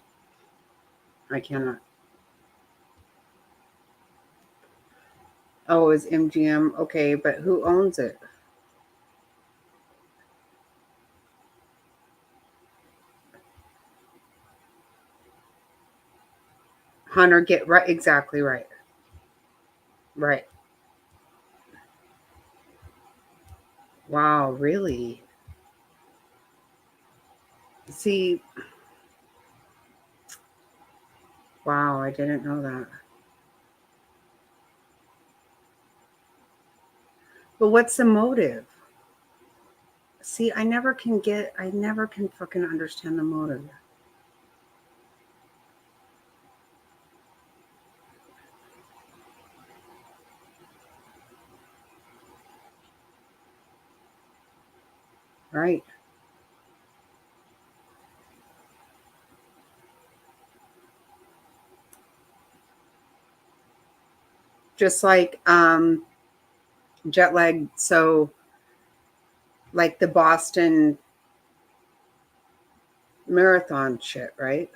I cannot. Oh, it was MGM. Okay, but who owns it? Hunter, get right. Exactly right. Right. Wow, really? See, wow, I didn't know that. But what's the motive? See, I never can fucking understand the motive. Right. Just like jet lag. So, like the Boston Marathon shit, right?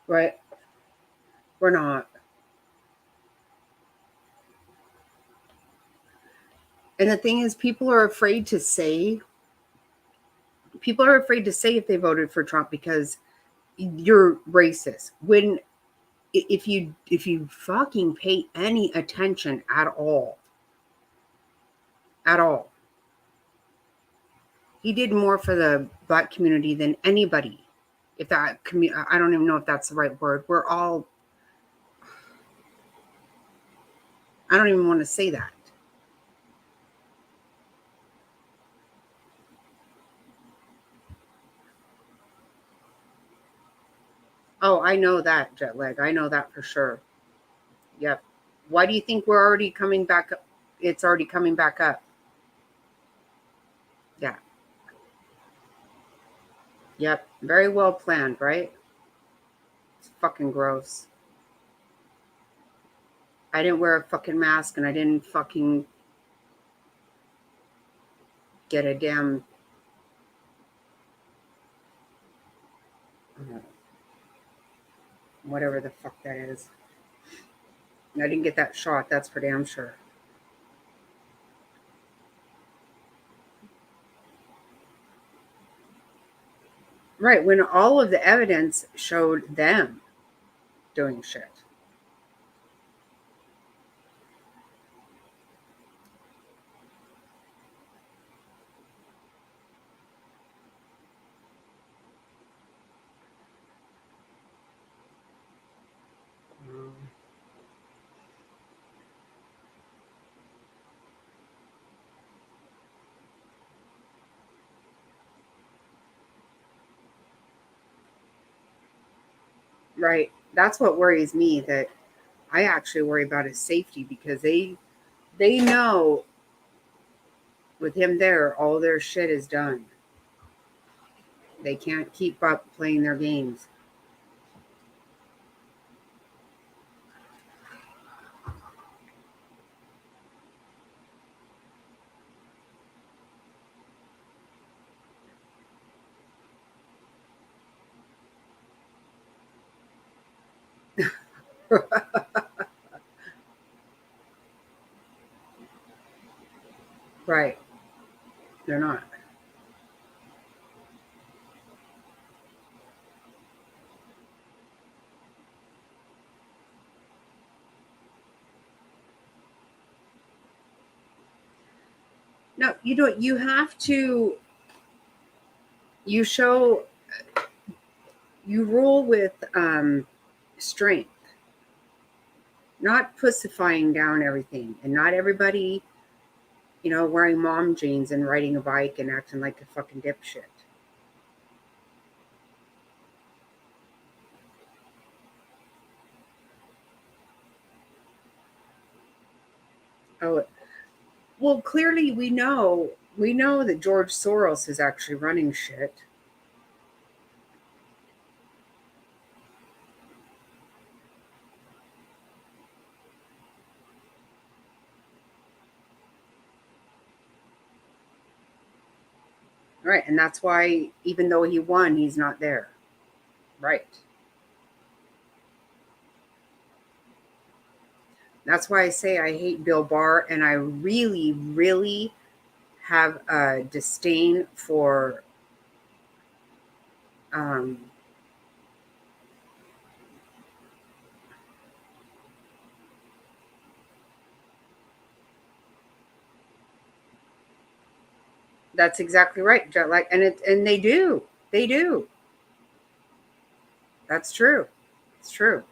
Right. We're not. And the thing is, people are afraid to say if they voted for Trump because you're racist. When if you fucking pay any attention at all, he did more for the Black community than anybody. If that I don't even know if that's the right word. I don't even want to say that. Oh, I know that, jet lag. I know that for sure. Yep. Why do you think we're already coming back up? It's already coming back up. Yeah. Yep. Very well planned, right? It's fucking gross. I didn't wear a fucking mask and I didn't fucking get a damn whatever the fuck that is. I didn't get that shot, that's for damn sure. Right, when all of the evidence showed them doing shit. Right. That's what worries me, that I actually worry about his safety because they know with him there, all their shit is done. They can't keep up playing their games. Right. They're not. No, you don't. You have to. You show. You rule with strength, not pussifying down everything, and not everybody, wearing mom jeans and riding a bike and acting like a fucking dipshit. Oh, well, clearly we know that George Soros is actually running shit. Right, and that's why even though he won, he's not there. Right. That's why I say I hate Bill Barr, and I really, really have a disdain for um, That's exactly right. Like, and they do. They do. That's true. It's true.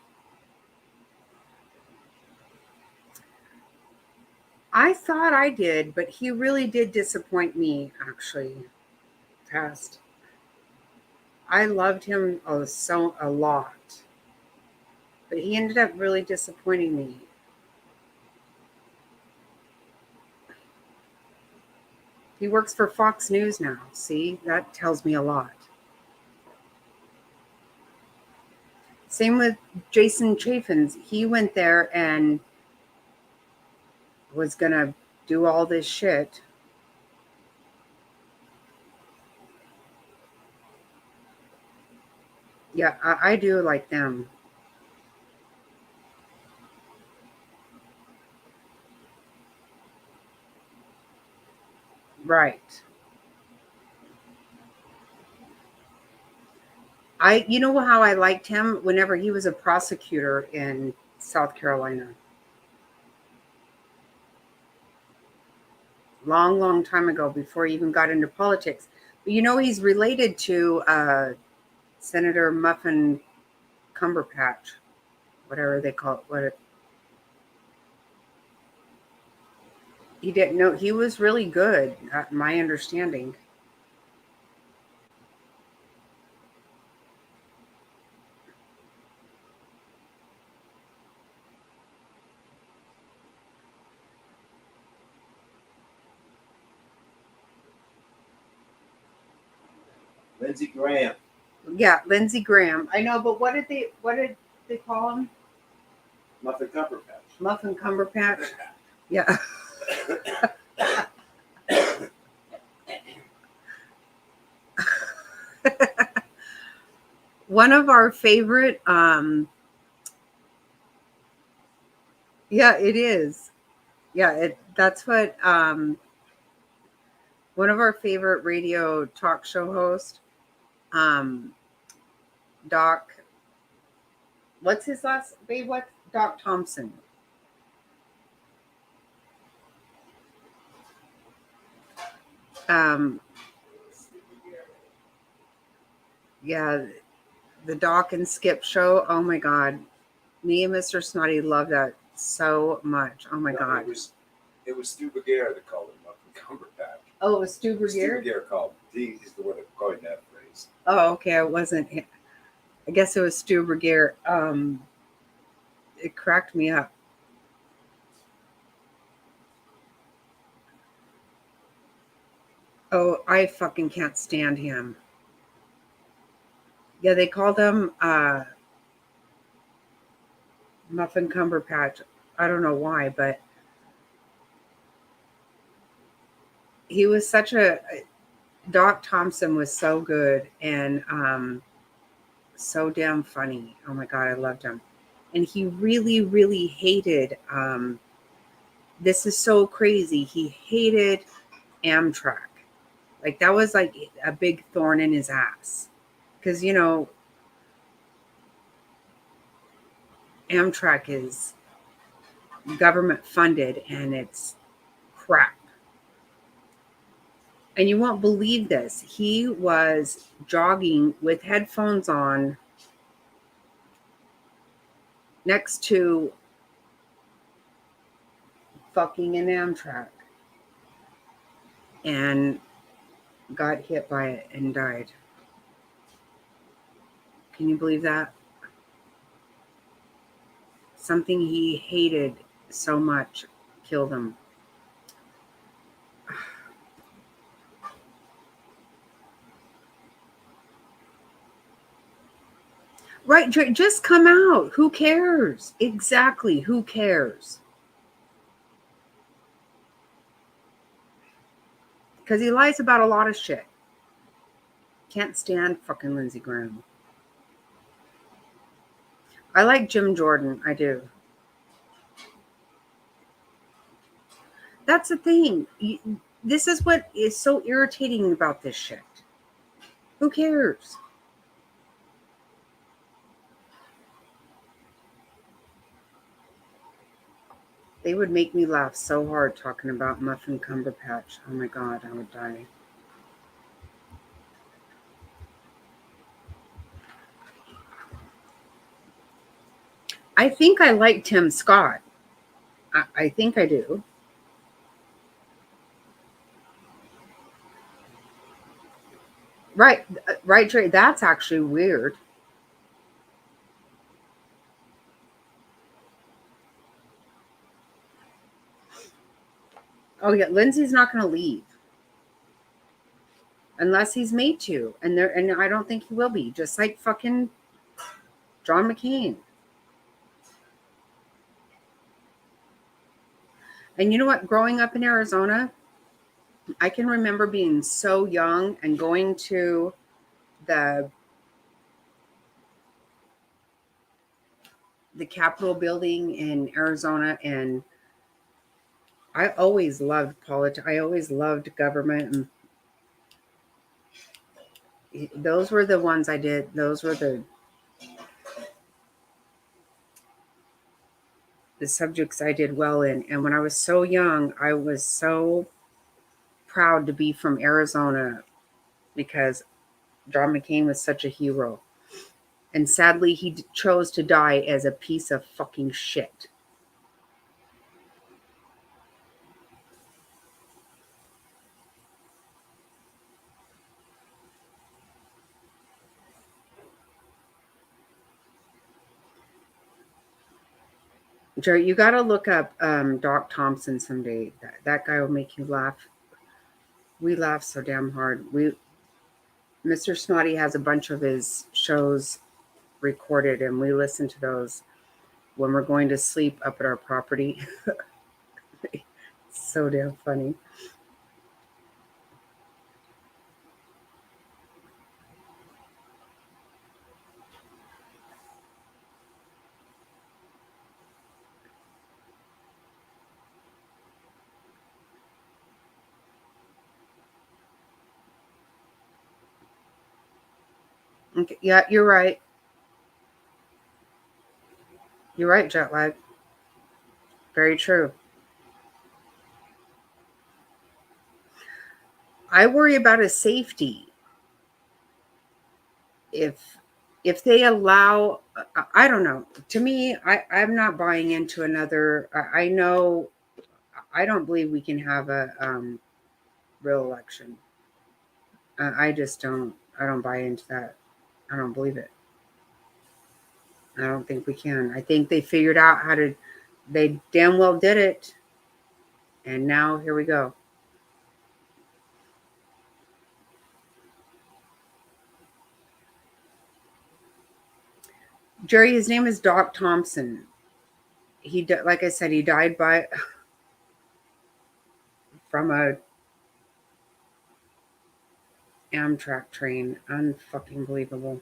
I thought I did, but he really did disappoint me, actually. Past. I loved him a lot. But he ended up really disappointing me. He works for Fox News now. See, that tells me a lot. Same with Jason Chaffins. He went there and was going to do all this shit. Yeah, I do like them. Right. You know how I liked him whenever he was a prosecutor in South Carolina. Long time ago, before he even got into politics. But you know, he's related to Senator Muffin Cumberpatch, whatever they call it. He didn't know. He was really good, my understanding. Lindsey Graham. Yeah, Lindsey Graham. I know, but what did they call him? Muffin Cumberpatch. Muffin Cumberpatch. Yeah. One of our favorite yeah, it is. Yeah, that's what one of our favorite radio talk show hosts, Doc, what's his last babe? What? Doc Thompson. Yeah, the Doc and Skip show. Oh my God. Me and Mr. Snotty love that so much. Oh my God. It was Stu Beguer that called him Muffin Cumberpatch. Oh, it was Stu Beguer? Stu Beguer called. He's the one that coined that phrase. Oh, okay. I wasn't. I guess it was Stu Beguer. It cracked me up. Oh, I fucking can't stand him. Yeah, they called him Muffin Cumberpatch. I don't know why, but he was such a Doc Thompson was so good and so damn funny. Oh my God, I loved him. And he really, really hated this is so crazy. He hated Amtrak. Like that was like a big thorn in his ass. Because, you know, Amtrak is government funded and it's crap. And you won't believe this. He was jogging with headphones on next to fucking an Amtrak and got hit by it and died. Can you believe that? Something he hated so much killed him. Right, just come out. Who cares? Exactly, who cares? Because he lies about a lot of shit. Can't stand fucking Lindsey Graham. I like Jim Jordan, I do. That's the thing. This is what is so irritating about this shit. Who cares? They would make me laugh so hard talking about Muffin Cumberpatch. Oh my God, I would die. I think I like Tim Scott. I think I do. Right, right, Trey. That's actually weird. Oh yeah, Lindsay's not going to leave unless he's made to, and I don't think he will be. Just like fucking John McCain. And you know what? Growing up in Arizona, I can remember being so young and going to the Capitol building in Arizona, and I always loved politics. I always loved government, and those were the ones I did. Those were the subjects I did well in. And when I was so young, I was so proud to be from Arizona because John McCain was such a hero. And sadly, he chose to die as a piece of fucking shit. Jerry, you got to look up Doc Thompson someday. That guy will make you laugh. We laugh so damn hard. Mr. Snotty has a bunch of his shows recorded, and we listen to those when we're going to sleep up at our property. So damn funny. Okay, yeah, you're right. You're right, jet lag. Very true. I worry about his safety. If they allow, I don't know. To me, I'm not buying into another. I know. I don't believe we can have a real election. I just don't. I don't buy into that. I don't believe it. I don't think we can. I think they figured out how to. They damn well did it, and now here we go. Jerry, his name is Doc Thompson. Like I said, he died from a Amtrak train. Unfucking believable.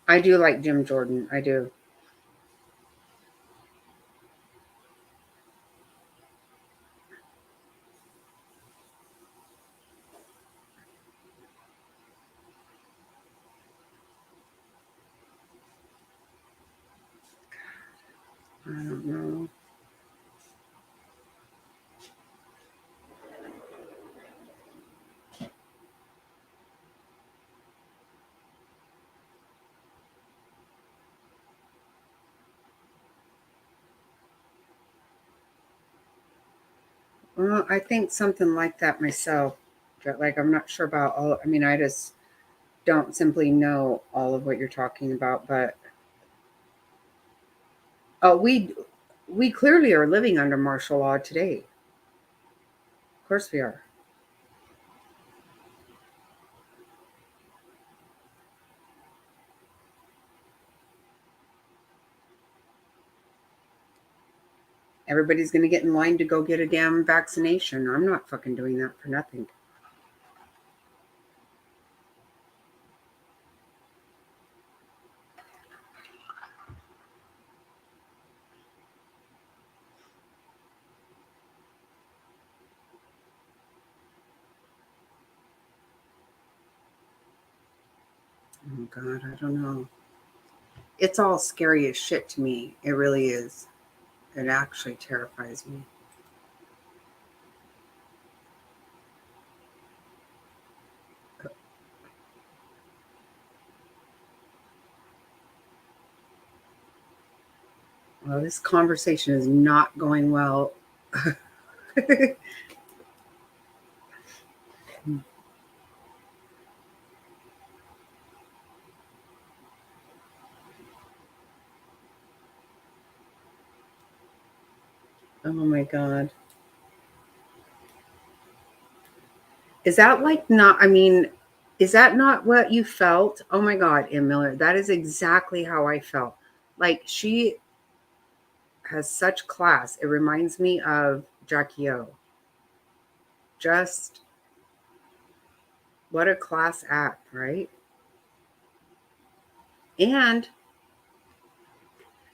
I do like Jim Jordan. I do. I don't know. Well, I think something like that myself. Like, I'm not sure about all. I mean, I just don't simply know all of what you're talking about. But we clearly are living under martial law today. Of course, we are. Everybody's going to get in line to go get a damn vaccination. I'm not fucking doing that for nothing. Oh, God, I don't know. It's all scary as shit to me. It really is. It actually terrifies me. Well, this conversation is not going well. Oh my God. Is that like not, I mean, is that not what you felt? Oh my God, Em Miller, that is exactly how I felt. Like she has such class. It reminds me of Jackie O. Just what a class act, right? And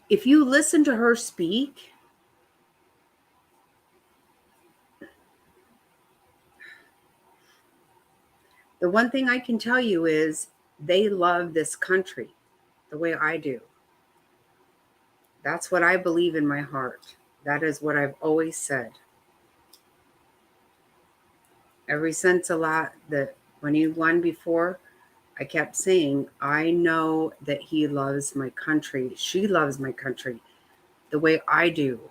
if you listen to her speak, the one thing I can tell you is they love this country the way I do. That's what I believe in my heart. That is what I've always said. Ever since a lot that when he won before, I kept saying, I know that he loves my country. She loves my country the way I do.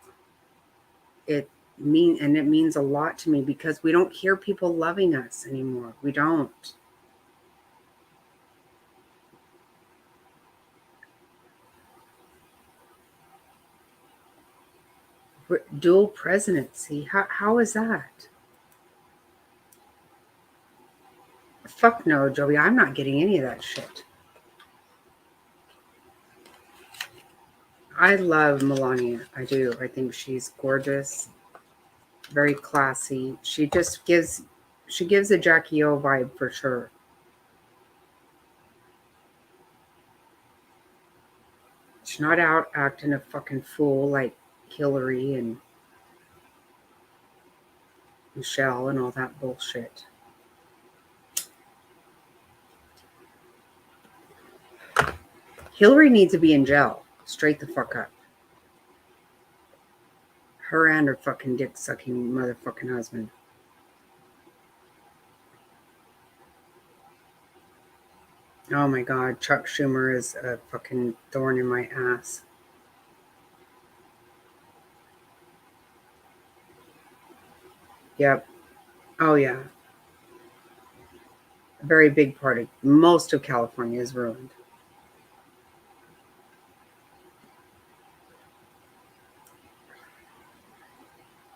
It means a lot to me because we don't hear people loving us anymore. We don't. Dual presidency. How is that? Fuck no, Joey. I'm not getting any of that shit. I love Melania. I do. I think she's gorgeous, very classy. She gives a Jackie O vibe for sure. She's not out acting a fucking fool like Hillary and Michelle and all that bullshit. Hillary needs to be in jail. Straight the fuck up. Her and her fucking dick sucking motherfucking husband. Oh my God, Chuck Schumer is a fucking thorn in my ass. Yep. Oh yeah. A very big part of most of California is ruined.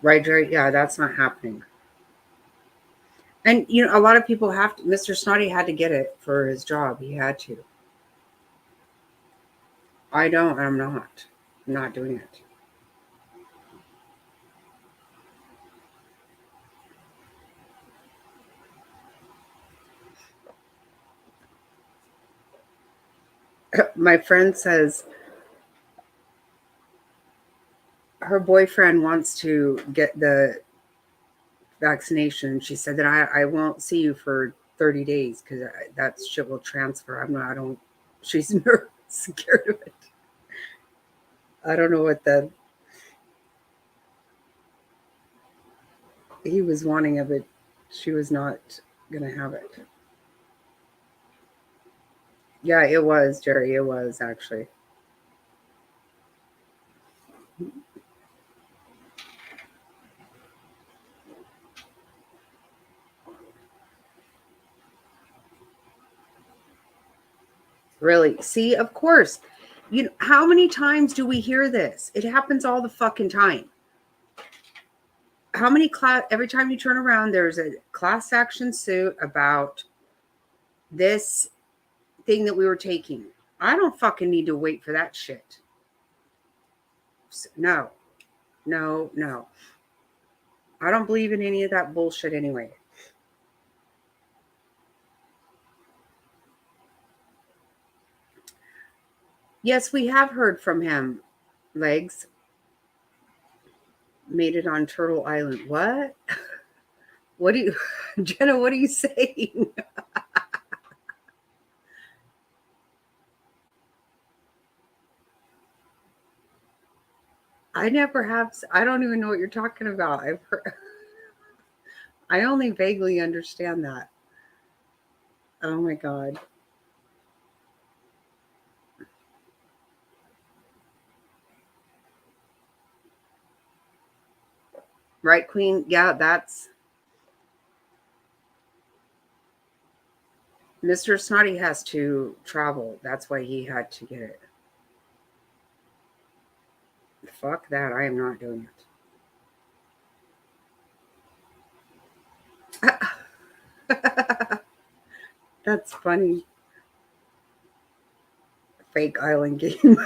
Right, Jerry? Yeah, that's not happening. And you know, a lot of people have to. Mr. Snotty had to get it for his job. He had to. I don't. I'm not. I'm not doing it. My friend says her boyfriend wants to get the vaccination. She said that I won't see you for 30 days because that shit will transfer. I don't, she's scared of it. I don't know what he was wanting of it. She was not going to have it. Yeah, it was, Jerry. It was actually. Really? See, of course. You know, how many times do we hear this? It happens all the fucking time. How many every time you turn around, there's a class action suit about this thing that we were taking. I don't fucking need to wait for that shit. No. I don't believe in any of that bullshit anyway. Yes, we have heard from him. Legs made it on Turtle Island. What? What do you, Jenna, what are you saying? I never have. I don't even know what you're talking about. I've heard, I only vaguely understand that. Oh my God. Right, Queen? Yeah, that's Mr. Snotty has to travel. That's why he had to get it. Fuck that. I am not doing it. That's funny. Fake island game.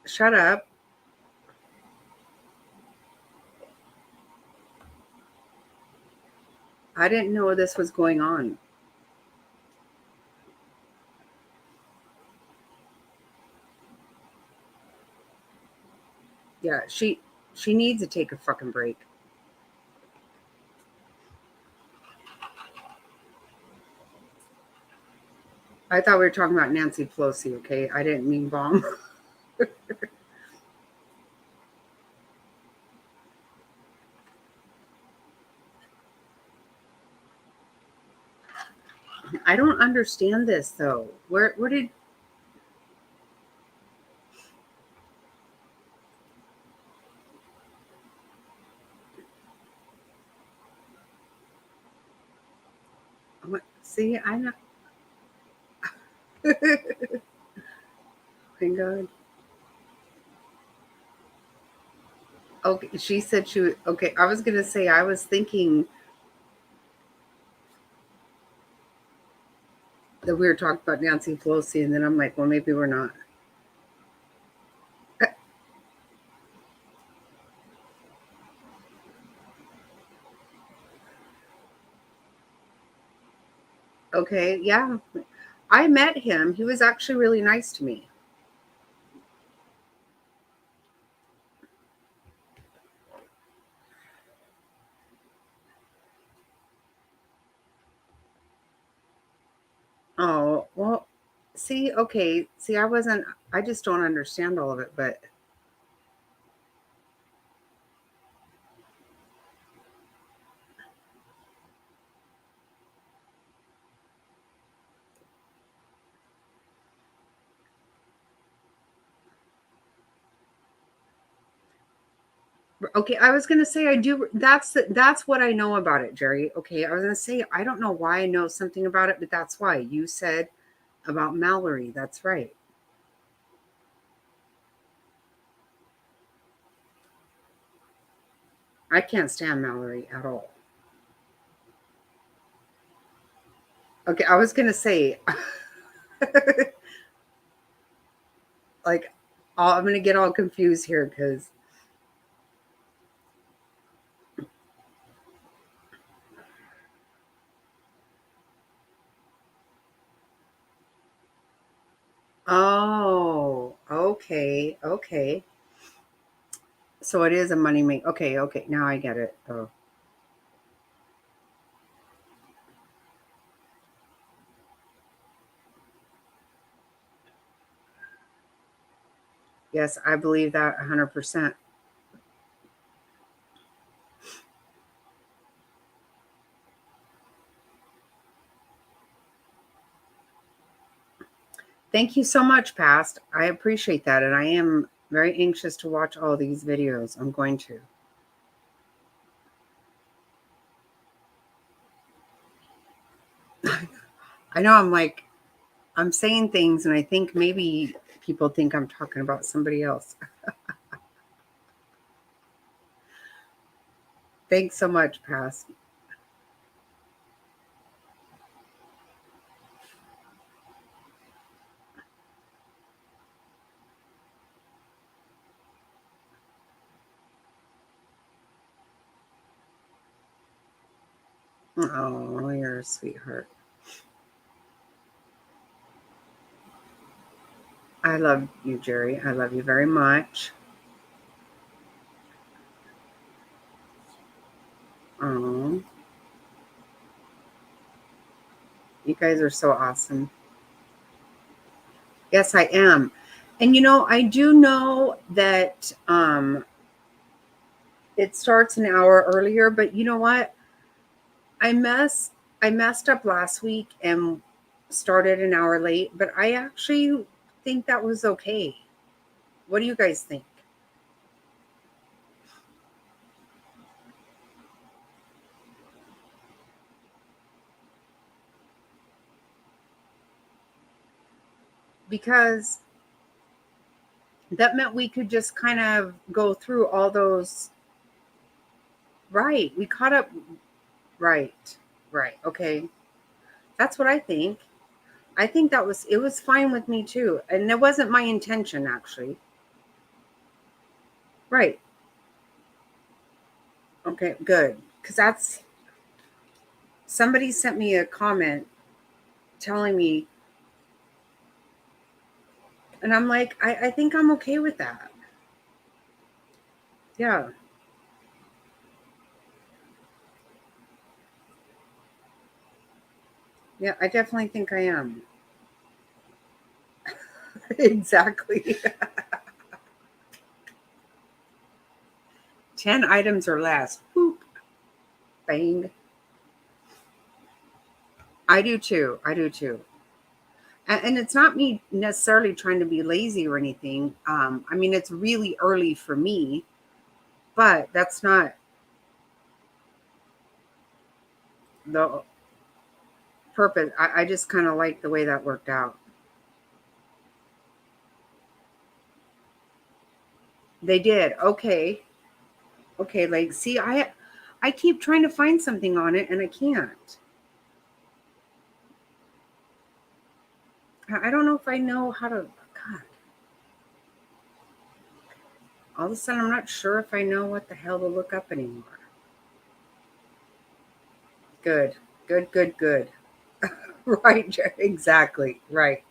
Shut up. I didn't know this was going on. Yeah, she needs to take a fucking break. I thought we were talking about Nancy Pelosi, okay? I didn't mean bomb. I don't understand this though. Where did what, see, I'm not Thank God. Okay, she said she would, okay, I was gonna say I was thinking that we were talking about Nancy Pelosi, and then I'm like, well, maybe we're not. Okay, yeah. I met him. He was actually really nice to me. Oh, well, see, okay. See, I just don't understand all of it, but okay, I was gonna say I do. That's what I know about it, Jerry. Okay, I was gonna say I don't know why I know something about it, but that's why you said about Mallory. That's right. I can't stand Mallory at all. Okay, I was gonna say, like, I'm gonna get all confused here because. Oh, okay, okay. So it is a money make. Okay, okay. Now I get it. Oh. Yes, I believe that 100%. Thank you so much, Past. I appreciate that. And I am very anxious to watch all these videos. I'm going to. I know I'm saying things and I think maybe people think I'm talking about somebody else. Thanks so much, Past. Oh, you're a sweetheart. I love you, Jerry. I love you very much. Oh, you guys are so awesome. Yes, I am. And I do know that it starts an hour earlier, but you know what? I messed up last week and started an hour late, but I actually think that was okay. What do you guys think? Because that meant we could just kind of go through all those. Right. We caught up. Right. Right. Okay. That's what I think. I think it was fine with me too. And it wasn't my intention, actually. Right. Okay, good. Because somebody sent me a comment telling me, and I'm like, I think I'm okay with that. Yeah. Yeah, I definitely think I am. Exactly. 10 items or less. Boop. Bang. I do too. I do too. And it's not me necessarily trying to be lazy or anything. I mean, it's really early for me, but that's not the purpose. I just kind of like the way that worked out. They did. Okay. Okay, like, see, I keep trying to find something on it and I can't. I don't know if I know how to. God. All of a sudden, I'm not sure if I know what the hell to look up anymore. Good. Good, good, good. Right. Exactly. Right.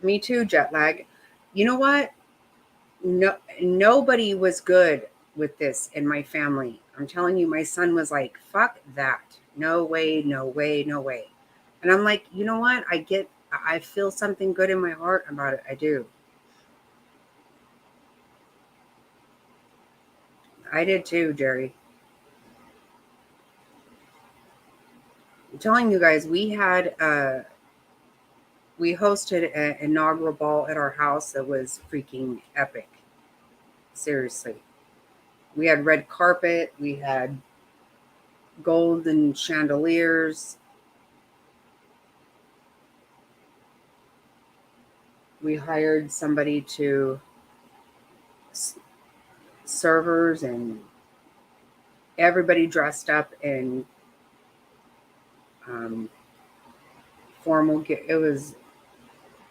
Me too, jet lag. You know what? No, nobody was good with this in my family. I'm telling you, my son was like, fuck that. No way, no way, no way. And I'm like, you know what? I feel something good in my heart about it. I do. I did too, Jerry. I'm telling you guys, we hosted an inaugural ball at our house that was freaking epic. Seriously. We had red carpet, we had golden chandeliers. We hired somebody to servers and everybody dressed up in formal. It was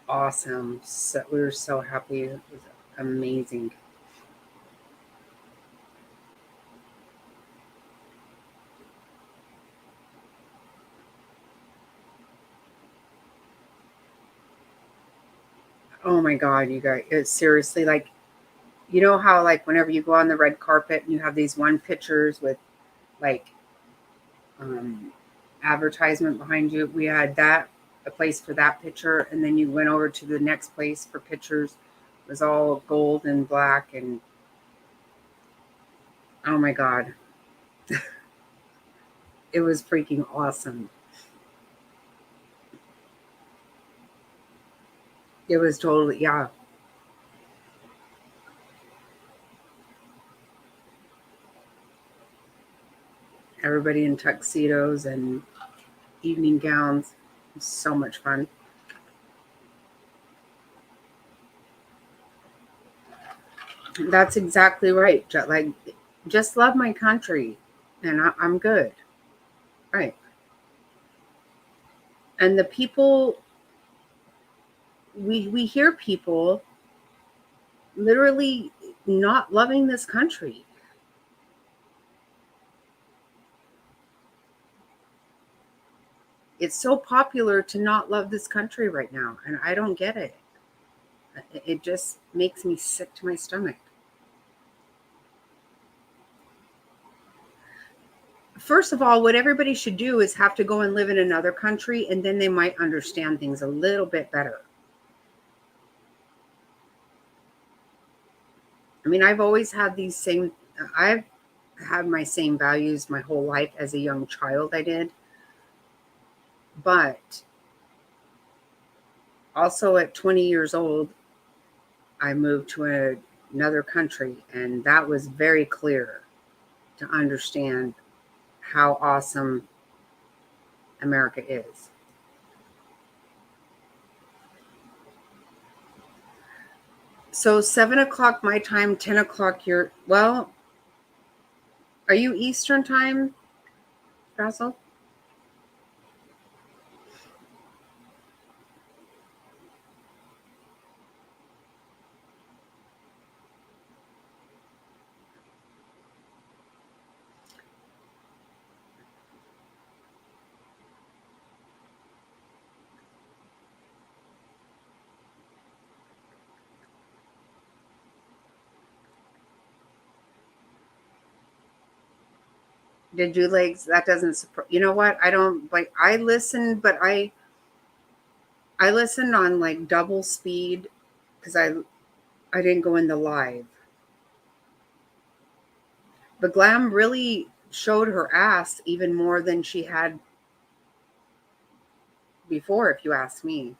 awesome. So, we were so happy. It was amazing. Oh my God, you guys! It's seriously like, you know how like whenever you go on the red carpet and you have these one pictures with like advertisement behind you. We had a place for that picture, and then you went over to the next place for pictures. It was all gold and black, and oh my God, it was freaking awesome. It was totally, yeah. Everybody in tuxedos and evening gowns. It was so much fun. That's exactly right. Like, just love my country, and I'm good. Right. And the people, we hear people literally not loving this country. It's so popular to not love this country right now, and I don't get it. It just makes me sick to my stomach. First of all, what everybody should do is have to go and live in another country, and then they might understand things a little bit better. mean, I've always had I've had my same values my whole life. As a young child, I did. But also at 20 years old, I moved to another country, and that was very clear to understand how awesome America is. So 7 o'clock my time, 10 o'clock your, well, are you Eastern time, Basil? Did you that doesn't support, you know what? I don't I listen, but I listened on like double speed because I didn't go in the live. But Glam really showed her ass even more than she had before, if you ask me.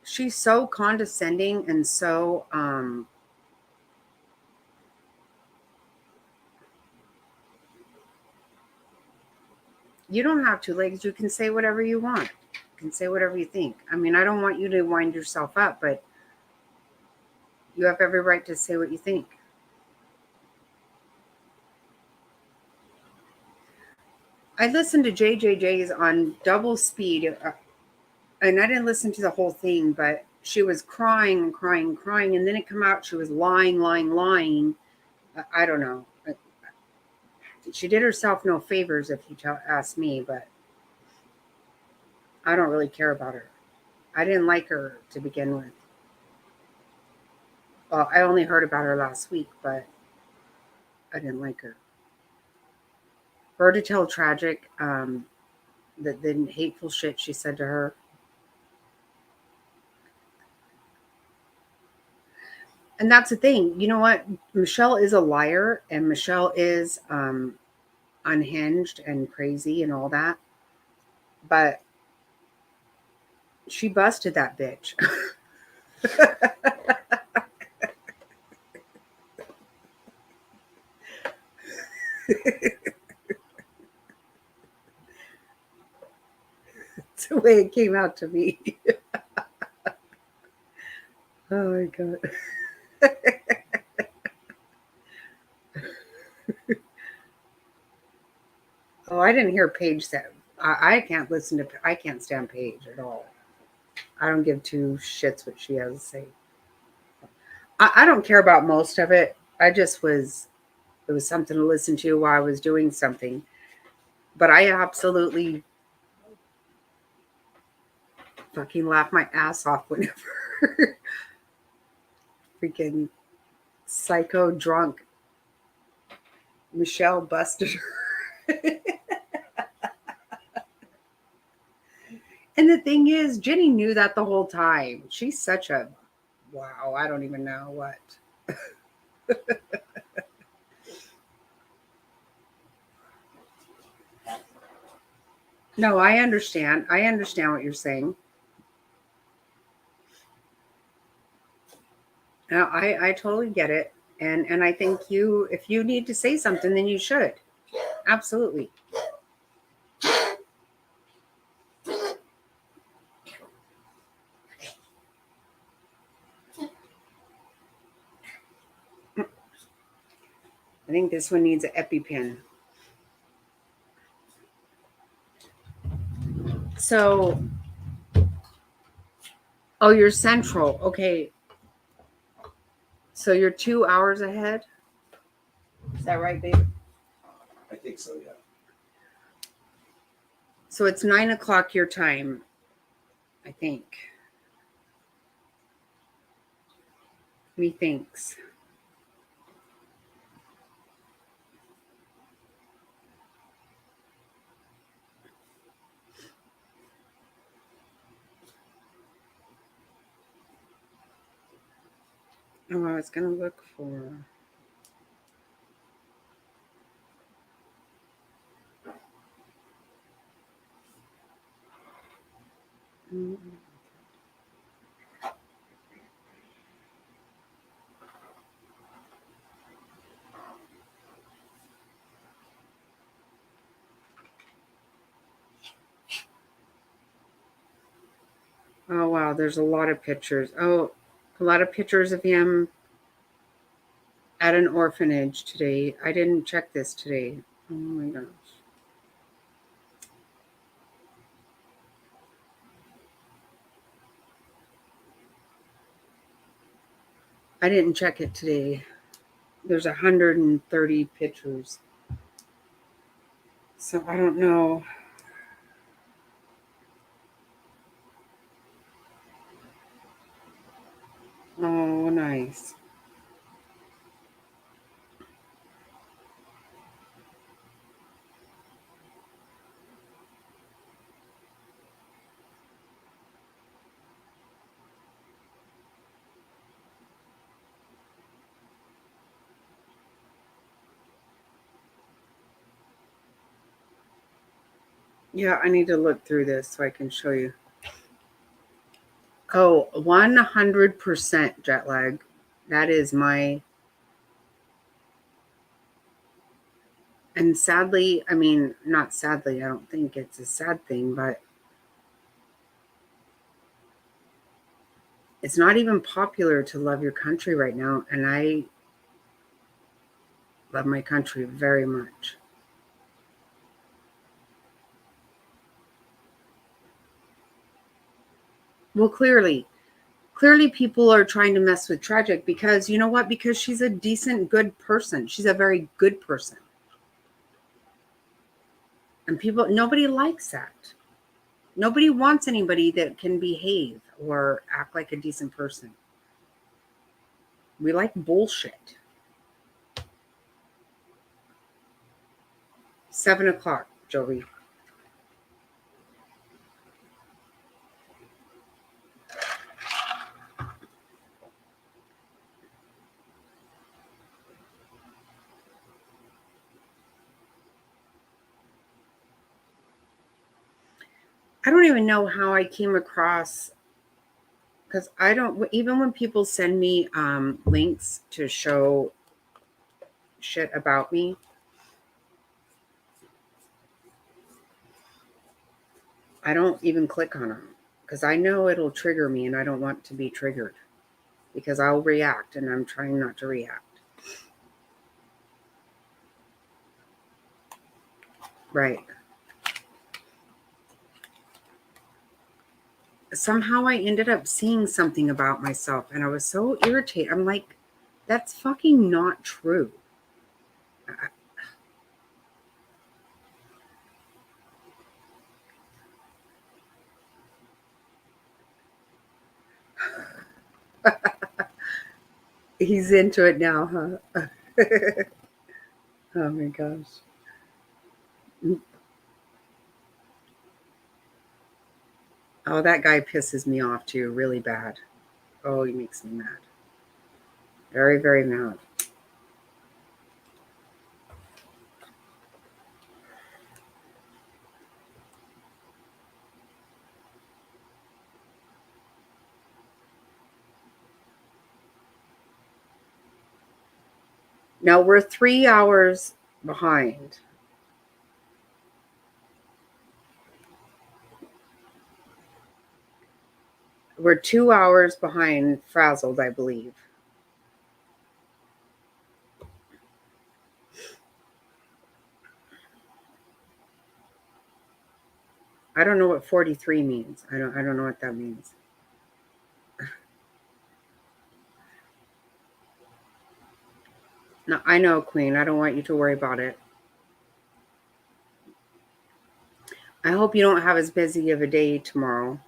She's so condescending and so you don't have to, Legs. You can say whatever you want. You can say whatever you think. I mean, I don't want you to wind yourself up, but you have every right to say what you think. I listened to JJJ's on double speed, and I didn't listen to the whole thing, but she was crying and crying and crying, and then it came out she was lying. I don't know. She did herself no favors, if you ask me, but I don't really care about her. I didn't like her to begin with. Well, I only heard about her last week, but I didn't like her. For her to tell Tragic the hateful shit she said to her. And that's the thing. You know what? Michelle is a liar, and Michelle is unhinged and crazy and all that. But she busted that bitch. It's the way it came out to me. Oh my God. Oh, I didn't hear Paige say. I can't listen to. I can't stand Paige at all. I don't give two shits what she has to say. I don't care about most of it. It was something to listen to while I was doing something. But I absolutely fucking laugh my ass off whenever freaking psycho drunk Michelle busted her. And the thing is, Jenny knew that the whole time. She's such a wow. I don't even know what. No, I understand. I understand what you're saying. No, I totally get it. And I think if you need to say something, then you should. Absolutely. I think this one needs an EpiPen. So, oh, you're central. Okay. So you're 2 hours ahead? Is that right, babe? I think so, yeah. So it's 9 o'clock your time, I think. Methinks. Oh, I was going to look for... Oh, wow. There's a lot of pictures. Oh, a lot of pictures of him at an orphanage today. I didn't check this today. Oh, my gosh. I didn't check it today. There's 130 pictures. So I don't know. Oh, nice. Yeah, I need to look through this so I can show you. Oh, 100% jet lag. That is my... And sadly, I mean, not sadly, I don't think it's a sad thing, but it's not even popular to love your country right now. And I love my country very much. Well, clearly people are trying to mess with Tragic because, you know what? Because she's a decent, good person. She's a very good person. And nobody likes that. Nobody wants anybody that can behave or act like a decent person. We like bullshit. 7 o'clock, Joey. I don't even know how I came across, because I don't, even when people send me links to show shit about me, I don't even click on them because I know it'll trigger me and I don't want to be triggered because I'll react and I'm trying not to react. Right. Somehow I ended up seeing something about myself and I was so irritated. I'm like, that's fucking not true. He's into it now, huh? Oh my gosh. Oh, that guy pisses me off too, really bad. Oh, he makes me mad. Very, very mad. Now we're 3 hours behind. We're 2 hours behind Frazzled, I believe. I don't know what 43 means. I don't know what that means. No, I know, Queen. I don't want you to worry about it. I hope you don't have as busy of a day tomorrow.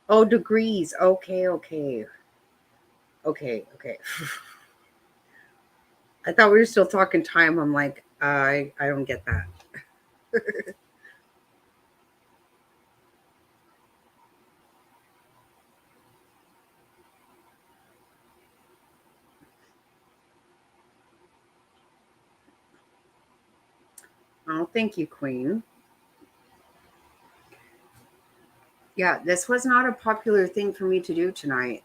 Oh, degrees. Okay. I thought we were still talking time. I'm like, I don't get that. Oh, thank you, Queen. Yeah, this was not a popular thing for me to do tonight,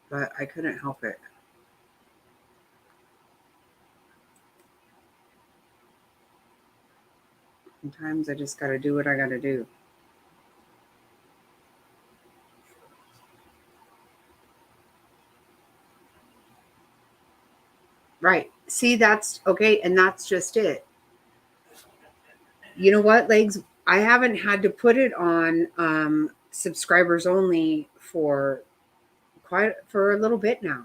but I couldn't help it. Sometimes I just got to do what I got to do. Right. See, that's okay. And that's just it. You know what, Legs? I haven't had to put it on subscribers only for a little bit now.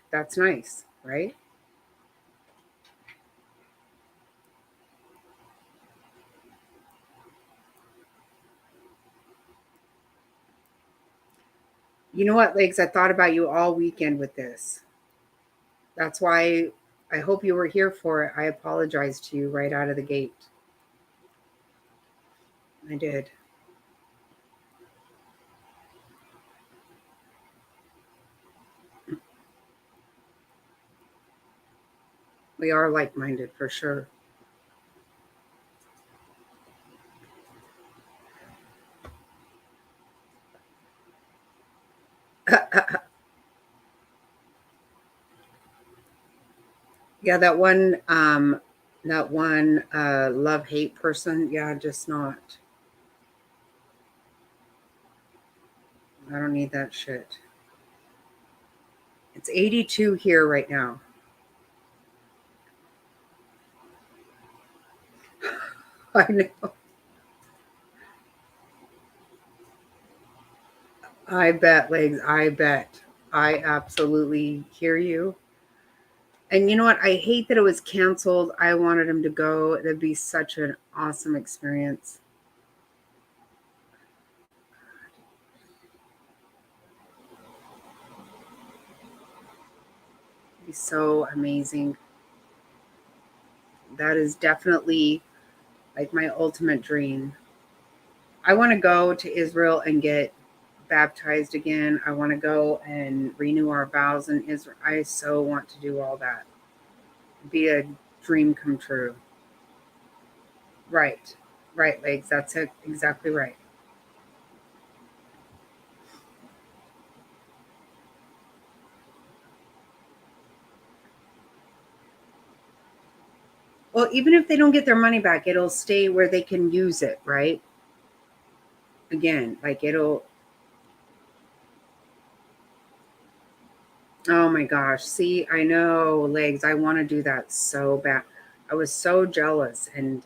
That's nice, right? You know what, Legs? I thought about you all weekend with this. That's why I hope you were here for it. I apologize to you right out of the gate. I did. We are like-minded for sure. Yeah, that one love-hate person. Yeah, just not. I don't need that shit. It's 82 here right now. I know. I bet, Legs. I bet. I absolutely hear you. And you know what? I hate that it was canceled. I wanted him to go. It'd be such an awesome experience. It'd be so amazing. That is definitely like my ultimate dream. I want to go to Israel and get baptized again. I want to go and renew our vows in Israel. I so want to do all that. Be a dream come true. Right. Right, Legs. That's it. Exactly right. Well, even if they don't get their money back, it'll stay where they can use it, right? Again, like it'll. Oh my gosh. See, I know, Legs. I want to do that so bad. I was so jealous and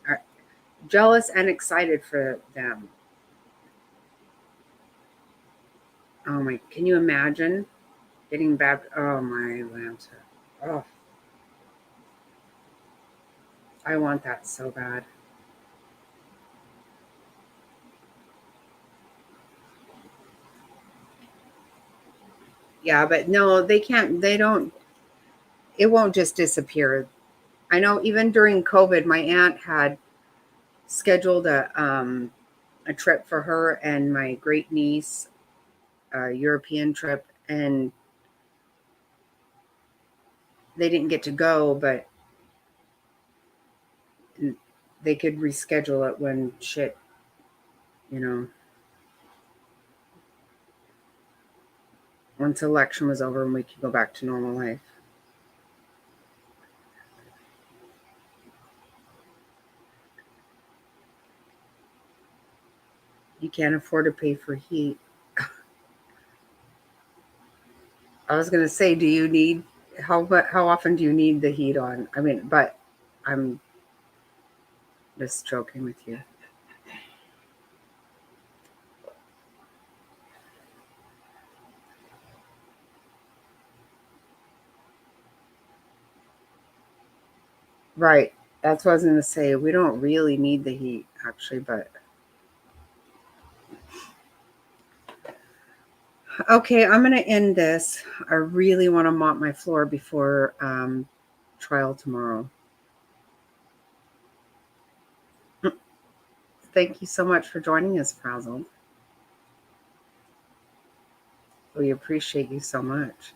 excited for them. Oh my, can you imagine getting baptized? Oh my Lanta. Oh, I want that so bad. Yeah, but no, they can't, they don't, it won't just disappear. I know even during COVID, my aunt had scheduled a trip for her and my great niece, a European trip, and they didn't get to go, but they could reschedule it when shit, you know, once election was over and we could go back to normal life. You can't afford to pay for heat. I was going to say, do you need how often do you need the heat on? I mean, but I'm just joking with you. Right. That's what I was going to say. We don't really need the heat, actually, but Okay, I'm going to end this. I really want to mop my floor before trial tomorrow. Thank you so much for joining us, Frazzled. We appreciate you so much.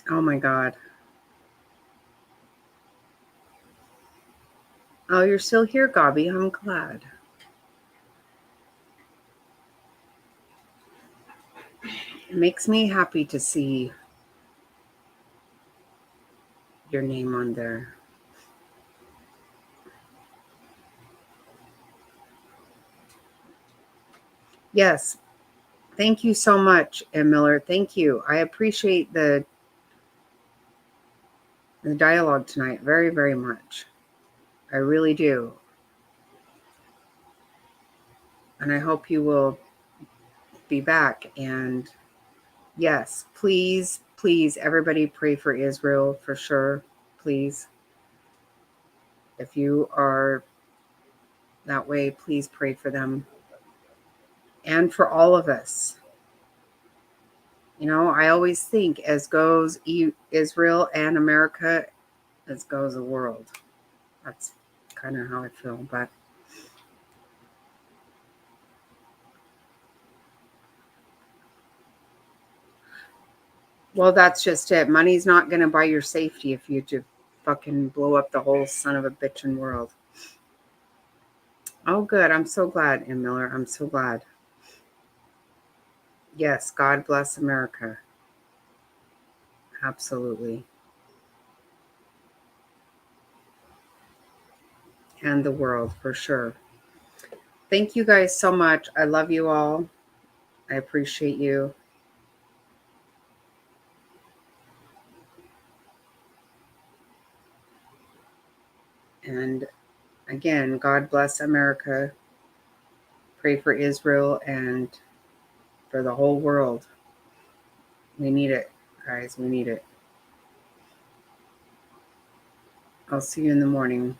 Oh my God. Oh, you're still here, Gabi. I'm glad. It makes me happy to see your name on there. Yes. Thank you so much, M. Miller. Thank you. I appreciate the dialogue tonight very, very much. I really do. And I hope you will be back. And yes, please, please, everybody pray for Israel for sure. Please. If you are that way, please pray for them. And for all of us. You know, I always think as goes Israel and America, as goes the world. That's kind of how I feel. But well, that's just it. Money's not going to buy your safety if you just fucking blow up the whole son of a bitchin' world. Oh, good. I'm so glad, M. Miller. I'm so glad. Yes, God bless America. Absolutely. And the world, for sure. Thank you guys so much. I love you all. I appreciate you. And again, God bless America. Pray for Israel and for the whole world. We need it, guys. We need it. I'll see you in the morning.